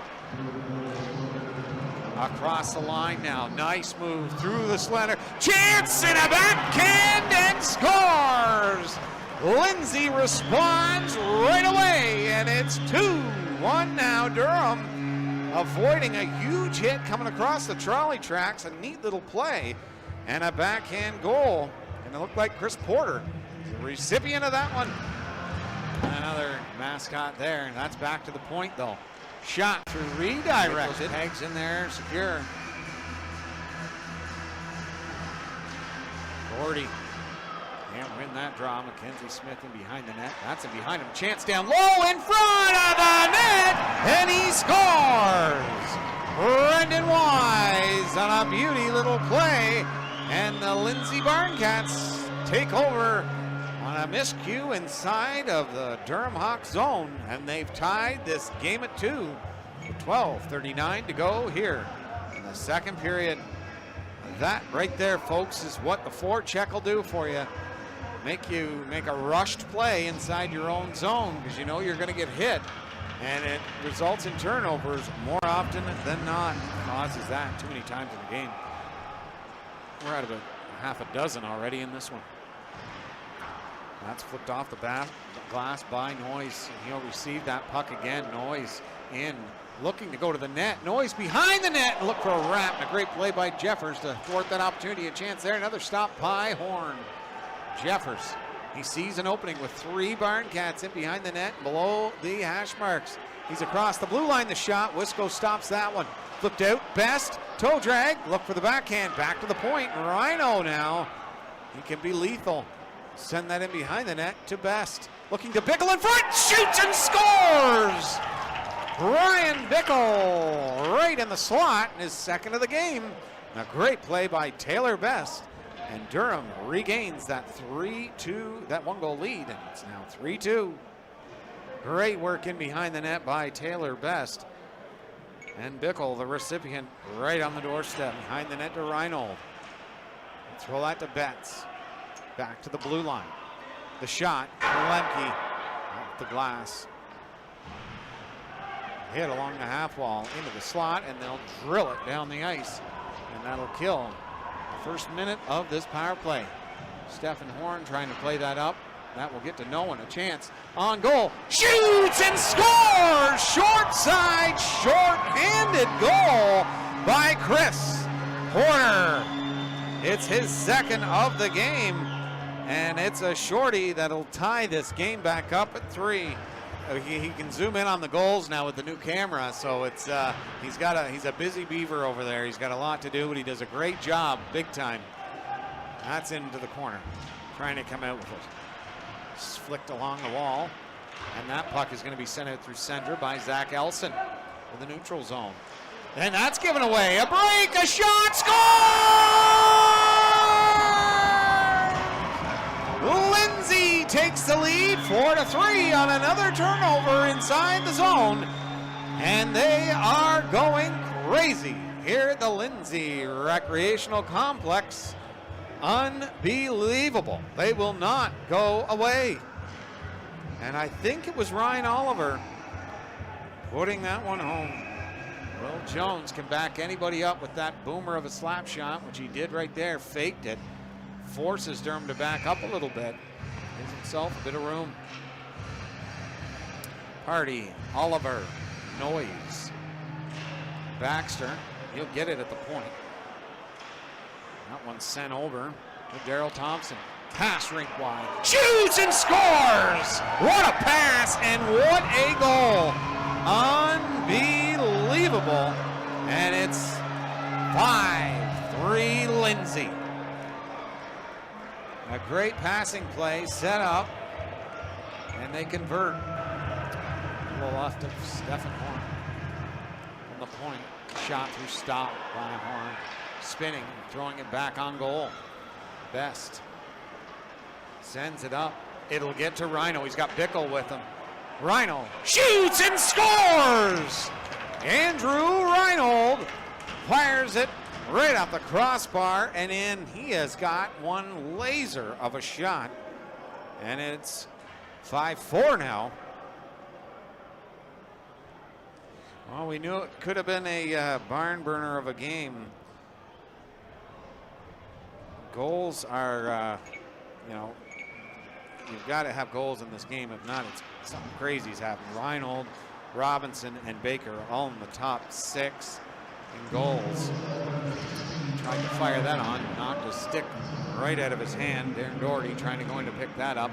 Across the line now, nice move through the slender. Chance and a backhand and scores! Lindsay responds right away, and it's 2-1 now. Durham avoiding a huge hit coming across the trolley tracks. A neat little play and a backhand goal. And it looked like Chris Porter, the recipient of that one. Another mascot there, and that's back to the point though. Shot through redirected. Pegs in there, secure. Gordy can't win that draw. Mackenzie Smith in behind the net. That's in behind him. Chance down low in front of the net, and he scores! Brendan Wise on a beauty little play, and the Lindsay Barncats take over on a miscue inside of the Durham Hawks zone, and they've tied this game at 2. 12:39 to go here in the second period. That right there, folks, is what the forecheck will do for you. make you make a rushed play inside your own zone because you know you're going to get hit. And it results in turnovers more often than not. Causes that too many times in the game. We're at about half a dozen already in this one. That's flipped off the glass by Noyes. And he'll receive that puck again. Noyes in, looking to go to the net. Noyes behind the net and look for a wrap. A great play by Jeffers to thwart that opportunity. A chance there. Another stop by Horn. Jeffers, he sees an opening with 3 Barncats in behind the net below the hash marks. He's across the blue line, the shot. Wisco stops that one. Flipped out, Best, toe drag, look for the backhand, back to the point. Rhino now, he can be lethal. Send that in behind the net to Best. Looking to Bickle in front, shoots and scores! Brian Bickle right in the slot, his second of the game. A great play by Taylor Best. And Durham regains that 3-2, that 1-goal lead, and it's now 3-2. Great work in behind the net by Taylor Best. And Bickle, the recipient, right on the doorstep. Behind the net to Reinold. Throw that to Betts. Back to the blue line. The shot, Lemke, off the glass. Hit along the half wall into the slot, and they'll drill it down the ice. And that'll kill the first minute of this power play. Stephen Horn trying to play that up. That will get to no one a chance. On goal, shoots and scores! Short side, short-handed goal by Chris Horner. It's his second of the game, and it's a shorty that'll tie this game back up at 3. He can zoom in on the goals now with the new camera, so it's he's a busy beaver over there. He's got a lot to do, but he does a great job, big time. That's into the corner, trying to come out with it. It's flicked along the wall, and that puck is going to be sent out through center by Zach Elson in the neutral zone. And that's given away. A break, a shot, score! Lindsay takes the lead 4-3 on another turnover inside the zone. And they are going crazy here at the Lindsay Recreational Complex. Unbelievable. They will not go away. And I think it was Ryan Oliver putting that one home. Will Jones can back anybody up with that boomer of a slap shot, which he did right there, faked it, forces Durham to back up a little bit, gives himself a bit of room. Hardy, Oliver, Noyes, Baxter, he'll get it at the point. That one's sent over to Daryl Thompson. Pass rink wide. Shoots and scores! What a pass and what a goal. Unbelievable. And it's 5-3 Lindsay. A great passing play set up. And they convert. A little left of Stephen Horn. On the point. Shot through stop by Horn. Spinning, throwing it back on goal. Best sends it up. It'll get to Rhino. He's got Bickle with him. Rhino shoots and scores! Andrew Reinold fires it right off the crossbar and in. He has got one laser of a shot. And it's 5-4 now. Well, we knew it could have been a barn burner of a game. Goals are, you've got to have goals in this game. If not, it's something crazy's happened. Reinold, Robinson, and Baker are all in the top 6 in goals. Tried to fire that on, knocked a stick right out of his hand. Darren Doherty trying to go in to pick that up,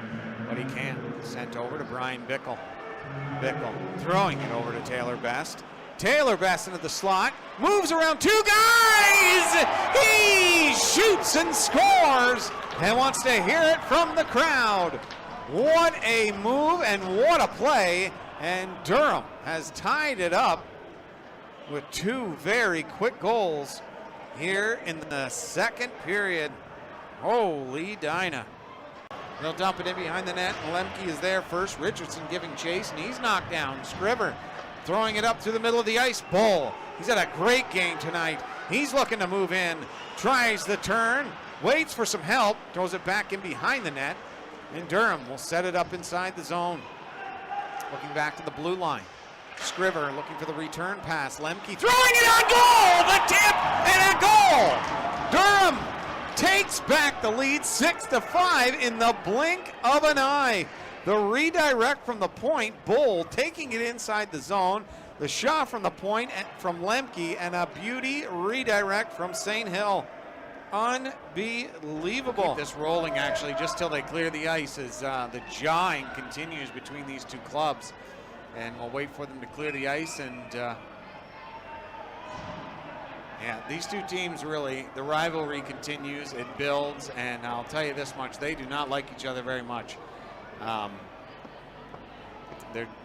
but he can't. Sent over to Brian Bickle. Bickle throwing it over to Taylor Best. Taylor Best into the slot, moves around 2 guys! He shoots and scores and wants to hear it from the crowd. What a move and what a play. And Durham has tied it up with 2 very quick goals here in the second period. Holy Dinah. They'll dump it in behind the net. Lemke is there first. Richardson giving chase, and he's knocked down. Scriver throwing it up through the middle of the ice. Bull, he's had a great game tonight. He's looking to move in. Tries the turn. Waits for some help. Throws it back in behind the net. And Durham will set it up inside the zone. Looking back to the blue line. Scriver looking for the return pass. Lemke throwing it on goal! The tip and a goal! Durham takes back the lead 6-5 in the blink of an eye. The redirect from the point, Bull taking it inside the zone. The shot from the point from Lemke, and a beauty redirect from St. Hill. Unbelievable. Keep this rolling actually just till they clear the ice as the jawing continues between these two clubs. And we'll wait for them to clear the ice. And yeah, these two teams really, the rivalry continues, it builds, and I'll tell you this much, they do not like each other very much.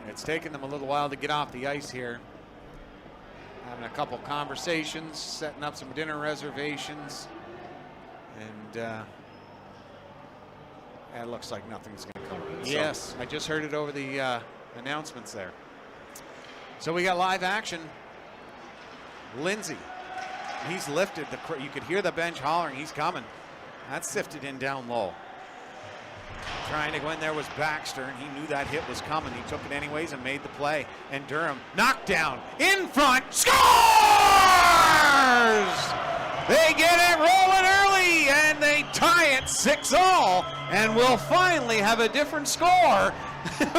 It's taken them a little while to get off the ice here. Having a couple conversations, setting up some dinner reservations, and it looks like nothing's going to come of it. Yes, I just heard it over the announcements there. So we got live action. Lindsay, he's lifted. You could hear the bench hollering, he's coming. That's sifted in down low. Trying to go in there was Baxter, and he knew that hit was coming. He took it anyways and made the play. And Durham knocked down in front, scores! They get it rolling early, and they tie it 6-all, and we'll finally have a different score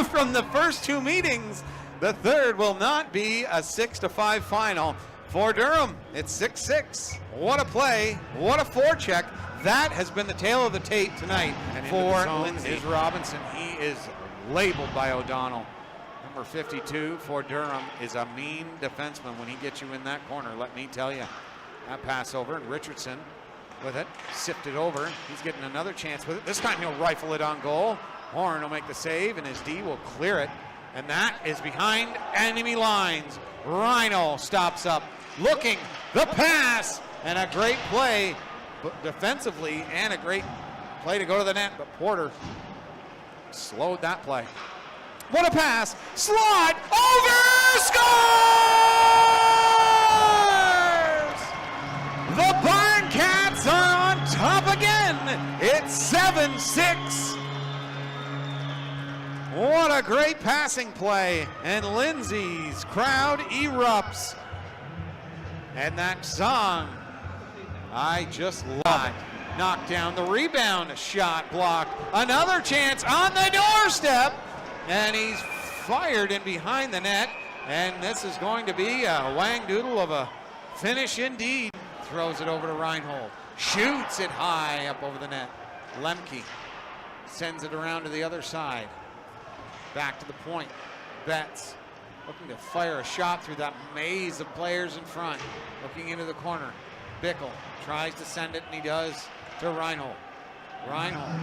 from the first two meetings. The third will not be a 6-5 final for Durham. It's 6-6. What a play, what a forecheck. That has been the tale of the tape tonight. And for Lindsay is Robinson. He is labeled by O'Donnell. Number 52 for Durham is a mean defenseman when he gets you in that corner, let me tell you. That pass over, and Richardson with it, sifted over. He's getting another chance with it. This time he'll rifle it on goal. Horn will make the save, and his D will clear it. And that is behind enemy lines. Rhino stops up, looking, the pass, and a great play defensively, and a great play to go to the net, but Porter slowed that play. What a pass! Slot over! Scores! The Barncats are on top again. It's 7-6. What a great passing play, and Lindsay's crowd erupts. And that song, I just love it. Knocked down the rebound, shot blocked. Another chance on the doorstep, and he's fired in behind the net. And this is going to be a wang doodle of a finish indeed. Throws it over to Reinhold. Shoots it high up over the net. Lemke sends it around to the other side. Back to the point. Betts looking to fire a shot through that maze of players in front. Looking into the corner. Bickle tries to send it, and he does to Reinhold. Reinhold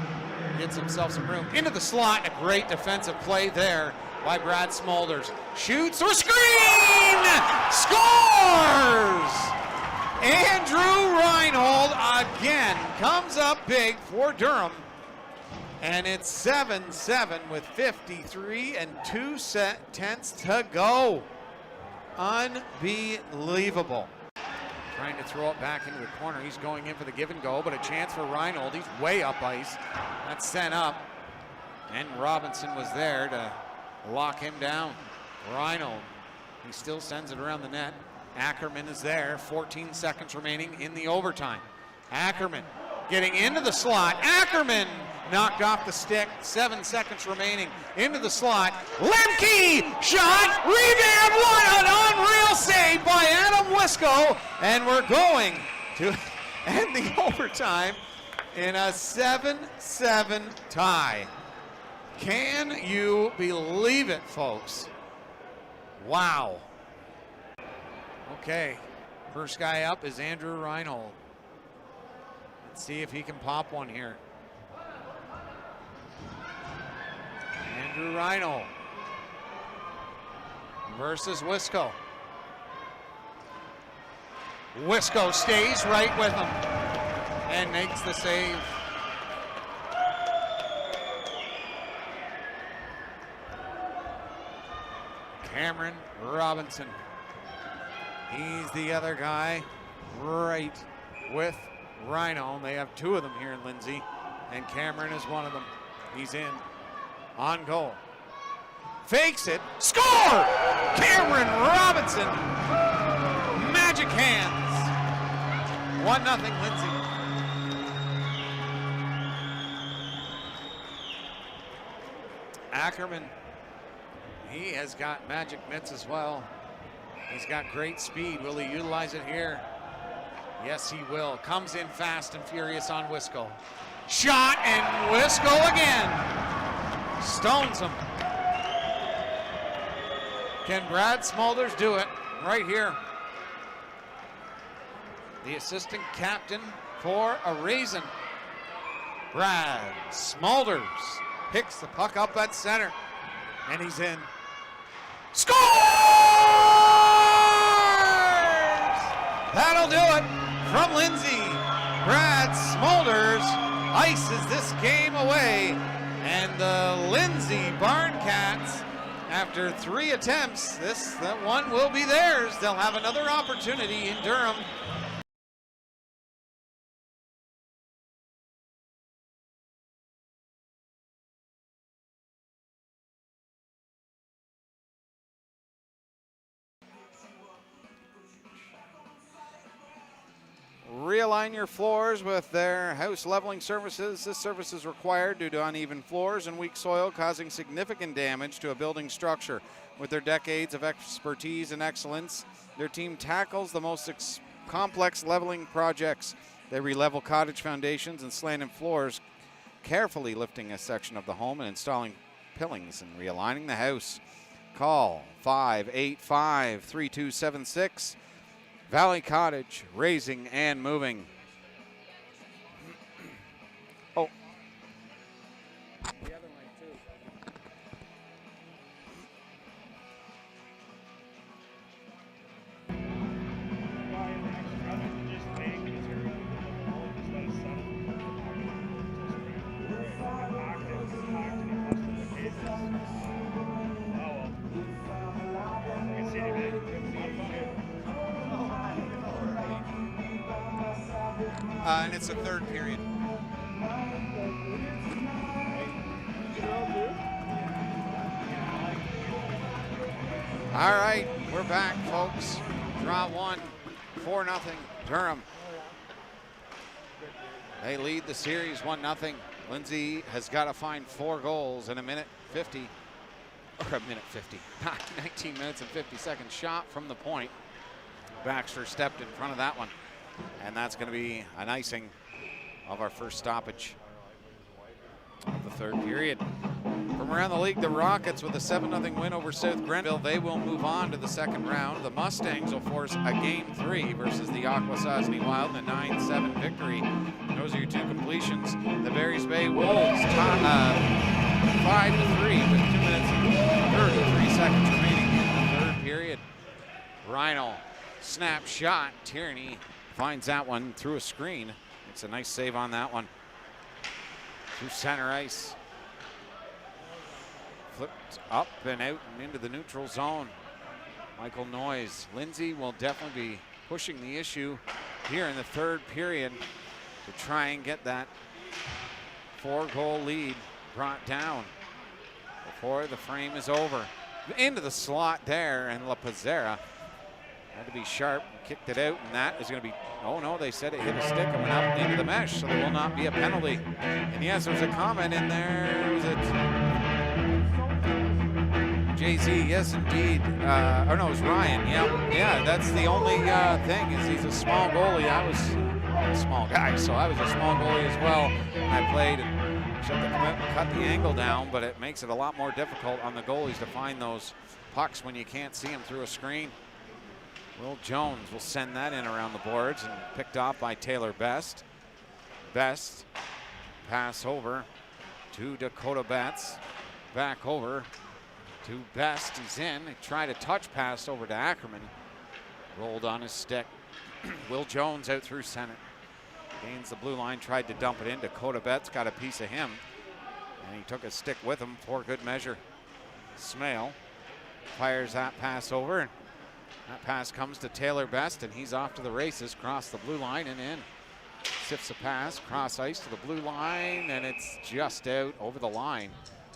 gets himself some room into the slot. A great defensive play there by Brad Smulders. Shoots or screen! Scores! Andrew Reinhold again comes up big for Durham. And it's 7-7 with 53 and 2/10 to go. Unbelievable. Trying to throw it back into the corner. He's going in for the give and go, but a chance for Reinhold. He's way up ice. That's sent up. And Robinson was there to lock him down. Reinhold, he still sends it around the net. Ackerman is there. 14 seconds remaining in the overtime. Ackerman getting into the slot. Ackerman knocked off the stick. 7 seconds remaining into the slot. Lemke shot, rebound, one, an unreal save by Adam Wisco, and we're going to end the overtime in a 7-7 tie. Can you believe it, folks? Wow. Okay, first guy up is Andrew Reinhold. Let's see if he can pop one here. Andrew Reinhold versus Wisco. Wisco stays right with him and makes the save. Cameron Robinson. He's the other guy right with Rhino. They have two of them here in Lindsay, and Cameron is one of them. He's in. On goal. Fakes it. Score! Cameron Robinson. Magic hands. 1-0 Lindsay. Ackerman. He has got magic mitts as well. He's got great speed. Will he utilize it here? Yes, he will. Comes in fast and furious on Wisco. Shot and Wisco again. Stones him. Can Brad Smulders do it right here? The assistant captain for a reason. Brad Smulders picks the puck up at center, and he's in. Scores! That'll do it from Lindsay. Brad Smulders ices this game away, and the Lindsay Barncats, after 3 attempts, that one will be theirs. They'll have another opportunity in Durham. Realign your floors with their house leveling services. This service is required due to uneven floors and weak soil, causing significant damage to a building structure. With their decades of expertise and excellence, their team tackles the most complex leveling projects. They re-level cottage foundations and slanted floors, carefully lifting a section of the home and installing pillings and realigning the house. Call 585-3276. Valley Cottage, raising and moving. Oh. The other mic too. And it's the third period. All right, we're back, folks. Draw 1, 4-0, Durham. They lead the series 1-0. Lindsay has got to find 4 goals in a minute 50, or a minute 50, 19 minutes and 50 seconds. Shot from the point. Baxter stepped in front of that one. And that's going to be an icing of our first stoppage of the third period. From around the league, the Rockets with a 7-0 win over South Grenville. They will move on to the second round. The Mustangs will force a Game 3 versus the Akwesasne Wild in a 9-7 victory. Those are your 2 completions. The Barry's Bay Wolves 5-3 with 2 minutes and 33 seconds remaining in the third period. Rhino snap shot. Tierney finds that one through a screen. It's a nice save on that one. Through center ice. Flipped up and out and into the neutral zone. Michael Noyes. Lindsay will definitely be pushing the issue here in the third period to try and get that 4-goal lead brought down before the frame is over. Into the slot there, and La Pizzera had to be sharp, kicked it out, and that is going to be, oh no, they said it hit a stick and went up into the mesh, so there will not be a penalty. And yes, there's a comment in there, was it JZ? Yes, indeed. Or no, it was Ryan. Yeah, that's the only thing, is he's a small goalie. I was a small guy, so I was a small goalie as well. And I played and cut the angle down, but it makes it a lot more difficult on the goalies to find those pucks when you can't see them through a screen. Will Jones will send that in around the boards and picked off by Taylor Best. Best pass over to Dakota Betts. Back over to Best. He's in. They tried a touch pass over to Ackerman. Rolled on his stick. Will Jones out through center. Gains the blue line, tried to dump it in. Dakota Betts got a piece of him. And he took a stick with him for good measure. Smale fires that pass over. That pass comes to Taylor Best, and he's off to the races, cross the blue line and in. sifts a pass, cross ice to the blue line, and it's just out over the line.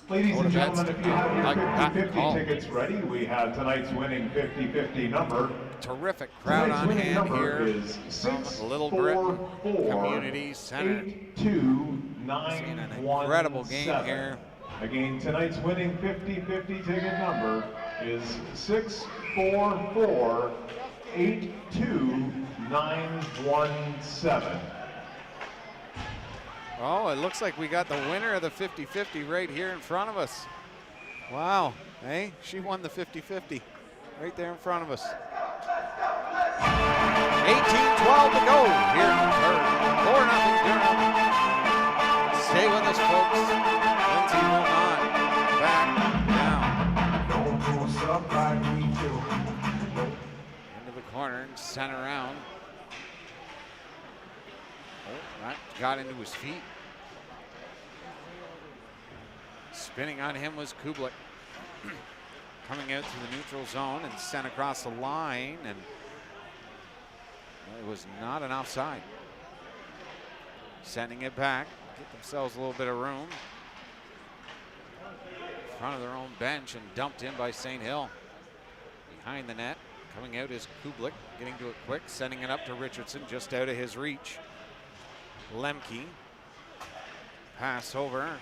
Ladies and gentlemen, if you have your Like that 50-50 call. tickets ready, we have tonight's winning 50-50 number. Terrific crowd Tonight's on winning hand number here is from Little Britain Community Center. 644-82-917. Seeing an incredible game here. Again, tonight's winning 50-50 ticket number is 644-82-917. Oh, it looks like we got the winner of the 50-50 right here in front of us. Wow, hey, she won the 50-50 right there in front of us. 18-12 to go here in the third. 4-0 Durham. Stay with us, folks. Lindsay will not back down. Into the corner and sent around. Oh, that got into his feet. Spinning on him was Kublik. Coming out through the neutral zone and sent across the line, and it was not an offside. Sending it back, get themselves a little bit of room. In front of their own bench and dumped in by St. Hill. Behind the net, coming out is Kublik, getting to it quick, sending it up to Richardson, just out of his reach. Lemke, pass over,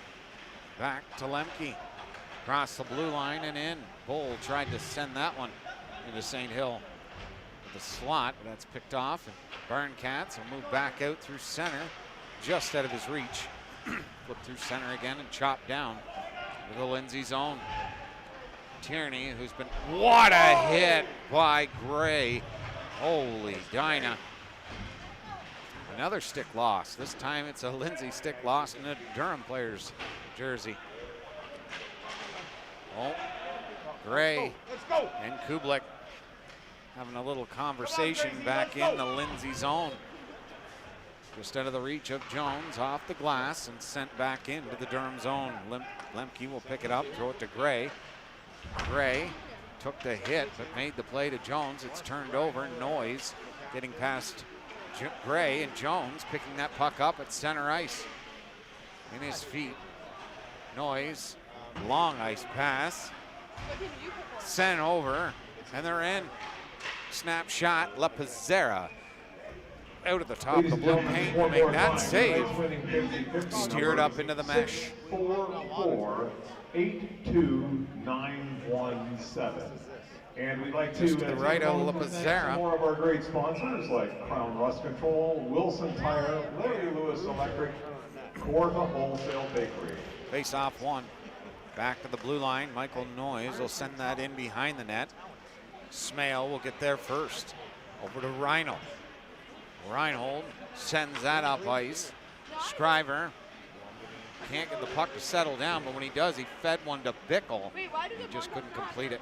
back to Lemke. Across the blue line and in. Bull tried to send that one into St. Hill. With the slot, but that's picked off. And Barncats will move back out through center, just out of his reach. Flip through center again and chop down to the Lindsay zone. Tierney, who's been, what a hit by Gray. Holy Dinah. Another stick loss. This time it's a Lindsay stick loss in a Durham player's jersey. Oh, Gray and Kublik having a little conversation back in the Lindsay zone. Just out of the reach of Jones, off the glass and sent back into the Durham zone. Lemke will pick it up, throw it to Gray. Gray took the hit, but made the play to Jones. It's turned over. Noise getting past Gray, and Jones picking that puck up at center ice. In his feet. Noise. Long ice pass. Sent over, and they're in. Snap shot. La Pizzera out of the top of the blue paint to make that save. Steered up into the mesh. 644-82-917. And we'd like to Just to the right of La Pizzera. more of our great sponsors like Crown Rust Control, Wilson Tire, Larry Lewis Electric, Corva Wholesale Bakery. Face off one. Back to the blue line. Michael Noyes will send that in behind the net. Smale will get there first. Over to Reinhold. Reinhold sends that up ice. Scriver can't get the puck to settle down, but when he does, he fed one to Bickle. He just couldn't complete it.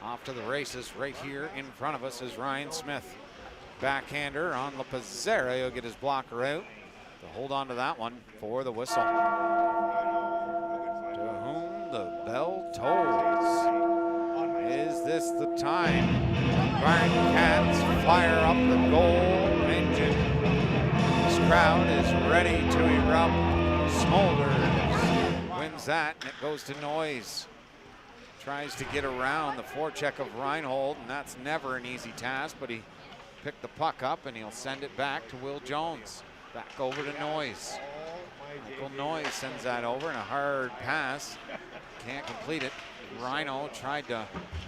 Off to the races right here in front of us is Ryan Smith. Backhander on La Pizzera. He'll get his blocker out to hold on to that one for the whistle. To whom the bell tolls. Is this the time? Barncats fire up the goal engine. This crowd is ready to erupt. Smolders wins that, and it goes to Noise. Tries to get around the forecheck of Reinhold, and that's never an easy task, but he picked the puck up and he'll send it back to Will Jones. Back over to Noise. Michael Noise sends that over, and a hard pass. Can't complete it. Rhino tried to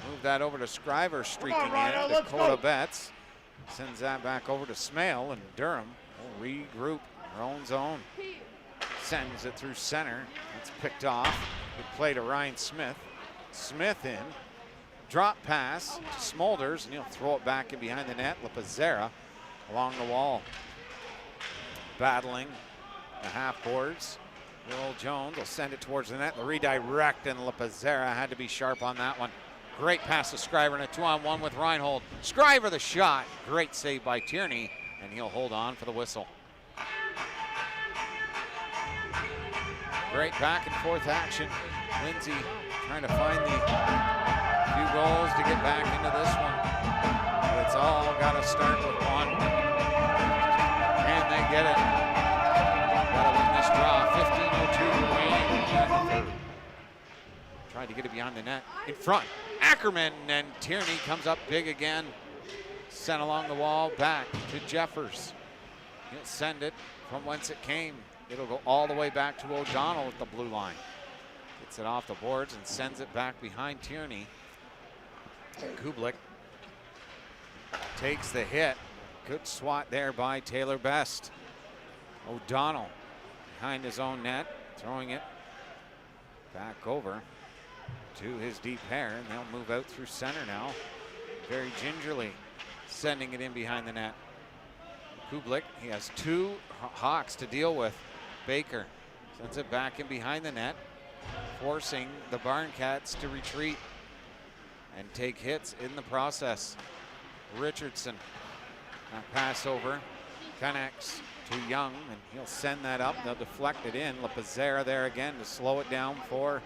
move that over to Scriver, streaking in. Dakota Betts sends that back over to Smale, and Durham will regroup their own zone. Sends it through center. It's picked off. Good play to Ryan Smith. Smith in. Drop pass to Smolders, and he'll throw it back in behind the net. La Pizzera along the wall. Battling the half boards. Will Jones will send it towards the net. The redirect, and La Pizzera had to be sharp on that one. Great pass to Scriver, and a 2-on-1 with Reinhold. Scriver the shot. Great save by Tierney, and he'll hold on for the whistle. Great back and forth action. Lindsay trying to find the few goals to get back into this one. But it's all got to start with one. And they get it. Gotta win this draw. 15:02 remaining. Tried to get it behind the net. In front, Ackerman, and Tierney comes up big again. Sent along the wall, back to Jeffers. He'll send it from whence it came. It'll go all the way back to O'Donnell at the blue line. Gets it off the boards and sends it back behind Tierney. Kublik takes the hit. Good swat there by Taylor Best. O'Donnell behind his own net, throwing it back over to his deep pair, and they'll move out through center now. Very gingerly sending it in behind the net. Kublik, he has two Hawks to deal with. Baker sends it back in behind the net, forcing the Barncats to retreat and take hits in the process. Richardson, pass over, connects to Young, and he'll send that up. They'll deflect it in. LaPazera there again to slow it down for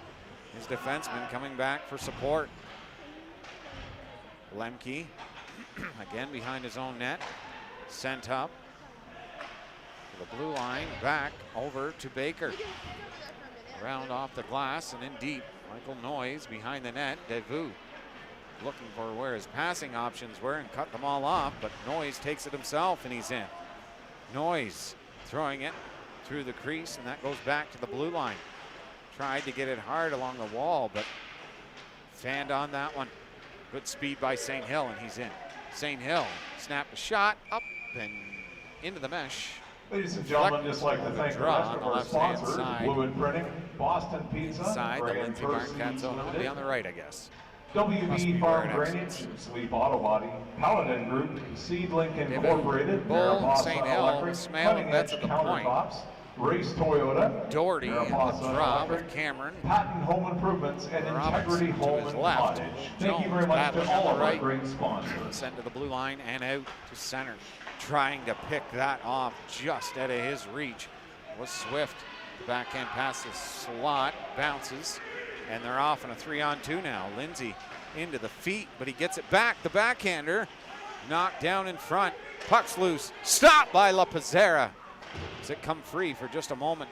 his defenseman coming back for support. Lemke again behind his own net, sent up to the blue line, back over to Baker. Around off the glass and in deep. Michael Noyes behind the net. Devu looking for where his passing options were and cut them all off, but Noyes takes it himself and he's in. Noyes throwing it through the crease, and that goes back to the blue line. Tried to get it hard along the wall, but fanned on that one. Good speed by St. Hill, and he's in. St. Hill snapped a shot up and into the mesh. Ladies and gentlemen, just like to thank the rest of our sponsors, Fluid Printing, Boston Pizza, Inside the Lindsay Barncats zone. It'll be on the right, I guess. WB Farm Drainage, Sleep Auto Body, Paladin Group, Seedlink Incorporated, Bull, St. Hill, Smale, and Betts at the point. Race Toyota, Doherty at the drop with Cameron. Patent Home Improvements, and Integrity Home and Cottage. Thank you very much to all of our great sponsors. Send to the blue line and out to center. Trying to pick that off just out of his reach was Swift. Backhand pass the slot, bounces, and they're off on a 3-on-2 now. Lindsay into the feet, but he gets it back. The backhander knocked down in front. Puck's loose. Stopped by LaPazera. Does it come free for just a moment?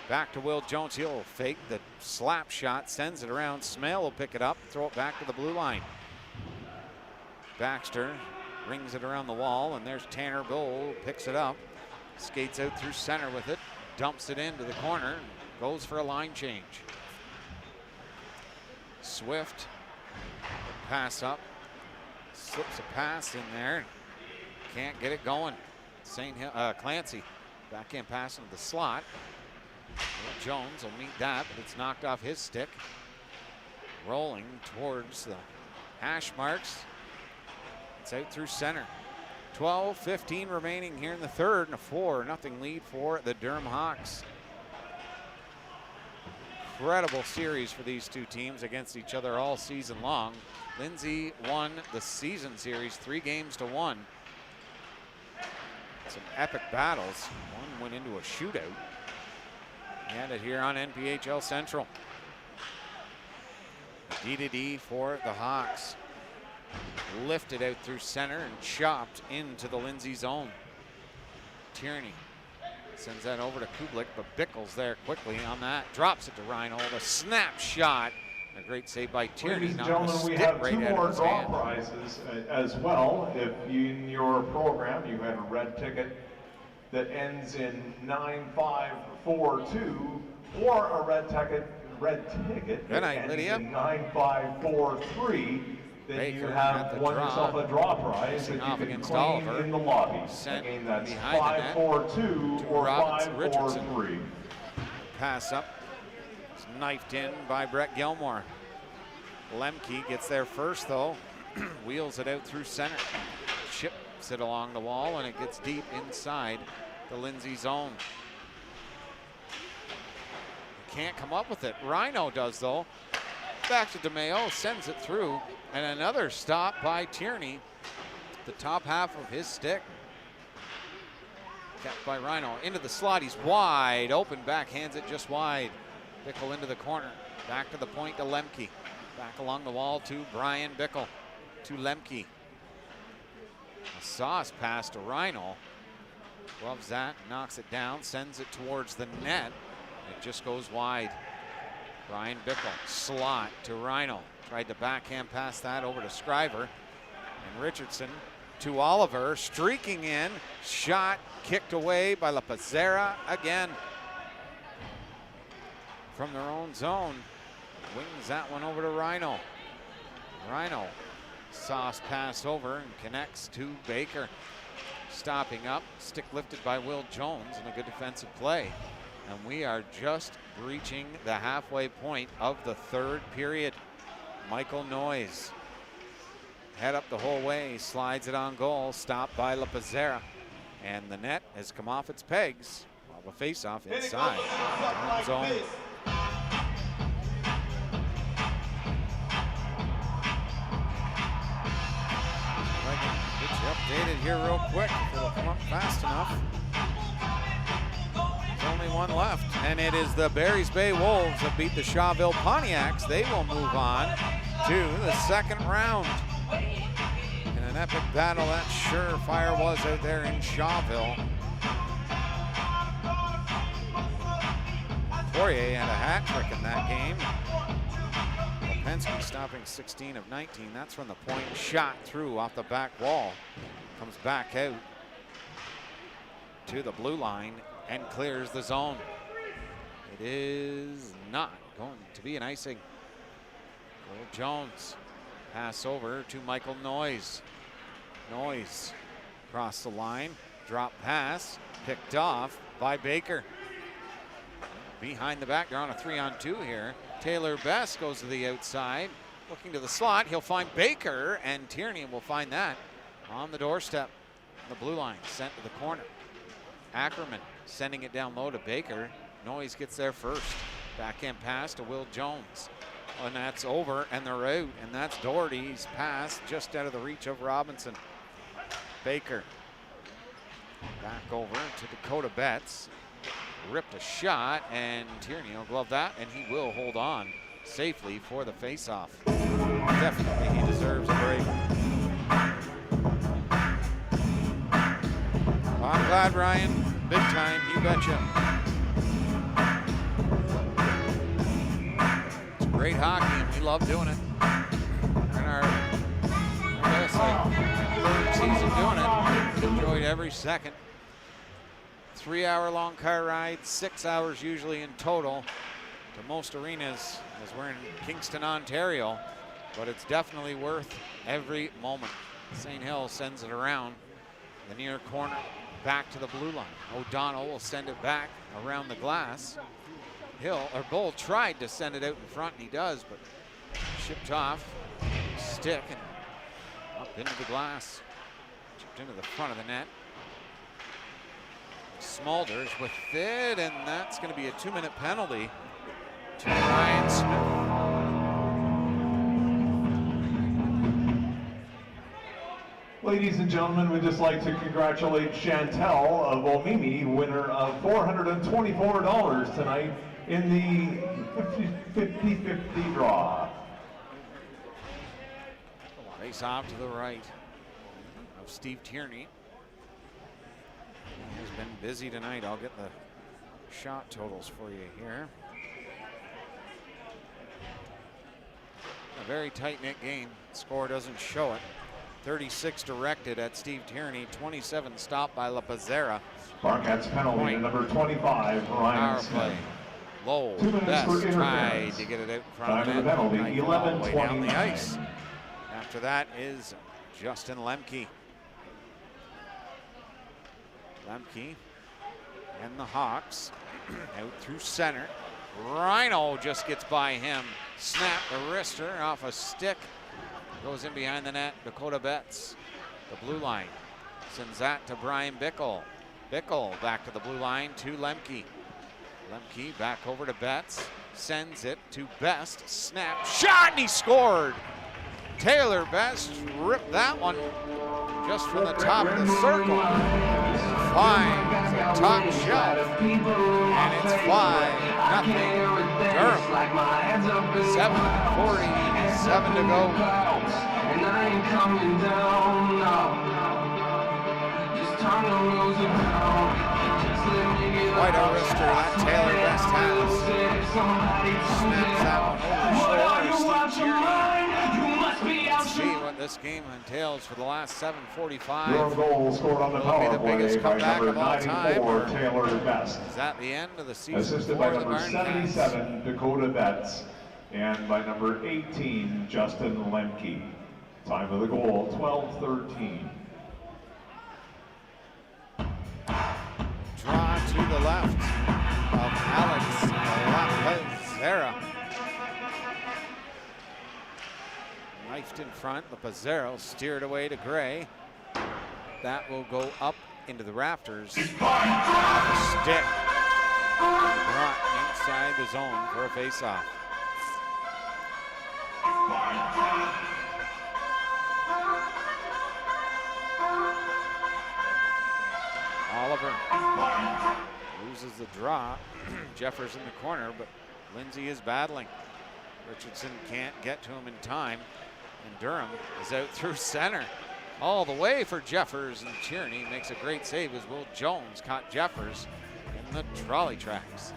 Back to Will Jones. He'll fake the slap shot, sends it around. Smale will pick it up, throw it back to the blue line. Baxter rings it around the wall, and there's Tanner Bull, picks it up, skates out through center with it, dumps it into the corner, goes for a line change. Swift, pass up, slips a pass in there, can't get it going. St. Hill, Clancy, backhand pass into the slot. Will Jones will meet that, but it's knocked off his stick. Rolling towards the hash marks. It's out through center. 12:15 remaining here in the third, and a 4-0 lead for the Durham Hawks. Incredible series for these two teams against each other all season long. Lindsay won the season series 3-1. Some epic battles. One went into a shootout. We had it here on NPHL Central. D-to-D for the Hawks. Lifted out through center and chopped into the Lindsay zone. Tierney sends that over to Kublik, but Bickle's there quickly on that. Drops it to Reinhold. A snap shot. A great save by Tierney. Ladies and gentlemen, we have two more draw prizes as well. If in your program you had a red ticket that ends in 9542, or a red ticket that ends in 9543, then Baker you have won yourself a draw prize that you can claim in the lobby. Again, that's 542 or 543. Pass up. It's knifed in by Brett Gilmore. Lemke gets there first though. Wheels it out through center. Chips it along the wall, and it gets deep inside the Lindsay zone. Can't come up with it. Rhino does though. Back to DeMeo, sends it through, and another stop by Tierney. The top half of his stick. Kept by Rhino into the slot. He's wide open, backhands it just wide. Bickle into the corner. Back to the point to Lemke. Back along the wall to Brian Bickle. To Lemke. A sauce pass to Rhino. Gloves that, knocks it down, sends it towards the net. It just goes wide. Brian Bickle, slot to Rhino. Tried to backhand pass that over to Scriver. And Richardson to Oliver, streaking in. Shot kicked away by La Pizarra again. From their own zone. Wings that one over to Rhino. Rhino, sauce pass over and connects to Baker. Stopping up, stick lifted by Will Jones and a good defensive play. And we are just reaching the halfway point of the third period. Michael Noyes, head up the whole way, slides it on goal, stopped by La Pizarra. And the net has come off its pegs. While the face-off inside zone. Get you updated here real quick if it'll come up fast enough. There's only one left, and it is the Barry's Bay Wolves that beat the Shawville Pontiacs. They will move on to the second round. In an epic battle that surefire was out there in Shawville. Poirier had a hat trick in that game. Penske stopping 16 of 19. That's when the point shot through off the back wall. Comes back out to the blue line and clears the zone. It is not going to be an icing. Will Jones pass over to Michael Noyes. Noyes across the line, drop pass, picked off by Baker. Behind the back, they're on a 3-on-2 here. Taylor Best goes to the outside, looking to the slot. He'll find Baker, and Tierney will find that on the doorstep. The blue line sent to the corner. Ackerman sending it down low to Baker. Noyes gets there first. Backhand pass to Will Jones. And that's over, and they're out, and that's Doherty's pass just out of the reach of Robinson. Baker back over to Dakota Betts. Ripped a shot, and Tierney will glove that, and he will hold on safely for the face-off. Definitely he deserves a break. Well, I'm glad, Ryan. Big time, you betcha. It's great hockey, and we love doing it. We're in our, I guess, like, third season doing it. Enjoyed every second. 3-hour-long car ride, 6 hours usually in total to most arenas as we're in Kingston, Ontario, but it's definitely worth every moment. St. Hill sends it around the near corner, back to the blue line. O'Donnell will send it back around the glass. Bull tried to send it out in front, and he does, but shipped off, stick, and up into the glass, chipped into the front of the net. Smulders with it, and that's going to be a 2-minute penalty to Ryan Smith. Ladies and gentlemen, we'd just like to congratulate Chantel of Omimi, winner of $424 tonight in the 50-50 draw. Face off to the right of Steve Tierney. He has been busy tonight. I'll get the shot totals for you here. A very tight-knit game. Score doesn't show it. 36 directed at Steve Tierney, 27 stopped by La Pizarra. Barncats penalty to number 25, Ryan Smith. Play. Low, 2 minutes Best for tried to get it out in front of the penalty, net. 11-29. Down the ice. After that is Justin Lemke. Lemke and the Hawks out through center. Rhino just gets by him. Snap the wrister off a stick. Goes in behind the net. Dakota Betts, the blue line, sends that to Brian Bickle. Bickle back to the blue line to Lemke. Lemke back over to Betts. Sends it to Best. Snap. Shot, and he scored. Taylor Best ripped that one just from the top of the circle. Finds the top shelf, and it's 5-0 Durham. 7:47 to go. And I ain't coming down now. Just Quite a wrister that Taylor Best has. Snaps that one over the shoulder. Let's see what this game entails for the last 7:45. Your goal scored on the Will it power be the biggest play by comeback number of all time, 94, or Taylor Best. is that the end of the season Assisted for by the number Barncats? 77, Dakota Betts, and by number 18, Justin Lemke. Time of the goal, 12:13. Draw to the left of Alex Lapazzera. Knifed in front, Lapazzera steered away to Gray. That will go up into the rafters. Stick. Brought inside the zone for a face-off. Oliver loses the draw. Jeffers in the corner, but Lindsay is battling. Richardson can't get to him in time, and Durham is out through center. All the way for Jeffers, and Tierney makes a great save as Will Jones caught Jeffers in the trolley tracks.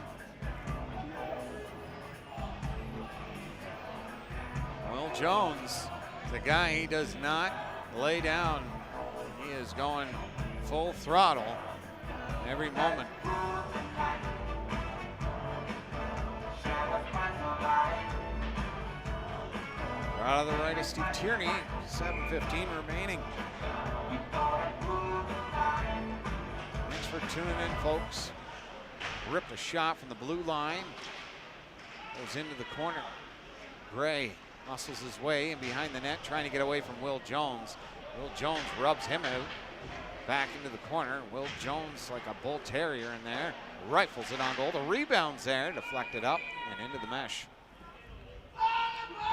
Will Jones, the guy, he does not lay down. He is going full throttle every moment. Out of the right of Steve Tierney, 7:15 remaining. Thanks for tuning in, folks. Ripped a shot from the blue line. Goes into the corner. Gray muscles his way in behind the net, trying to get away from Will Jones. Will Jones rubs him out. Back into the corner. Will Jones, like a bull terrier in there, rifles it on goal. The rebound's there, deflected up and into the mesh.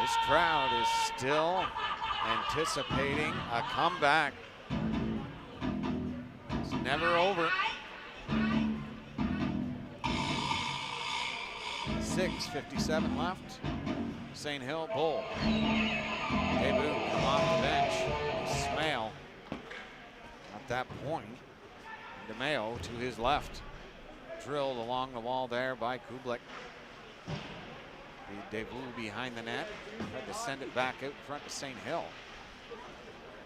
This crowd is still anticipating a comeback. It's never over. 6:57 left. St. Hill Bull. Debut come off the bench. Smale. At that point, DeMeo to his left. Drilled along the wall there by Kublik. The debut behind the net. Tried to send it back out in front to St. Hill.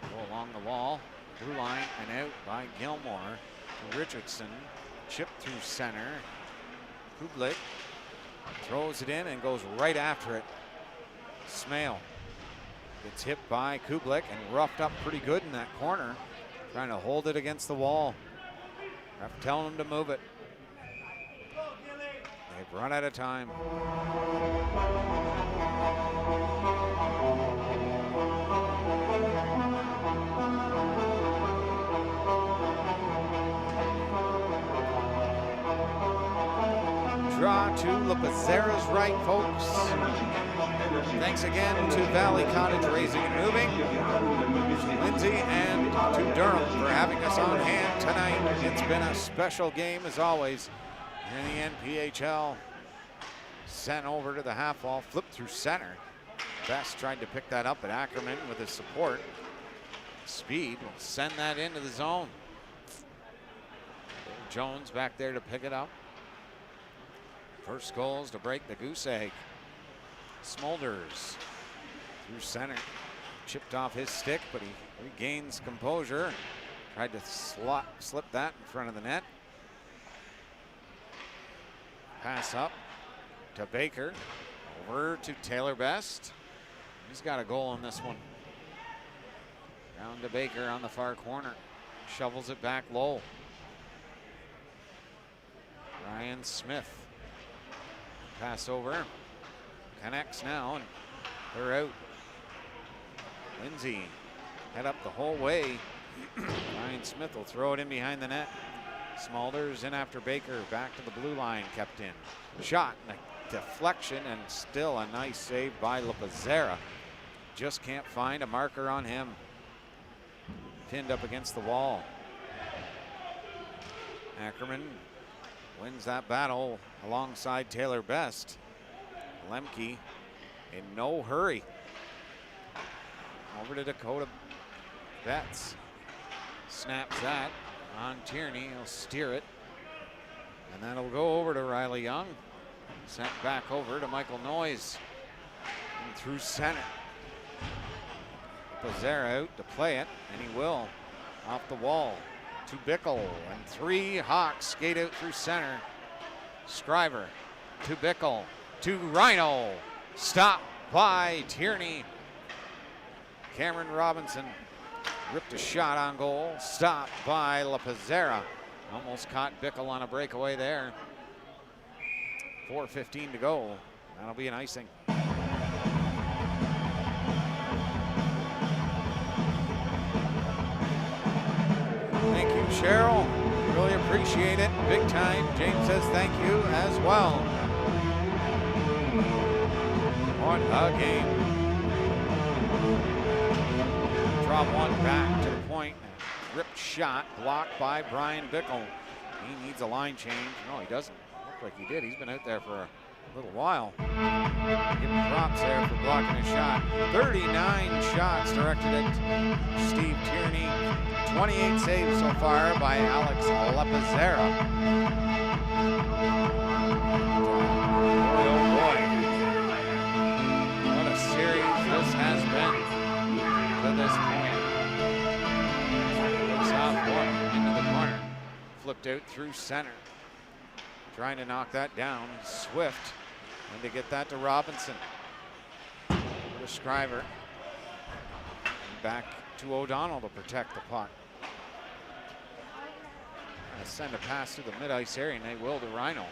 Go along the wall. Blue line and out by Gilmore to Richardson. Chip through center. Kublik throws it in and goes right after it. Smale gets hit by Kublik and roughed up pretty good in that corner. Trying to hold it against the wall. Ref telling him to move it. They've run out of time. Draw to Lapazzera's right, folks. Thanks again to Valley Cottage Raising and Moving, Lindsay, and to Durham for having us on hand tonight. It's been a special game as always in the NPHL. Sent over to the half wall, flipped through center. Best tried to pick that up, but Ackerman with his support. Speed will send that into the zone. Jones back there to pick it up. First goals to break the goose egg. Smolders through center. Chipped off his stick, but he regains composure. Tried to slip that in front of the net. Pass up to Baker. Over to Taylor Best. He's got a goal on this one. Down to Baker on the far corner. Shovels it back low. Ryan Smith. Pass over. Connects now, and they're out. Lindsay head up the whole way. Ryan Smith will throw it in behind the net. Smolders in after Baker. Back to the blue line, kept in. Shot, and a deflection, and still a nice save by Lapazzera. Just can't find a marker on him. Pinned up against the wall. Ackerman wins that battle alongside Taylor Best. Lemke in no hurry. Over to Dakota Betts. Snaps that. on Tierney. He'll steer it. And that'll go over to Riley Young. Sent back over to Michael Noyes. And through center. Pizzera out to play it, and he will. Off the wall to Bickle, and 3 Hawks skate out through center. Scriver to Bickle, to Rhino. Stop by Tierney. Cameron Robinson ripped a shot on goal. Stopped by La Pizzera. Almost caught Bickle on a breakaway there. 4:15 to go. That'll be an icing. Thank you, Cheryl. Really appreciate it. Big time. James says thank you as well. What a game. Drop one back to the point. Ripped shot blocked by Brian Bickle. He needs a line change. No, he doesn't. Look like he did. He's been out there for a little while. Give him props there for blocking a shot. 39 shots directed at Steve Tierney. 28 saves so far by Alex Lepizzera. Boy, oh boy. What a series this has been to this point. Looks off one into the corner. Flipped out through center. Trying to knock that down. Swift. And to get that to Robinson. To Scriver. Back to O'Donnell to protect the puck. Send a pass to the mid-ice area, and they will to Rhino.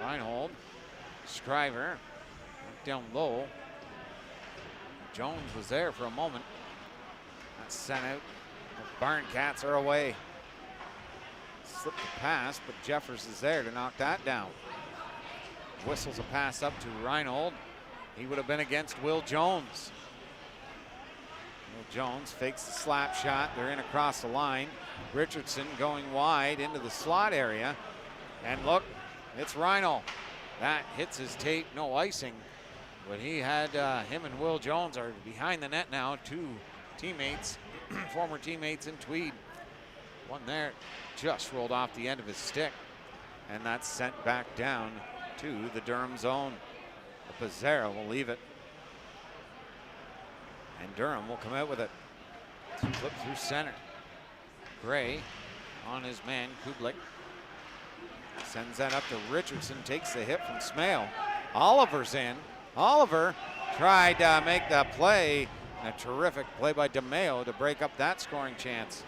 Reinhold, Scriver, down low. Jones was there for a moment. That's sent out. The Barncats are away. Slipped the pass, but Jeffers is there to knock that down. Whistles a pass up to Reinhold. He would have been against Will Jones. Will Jones fakes the slap shot. They're in across the line. Richardson going wide into the slot area. And look, it's Rhino. That hits his tape, no icing. But he had him and Will Jones are behind the net now. 2 teammates, former teammates in Tweed. One there just rolled off the end of his stick. And that's sent back down to the Durham zone. Pizzera will leave it. And Durham will come out with it. Flip through center. Gray on his man, Kublik. Sends that up to Richardson, takes the hit from Smale. Oliver's in. Oliver tried to make the play. A terrific play by DeMeo to break up that scoring chance.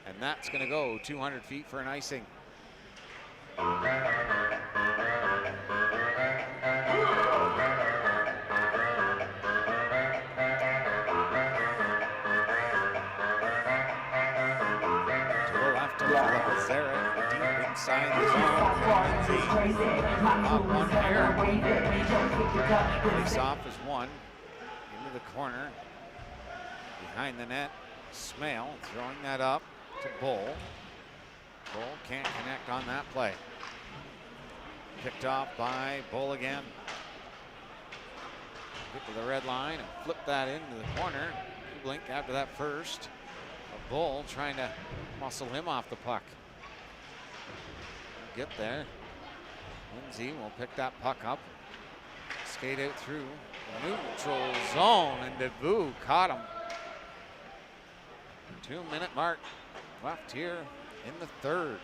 And that's going to go 200 feet for an icing. Lepizzera deep inside the zone. Lindsay up one here. Face off is one. Into the corner. Behind the net. Smale throwing that up to Bull. Bull can't connect on that play. Picked off by Bull again. Get to the red line and flip that into the corner. Blink after that first. Bull trying to muscle him off the puck. Get there. Lindsay will pick that puck up. Skate out through the neutral zone, and DeVue caught him. 2-minute mark left here in the third.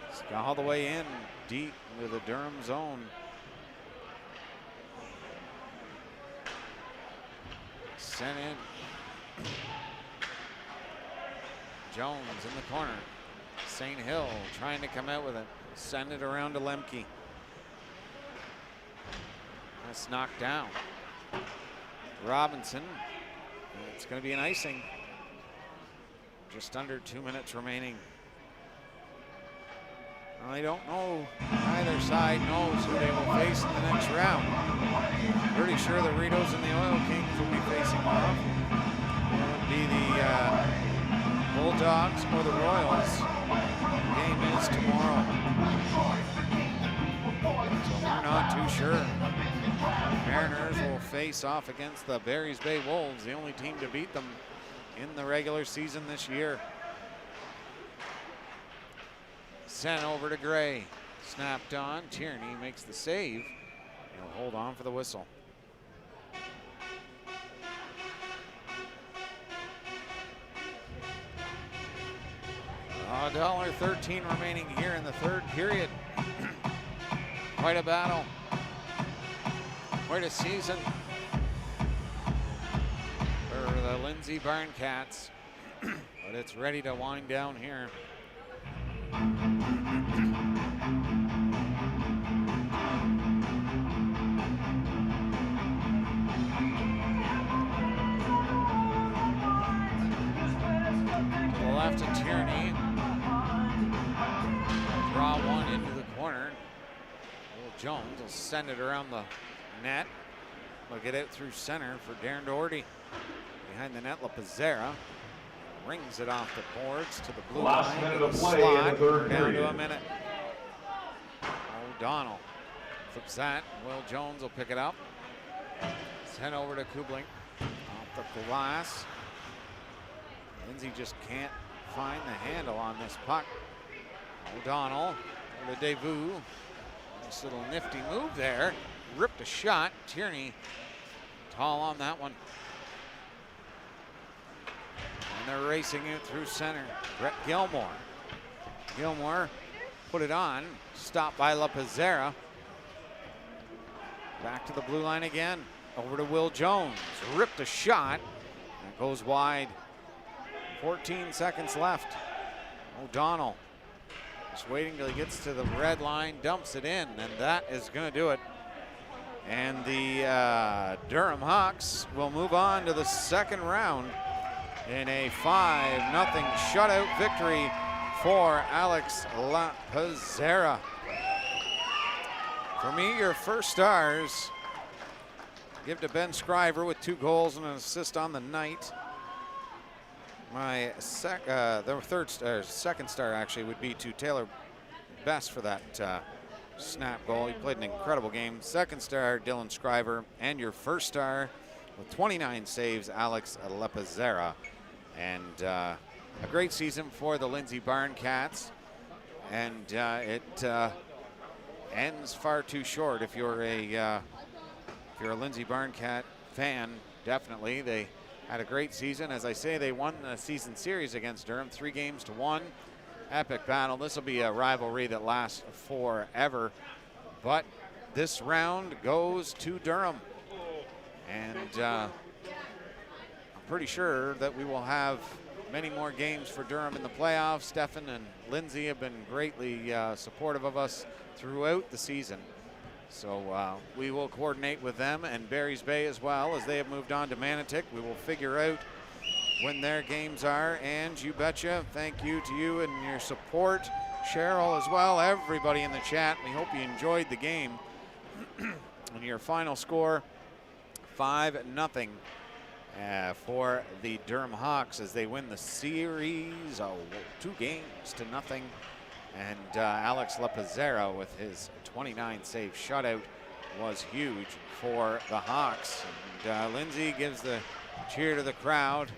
It's all the way in deep with the Durham zone. Sent in. Jones in the corner. St. Hill trying to come out with it. Send it around to Lemke. That's knocked down. Robinson. It's going to be an icing. Just under 2 minutes remaining. Well, I don't know. Either side knows who they will face in the next round. Pretty sure the Ritos and the Oil Kings will be facing off. It will be the Bulldogs or the Royals. The game is tomorrow. So we're not too sure. Mariners will face off against the Barry's Bay Wolves, the only team to beat them in the regular season this year. Sent over to Gray. Snapped on. Tierney makes the save. He'll hold on for the whistle. $1.13 remaining here in the third period. Quite a battle. Quite a season for the Lindsay Barncats. But it's ready to wind down here. To the left of Tierney. Draw one into the corner. Will Jones will send it around the net. We'll get it through center for Darren Doherty. Behind the net, Lapizzera rings it off the boards to the blue Last line. minute To of the play in the slot. third Down period. to a minute. O'Donnell flips that. Will Jones will pick it up. Sent over to Kubling. Off the glass. Lindsay just can't find the handle on this puck. O'Donnell, the debut. Nice little nifty move there. Ripped a shot. Tierney tall on that one. And they're racing it through center. Brett Gilmore. Gilmore put it on. Stopped by Lapizzera. Back to the blue line again. Over to Will Jones. Ripped a shot. And goes wide. 14 seconds left. O'Donnell just waiting till he gets to the red line, dumps it in, and that is going to do it. And the Durham Hawks will move on to the second round in a 5-0 shutout victory for Alex Lapizzera. For me, your first stars give to Ben Scriver with 2 goals and an assist on the night. My second star actually would be to Taylor Best for that snap goal. He played an incredible game. Second star, Dylan Scriver. And your first star with 29 saves, Alex Lapizzera. And a great season for the Lindsay Barncats. And it ends far too short if you're a Lindsay Barncat fan. Definitely, they had a great season. As I say, they won the season series against Durham, 3-1. Epic battle. This will be a rivalry that lasts forever. But this round goes to Durham. And I'm pretty sure that we will have many more games for Durham in the playoffs. Stefan and Lindsay have been greatly supportive of us throughout the season. So we will coordinate with them and Barry's Bay as well as they have moved on to Manotick. We will figure out when their games are, and you betcha, thank you to you and your support. Cheryl as well, everybody in the chat. We hope you enjoyed the game. And your final score, 5-0 for the Durham Hawks as they win the series 2-0. And Alex Lapizzera with his 29 save shutout was huge for the Hawks. And Lindsay gives the cheer to the crowd.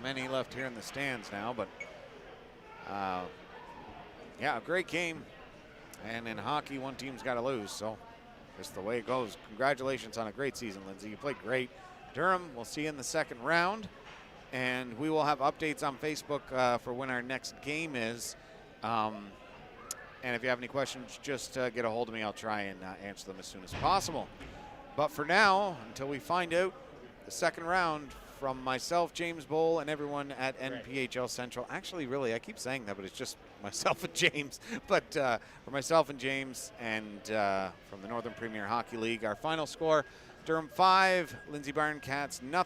Not many left here in the stands now, but yeah, a great game. And in hockey, one team's got to lose, so just the way it goes. Congratulations on a great season, Lindsay. You played great. Durham, we'll see you in the second round, and we will have updates on Facebook for when our next game is. And if you have any questions, just get a hold of me. I'll try and answer them as soon as possible. But for now, until we find out the second round, from myself, James Bowl, and everyone at NPHL Central. Actually, really, I keep saying that, but it's just myself and James. But for myself and James, and from the Northern Premier Hockey League, our final score, Durham 5, Lindsay Barncats 0.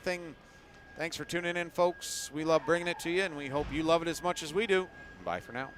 Thanks for tuning in, folks. We love bringing it to you, and we hope you love it as much as we do. Bye for now.